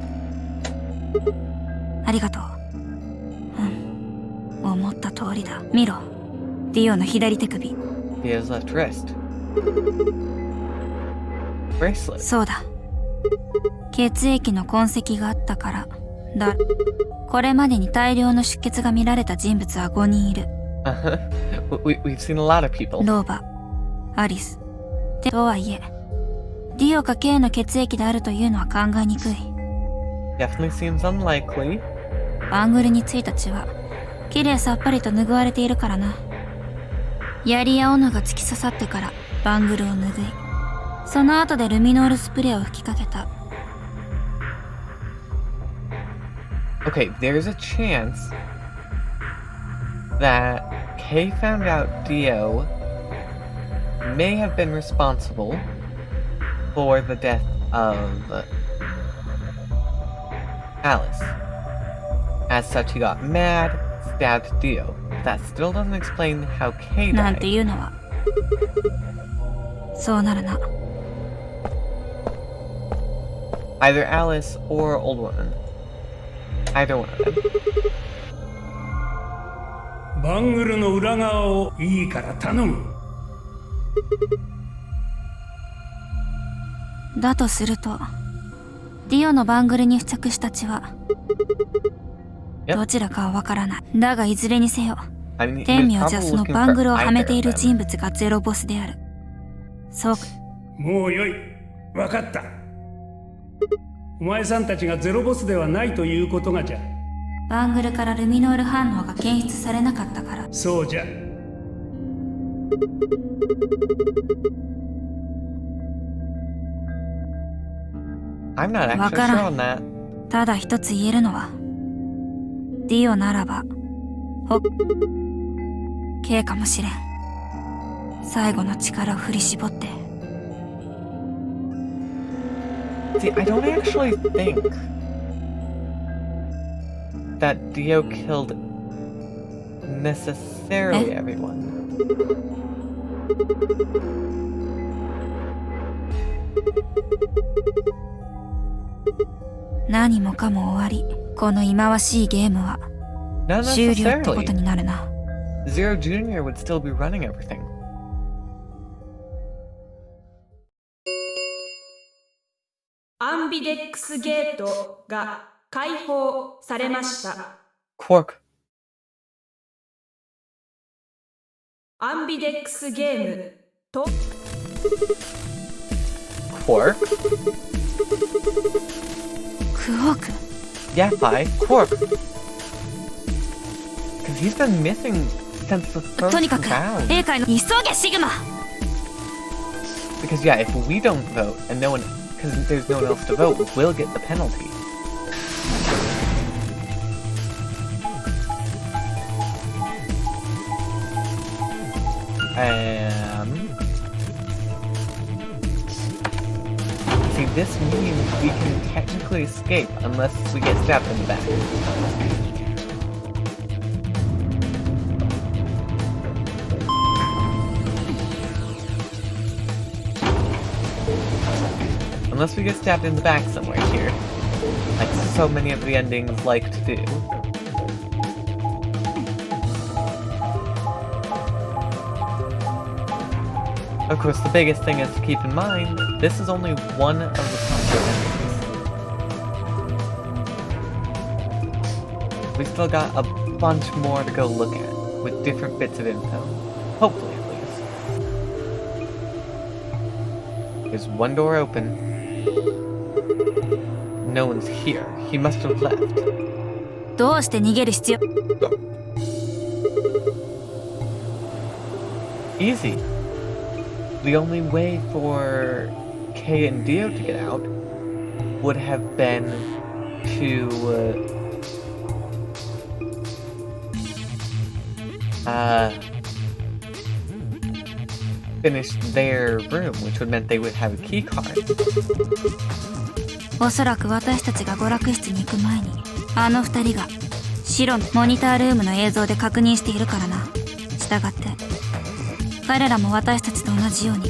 ありがとう。思った通りだ。見ろ。ディオの左手首。 He has left wrist. Bracelet. そうだ。血液の痕跡があったからだ。これまでに大量の出血が見られた人物は5人いる。 We've seen a lot of people. ローバ、アリス。とはいえ、ディオか K の血液であるというのは考えにくい。 Definitely seems unlikely. バングルについた血は、きれいさっぱりと拭われているからな。槍や斧が突き刺さってからバングルを拭い、その後でルミノールスプレーを吹きかけた。 Okay, there's a chance that Kay found out Dio may have been responsible for the death of Alice. As such, he got mad, stabbed Dio. That still doesn't explain how Kay なんて died. いうのは。そうなるな。 Either Alice or Old Woman. Either one of them. バングルの裏側をいいから頼む。だとすると、ディオのバングルに付着した血は、 Yep. どちらかはわからない。だがいずれにせよ、 I mean, he 天 was 名ジャ probably スの looking バン for グルをはめ either ている of 人 them. 物がゼロボスである。そう、もうよい。わかった。お前さんたちがゼロボスではないということがじゃ。バングルからルミノール反応が検出されなかったから。そうじゃ。 I'm not actually sure わからん。 on that. ただ一つ言えるのは、ディオならば、K かもしれん。最後の力を振り絞って。See, I don't actually think that Dio killed necessarily everyone. 何もかも終わり、この忌まわしいゲームは Not 終了ってこと necessarily. になるな。Zero Jr. would still be running everything. アンビデックスゲートが開放されました。 Quark. アンビデックスゲームと Quark? クオーク Yeah, Pi. Quark. Because he's been missing since the と first にかく round. 英会の急げシグマ Because, yeah, if we don't vote and no one. Because there's no one else to vote, we'll get the penalty. See, this means we can technically escape unless we get stabbed in the back. Unless we get stabbed in the back somewhere here, like so many of the endings like to do. Of course, the biggest thing is to keep in mind, this is only one of the possible endings. We still got a bunch more to go look at, with different bits of info. Hopefully, at least. There's one door open. No one's here. He must have left. どうして逃げる必要 Easy. The only way for Kay and Dio to get out would have been to finish their room, which would mean they would have a key card. おそらく私たちが娯楽室に行く前にあの二人が白のモニタールームの映像で確認しているからな。したがって彼らも私たちと同じように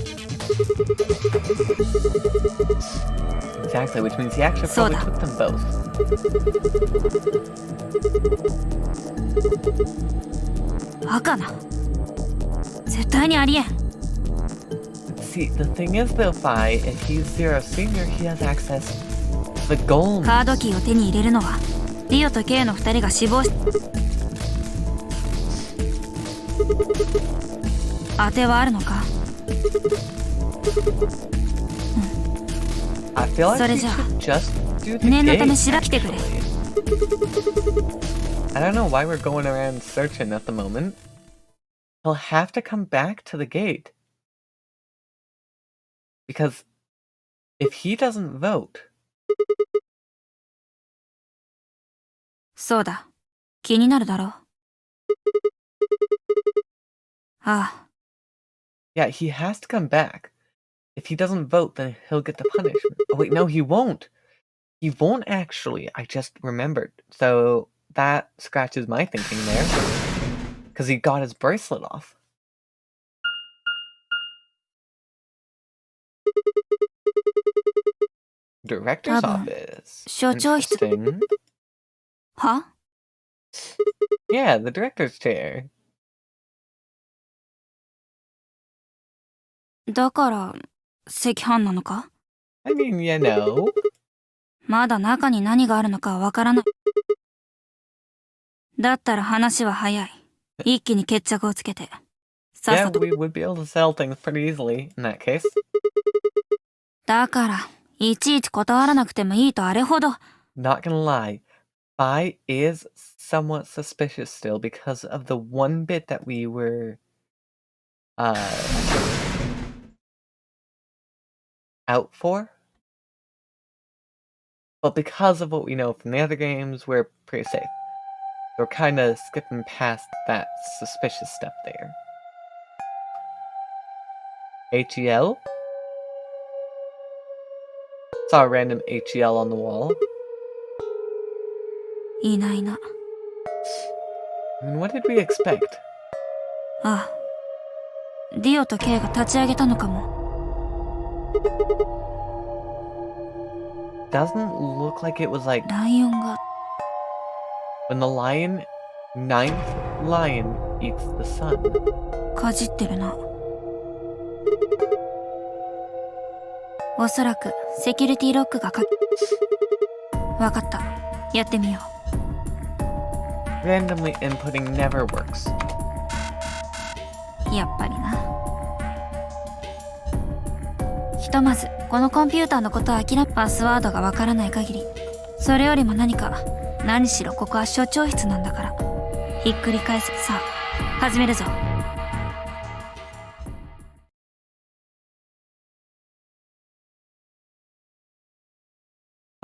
Exactly, which means he actually probably took them both. 赤な絶対にありえん。 See, the thing is though, Phi, if he's Zero Senior, he has access to the gold. カードキーを手に入れるのはリオと K の二人が死亡し当てはあるのか I feel like それ we じゃあ should just do the 念のため gate, 調べてくれ actually. I don't know why we're going around searching at the moment. He'll have to come back to the gate. Because if he doesn't vote, そうだ気になるだろう。ああ yeah, he has to come back. If he doesn't vote, then he'll get the punishment. Oh wait, no, he won't. He won't actually. I just remembered. So that scratches my thinking there. Because he got his bracelet off. Director's Problem. office. 所長室 Interesting. は Yeah, the director's chair. だから赤飯なのか I mean, you know. まだ中に何があるのかはわからない。だったら話は早い。一気に決着をつけて。さっ Yeah, さと。 we would be able to sell things pretty easily in that case. だから、いちいち断らなくてもいいとあれほど。 Not gonna lie, Phi is somewhat suspicious still because of the one bit that we were out for. But because of what we know from the other games, we're pretty safe. We're kind of skipping past that suspicious step there. HEL? Saw a random HEL on the wall. いないな。 I mean, what did we expect? ああ。ディオとケイが立ち上げたのかも。 Doesn't look like it was like ライオンが when the ninth lion eats the sun. かじってるな。おそらくセキュリティロックがわかった。やってみよう。 Randomly inputting never works. やっぱりな。ひとまずこのコンピューターのことはパスワードがわからない限り、それよりも何しろここは所長室なんだから、ひっくり返す。さあ始めるぞ。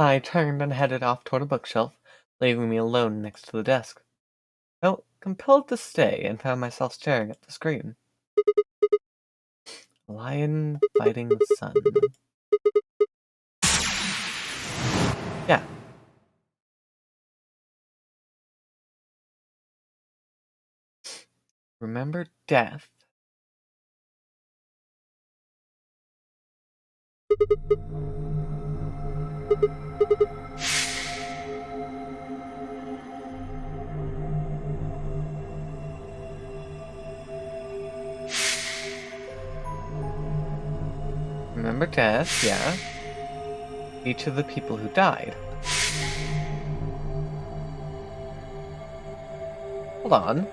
I turned and headed off toward a bookshelf, leaving me alone next to the desk. Felt compelled to stay and found myself staring at the screen. Lion fighting the sun. Yeah. Remember death. Remember death, yeah. Each of the people who died. Hold on.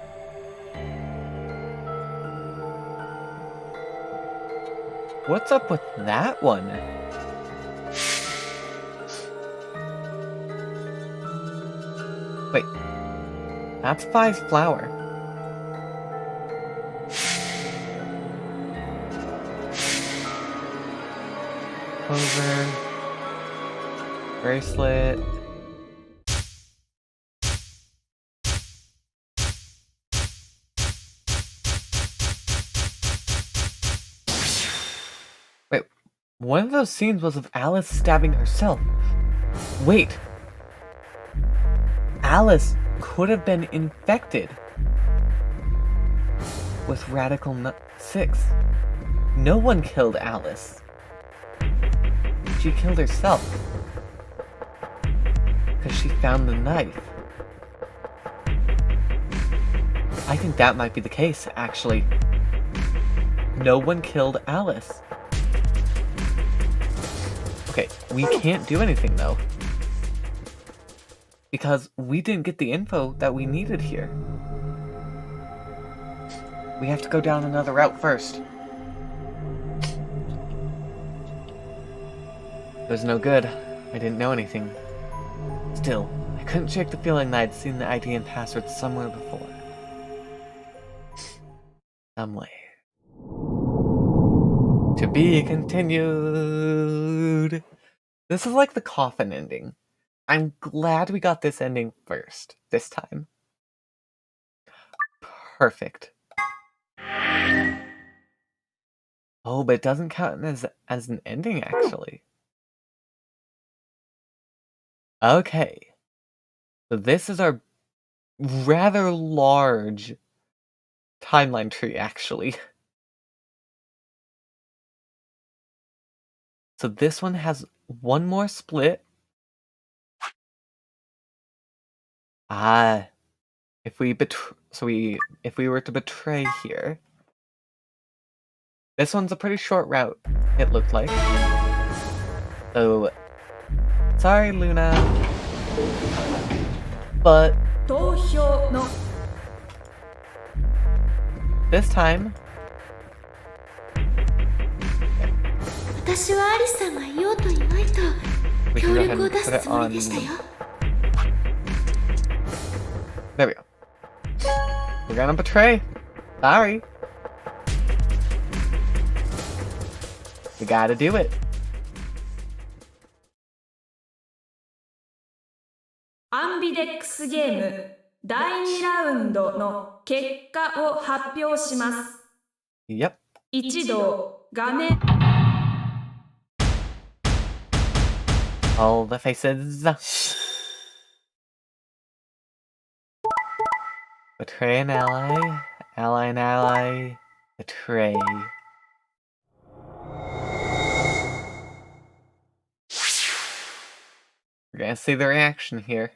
What's up with that one? Wait. That's Fi's flower. Clover. Bracelet. Wait, one of those scenes was of Alice stabbing herself. Wait. Alice could have been infected with Radical 6. No one killed Alice. She killed herself because she found the knife. I think that might be the case, actually. No one killed Alice. Okay, we can't do anything though, because we didn't get the info that we needed here. We have to go down another route first. It was no good. I didn't know anything. Still, I couldn't shake the feeling that I'd seen the ID and password somewhere before. Somewhere. To be continued. This is like the coffin ending. I'm glad we got this ending first, this time. Perfect. Oh, but it doesn't count as an ending, actually. Okay. So this is our rather large timeline tree, actually. So this one has one more split. If we were to betray here, this one's a pretty short route, it looked like. So, sorry, Luna, but this time, 私はアリスさんがいようといまいと we 協 can go ahead 力を and 出 put す it つもり on. でしたよ。 There we go. We're gonna betray. Sorry. We gotta do it. アンビデックスゲーム第2ラウンドの結果を発表します。 Yep. 一同画面 All the faces. Betray an ally. Ally an ally. Betray. We're gonna see the reaction here.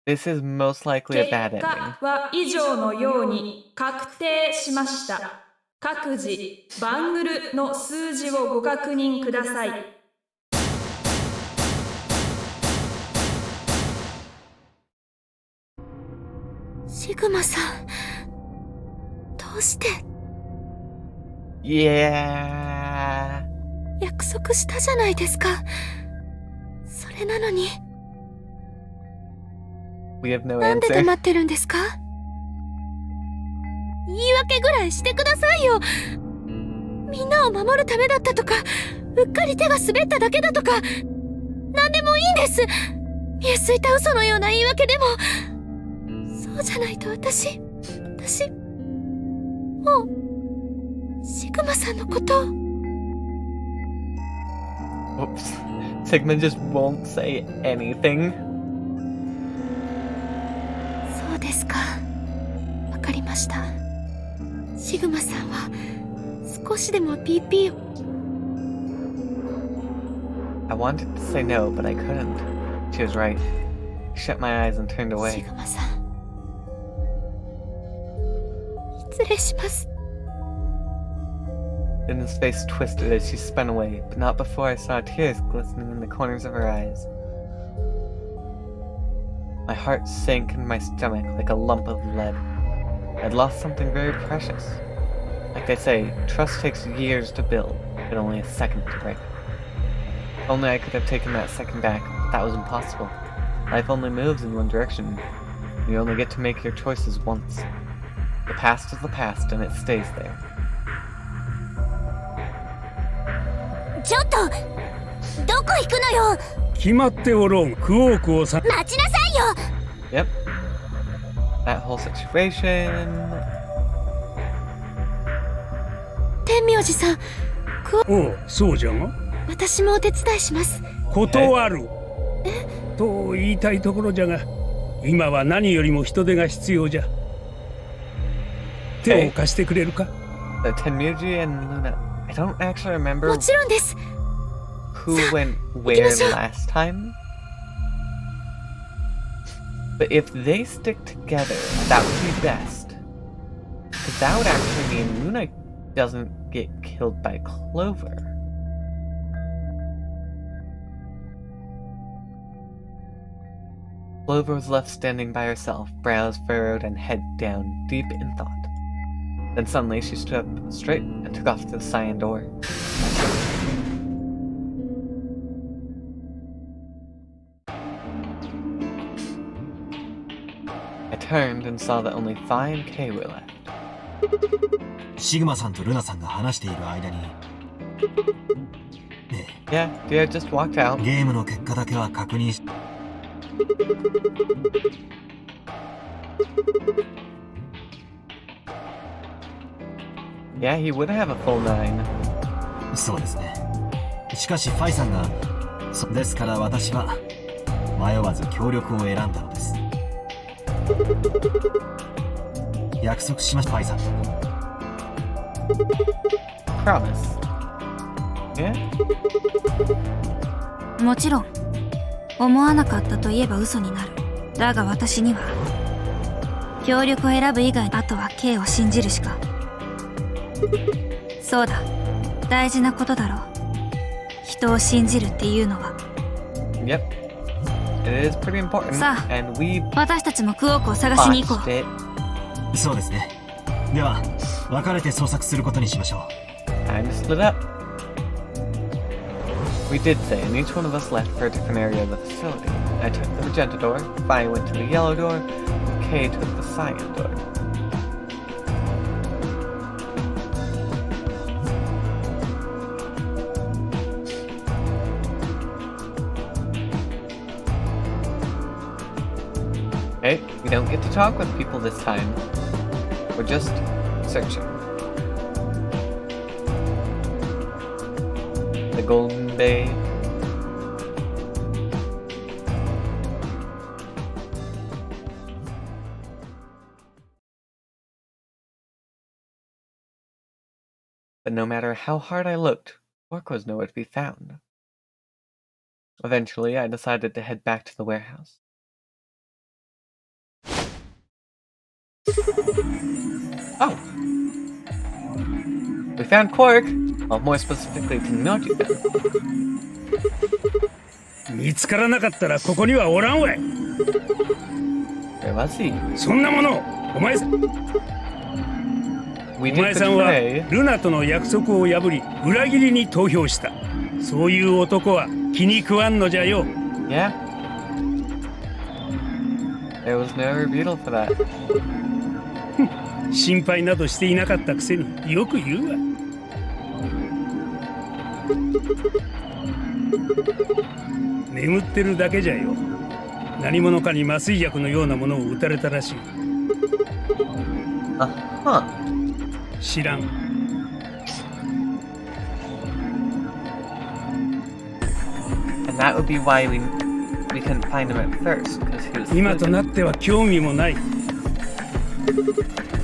This is most likely a 結 bad ending. 果は以上のように確定しました。各自バングルの数字をご確認ください。シグマさん、どうして Yeah. 約束したじゃないですか。それなのに We have no なんで answer. 黙ってるんですか？言い訳ぐらいしてくださいよ。みんなを守るためだったとか、うっかり手が滑っただけだとか、なんでもいいんです。見えすいた嘘のような言い訳でも。そうじゃないと私、もう、シグマさんのこと。 Oops. Sigma just won't say anything. そうですか。わかりました。シグマさんは少しでも PP を。 I wanted to say no, but I couldn't. She was right. I shut my eyes and turned シ away. グマさん。失礼します。 Then his face twisted as she spun away, but not before I saw tears glistening in the corners of her eyes. My heart sank in my stomach like a lump of lead. I'd lost something very precious. Like they say, trust takes years to build, but only a second to break. If only I could have taken that second back, but that was impossible. Life only moves in one direction. You only get to make your choices once. The past is the past, and it stays there. ちょっとどこ行くのよ。決まっておろん。クオークをさ。待ちなさいよ。 Yep. That whole situation. 天明寺さん、おう、そうじゃが。私もお手伝いします。断る。と言いたいところじゃが、今は何よりも人手が必要じゃ。手を貸してくれるか？ The Tenmuji and Luna. I don't actually remember もちろんです。 who went where last time. But if they stick together, that would be best. Because that would actually mean Luna doesn't get killed by Clover. Clover was left standing by herself, brows furrowed and head down, deep in thought. Then suddenly she stood up straight and took off to the cyan door. I turned and saw that only Phi and Kay were left. シグマさんとルナさんが話している間に、Yeah, Dia just walked out. ゲームの結果だけは確認し、Yeah, he would have a full 9. そうですね。しかしファイさんが、ですから私は迷わず協力を選んだのです。約束しました、ファイさん。Promise. Yeah? もちろん思わなかったと言えば嘘になる。だが私には協力を選ぶ以外、あとは K を信じるしか。そうだ、大事なことだろう。人を信じるっていうのは。 Yep. It is pretty important. さあ、 And we 私たちもクオークを探しに行こ botched う。 it. そうですね。では分かれて捜索することにしましょう。 Time to split up. We did say, and each one of us left for a different area of the facility. I took the magenta door, Phi went to the yellow door, and Kay took the cyan door. We don't get to talk with people this time. We're just searching. The Golden Bay. But no matter how hard I looked, Quark was nowhere to be found. Eventually, I decided to head back to the warehouse. Oh! We found Quark! Well, more specifically, Tennoji. 見つからなかったらここにはおらんわい。 Where was he? そんなものお前 We お did 前さんは betray. ルナとの約束を破り裏切りに投票した。そういう男は気に食わんのじゃよ。 Yeah. There was no rebuttal for that. 心配などしていなかったくせによく言うわ。眠ってるだけじゃよ。何者かに麻酔薬のようなものを打たれたらしい。 Uh-huh. 知らん。 And that would be why we couldn't find him at first, because he was 今となっては興味もない。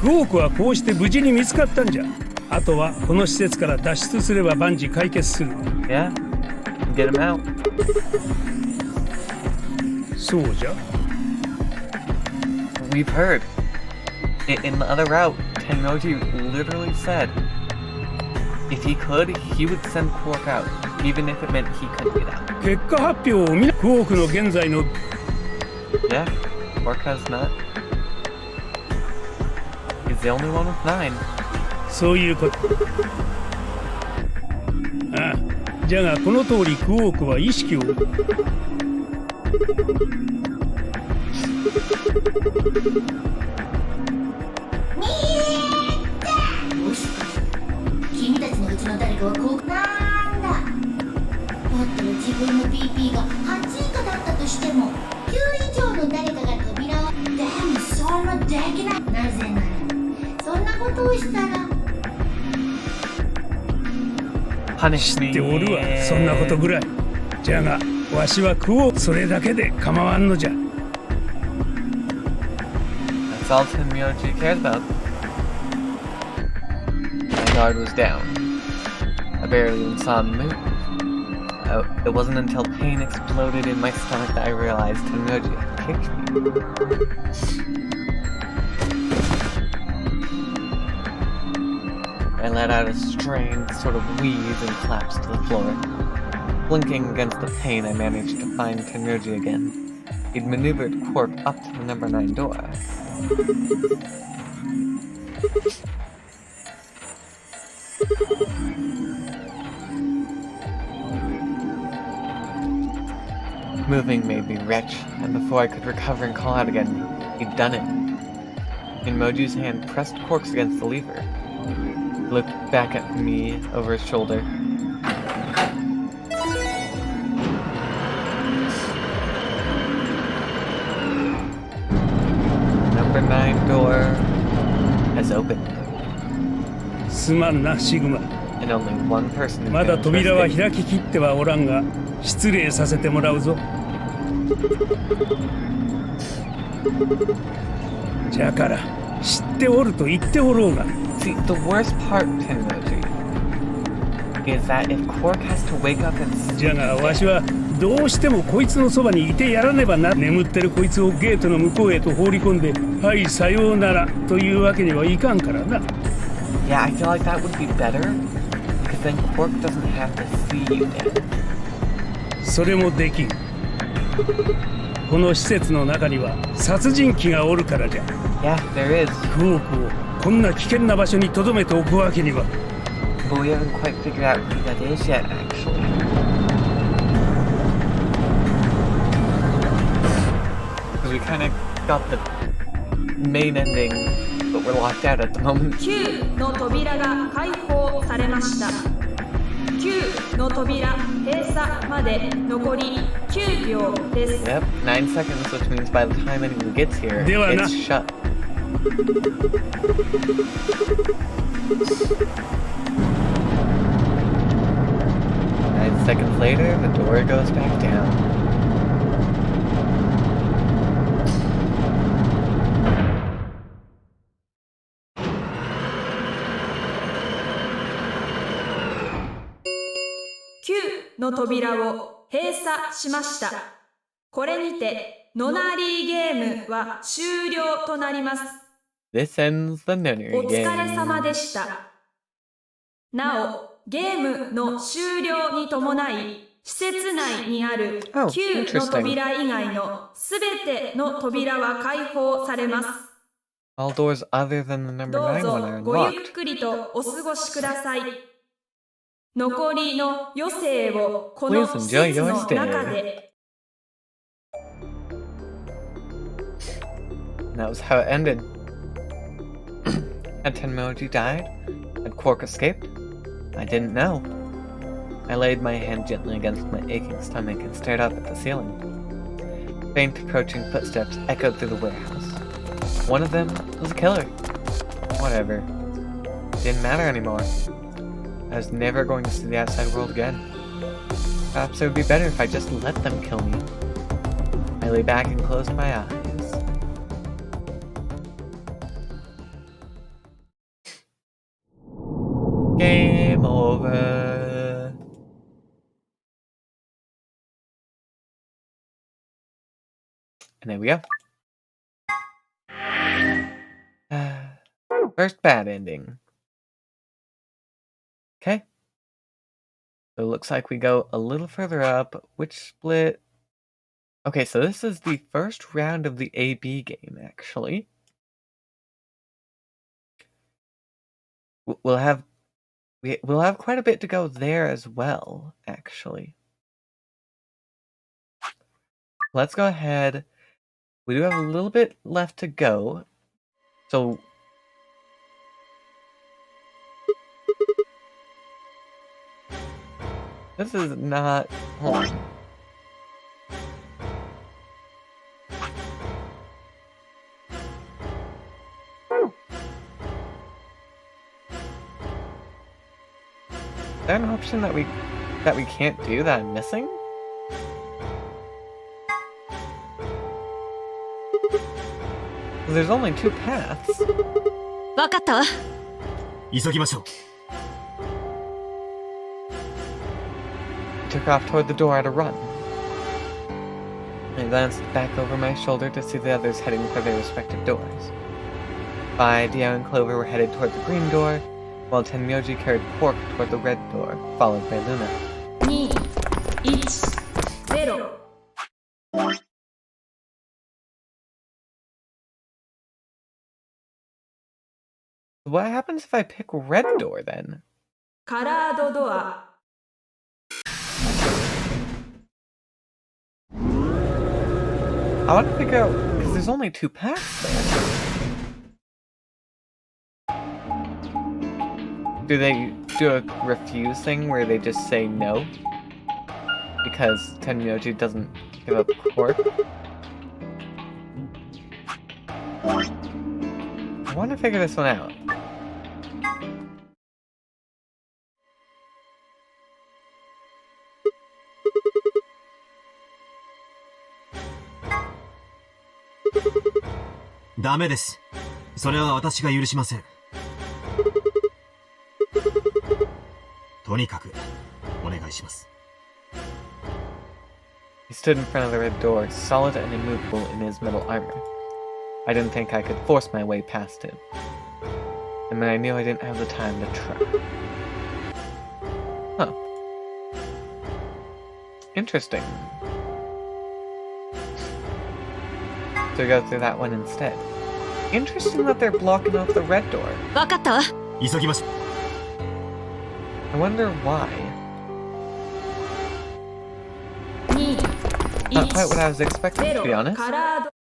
クオークはこうして無事に見つかったんじゃ。あとはこの施設から脱出すれば万事解決する。 Yeah? Get him out. そうじゃ。 We've heard. In the other route, Tennoji literally said if he could, he would send Quark out, even if it meant he couldn't get out. 結果発表を見な。クオークの現在の Yeah, Quark has not. He's the only one with 9. そういうこと。ああ、じゃがこの通りクオークは意識を。もしかして君たちのうちの誰かはこうなんだ。だったら自分の PP が8以下だったとしても9以上の誰かが扉を。でもそんなできない。なぜならそんなことをしたら。 Punish 知 me. っておるわ。そんなことぐらい。じゃがわしはクオークそれだけで構わんのじゃ。 That's all Tennoji cared about. My guard was down. I barely even saw him move. It wasn't until pain exploded in my stomach that I realized Tennoji had kicked me. I let out a strained sort of wheeze and collapsed to the floor. Blinking against the pain, I managed to find Tennoji again. He'd maneuvered Quark up to the number 9 door. Moving made me retch, and before I could recover and call out again, he'd done it. Inmoju's hand pressed Quark's against the lever. He looked back at me over his shoulder. Number 9 door has opened, すまんなシグマ。 and only one person is まだ going to 扉は escape. 開ききってはおらんが失礼させてもらうぞ。じゃから知っておると言っておろうが。 See, the worst part, Tennoji, is that if Quark has to wake up and じゃがわしはどうしてもこいつのそばにいてやらねばな。眠ってるこいつをゲートの向こうへと放り込んで、はいさようならというわけにはいかんからな。 Yeah, I feel like that would be better, because then Quark doesn't have to see you dead. それもできん。この施設の中には殺人鬼がおるからじゃ。 Yeah, there is, クオークをこんな危険な場所に留めておくわけには。 but we haven't quite figured out who that is yet, actually. Because we kind of got the main ending, but we're locked out at the moment. 9の扉が開放されました。9の扉閉鎖まで残り9秒です。 Yep, 9 seconds, which means by the time anyone gets here, They were it's not- shut. Nine seconds later, the door goes back down.9の扉を閉鎖しました。これにてノナリーゲームは終了となります。 This ends the Nunnery お疲れ game. 様でした。なお、ゲームの終了に伴い、施設内にある Oh, 9の interesting. 扉以外のすべての扉は開放されます。 All doors other than the number どう 9 one ぞ are ごゆっ unlocked. くりとお過ごしください。残りの余生をこの Please 施 enjoy 設 your の stay. 中で。 And that was how it ended. Had Tenmoji died? Had Quark escaped? I didn't know. I laid my hand gently against my aching stomach and stared up at the ceiling. Faint approaching footsteps echoed through the warehouse. One of them was a killer. Whatever. Didn't matter anymore. I was never going to see the outside world again. Perhaps it would be better if I just let them kill me. I lay back and closed my eyes. Game over. And there we go. First bad ending. Okay. So it looks like we go a little further up. Which split? Okay, so this is the first round of the AB game, actually. We'll have quite a bit to go there as well, actually. Let's go ahead. We do have a little bit left to go. So this is not... Hold on. Is there an option that we can't do that I'm missing? There's only 2 paths. わかったわ。急ぎましょう。 Took off toward the door at a run. I glanced back over my shoulder to see the others heading for their respective doors. Vi, Dio, and Clover were headed toward the green door, while Tenmyoji carried Quark toward the red door, followed by Luna. 2、1、0。 What happens if I pick red door then? カラードドア。 I want to figure out, because there's only 2 paths there. Do they do a refuse thing where they just say no? Because Tenmyoji doesn't give up Quark? I want to figure this one out.「ダメです。それは私が許しません。とにかくお願いします。 He stood in front of the red door, solid and immovable in his metal armor. I didn't think I could force my way past him. And then I knew I didn't have the time to try. Huh. Interesting. So we go through that one instead. Interesting that they're blocking off the red door. わかったわ。急ぎましょう。 I wonder why. 2、 Not quite what I was 1、 expecting, to be 0。 honest. カラード。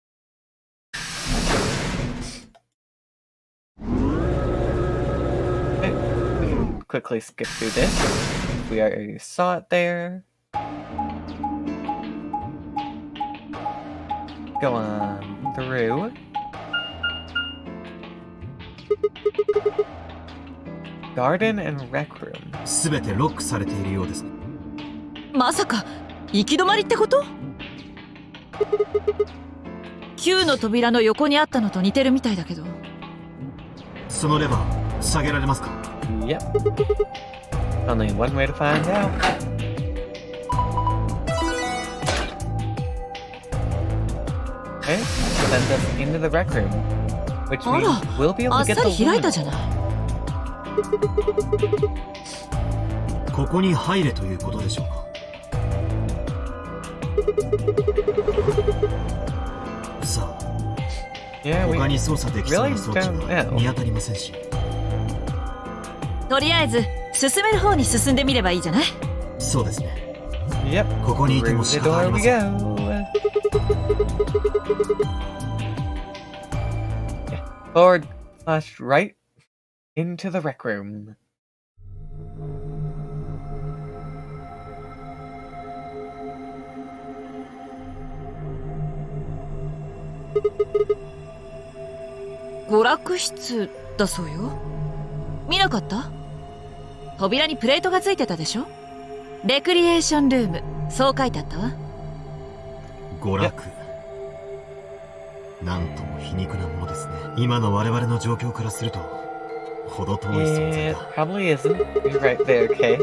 Okay, we can quickly skip through this. We already saw it there. go on through. Garden and rec room. すべてロックされているようですね。まさか行き止まりってこと？ Q の扉の横にあったのと似てるみたいだけど。そのレバー下げられますか？ Yep. Only one way to find out. Okay, sends us into the rec room, which あ means ら、 we'll be able あ to っ get さ the り開いた loot. じゃない。ここに入れということでしょうか。さあ、 Yeah, 他 we に操作できそう really な装置 don't は know. 見当たりませんし。とりあえず進める方に進んでみればいいじゃない。そうですね。 Yep. ここにいて Through も the 仕方あ door りま we せん。 go. Yeah. Forward/right into the rec room. ?娯楽室だそうよ。見なかった？扉にプレートがついてたでしょ。レクリエーションルーム、そう書いてあったわ。娯楽。なんとも皮肉なものですね。今の我々の状況からすると、ほど遠い存在 It だ。 probably isn't. You're right there, okay?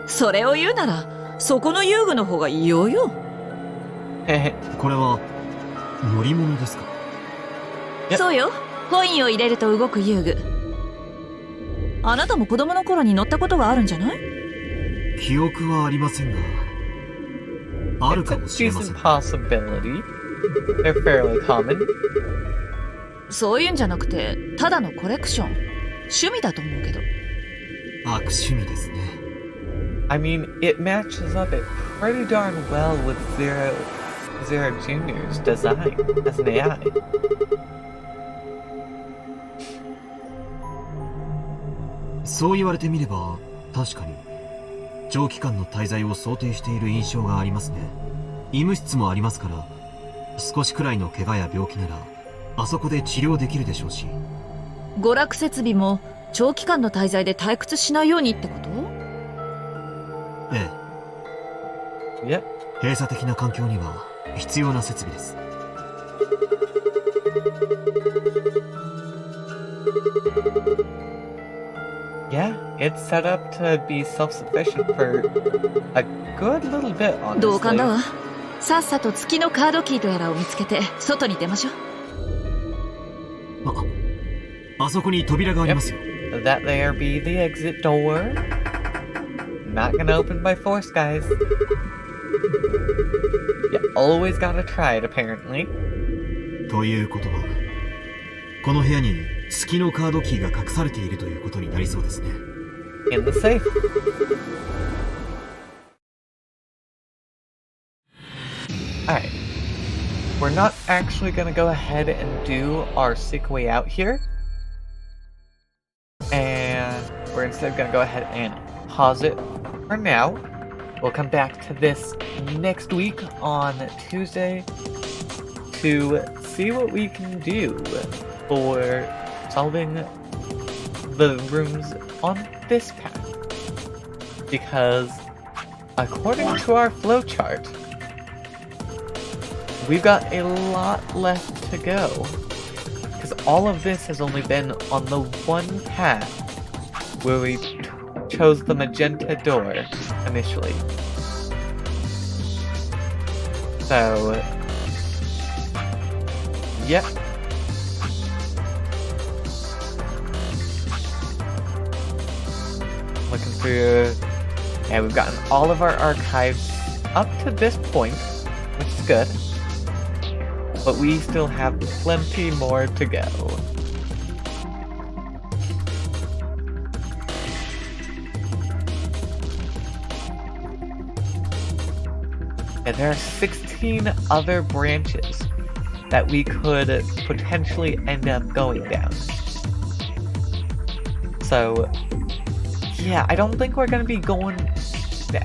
それを言うなら、そこの遊具の方が異様よ。これは、乗り物ですか？そうよ。コインを入れると動く遊具。あなたも子供の頃に乗ったことがあるんじゃない？記憶はありませんが、ある It's か a もしれませ decent ん。 possibility. They're fairly common. そういうんじゃなくて、ただのコレクション。趣味だと思うけど。悪趣味ですね。I mean, it matches up it pretty darn well with Zero Jr.'s design as an AI. そう言われてみれば、確かに、長期間の滞在を想定している印象がありますね。医務室もありますから、少しくらいの怪我や病気なら、あそこで治療できるでしょうし。娯楽設備も長期間の滞在で退屈しないようにってこと？ええ、 Yep. 閉鎖的な環境には必要な設備です。Yeah, it's set up to be self-sufficient for a good little bit, 同感だ honestly. わ。さっさと月のカードキーとやらを見つけて外に出ましょう。あそこに扉がありますよ。That there be the exit door. Not gonna open by force, guys. You always gotta try it, apparently. ということは、この部屋に月のカードキーが隠されているということになりそうですね。In the safe. Alright. We're not actually gonna go ahead and do our sick way out here. And we're instead gonna go ahead and pause it for now. We'll come back to this next week on Tuesday to see what we can do for solving the rooms on this path. Because according to our flowchart, we've got a lot left to go. Because all of this has only been on the one path where we chose the magenta door initially. So, yep. Looking through, and we've gotten all of our archives up to this point, which is good. But we still have plenty more to go. And there are 16 other branches that we could potentially end up going down. So, yeah, I don't think we're gonna be going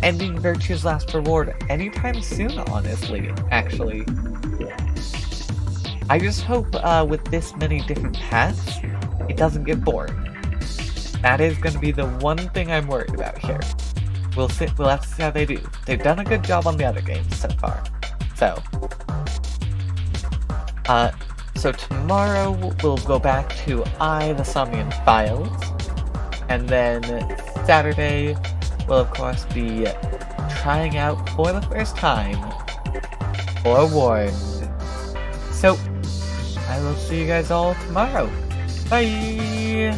ending Virtue's Last Reward anytime soon, honestly, actually. I just hope with this many different paths, it doesn't get boring. That is going to be the one thing I'm worried about here. We'll have to see how they do. They've done a good job on the other games so far. So tomorrow we'll go back to the Somnium Files, and then Saturday we'll of course be trying out for the first time Forewarned. So I will see you guys all tomorrow. Bye!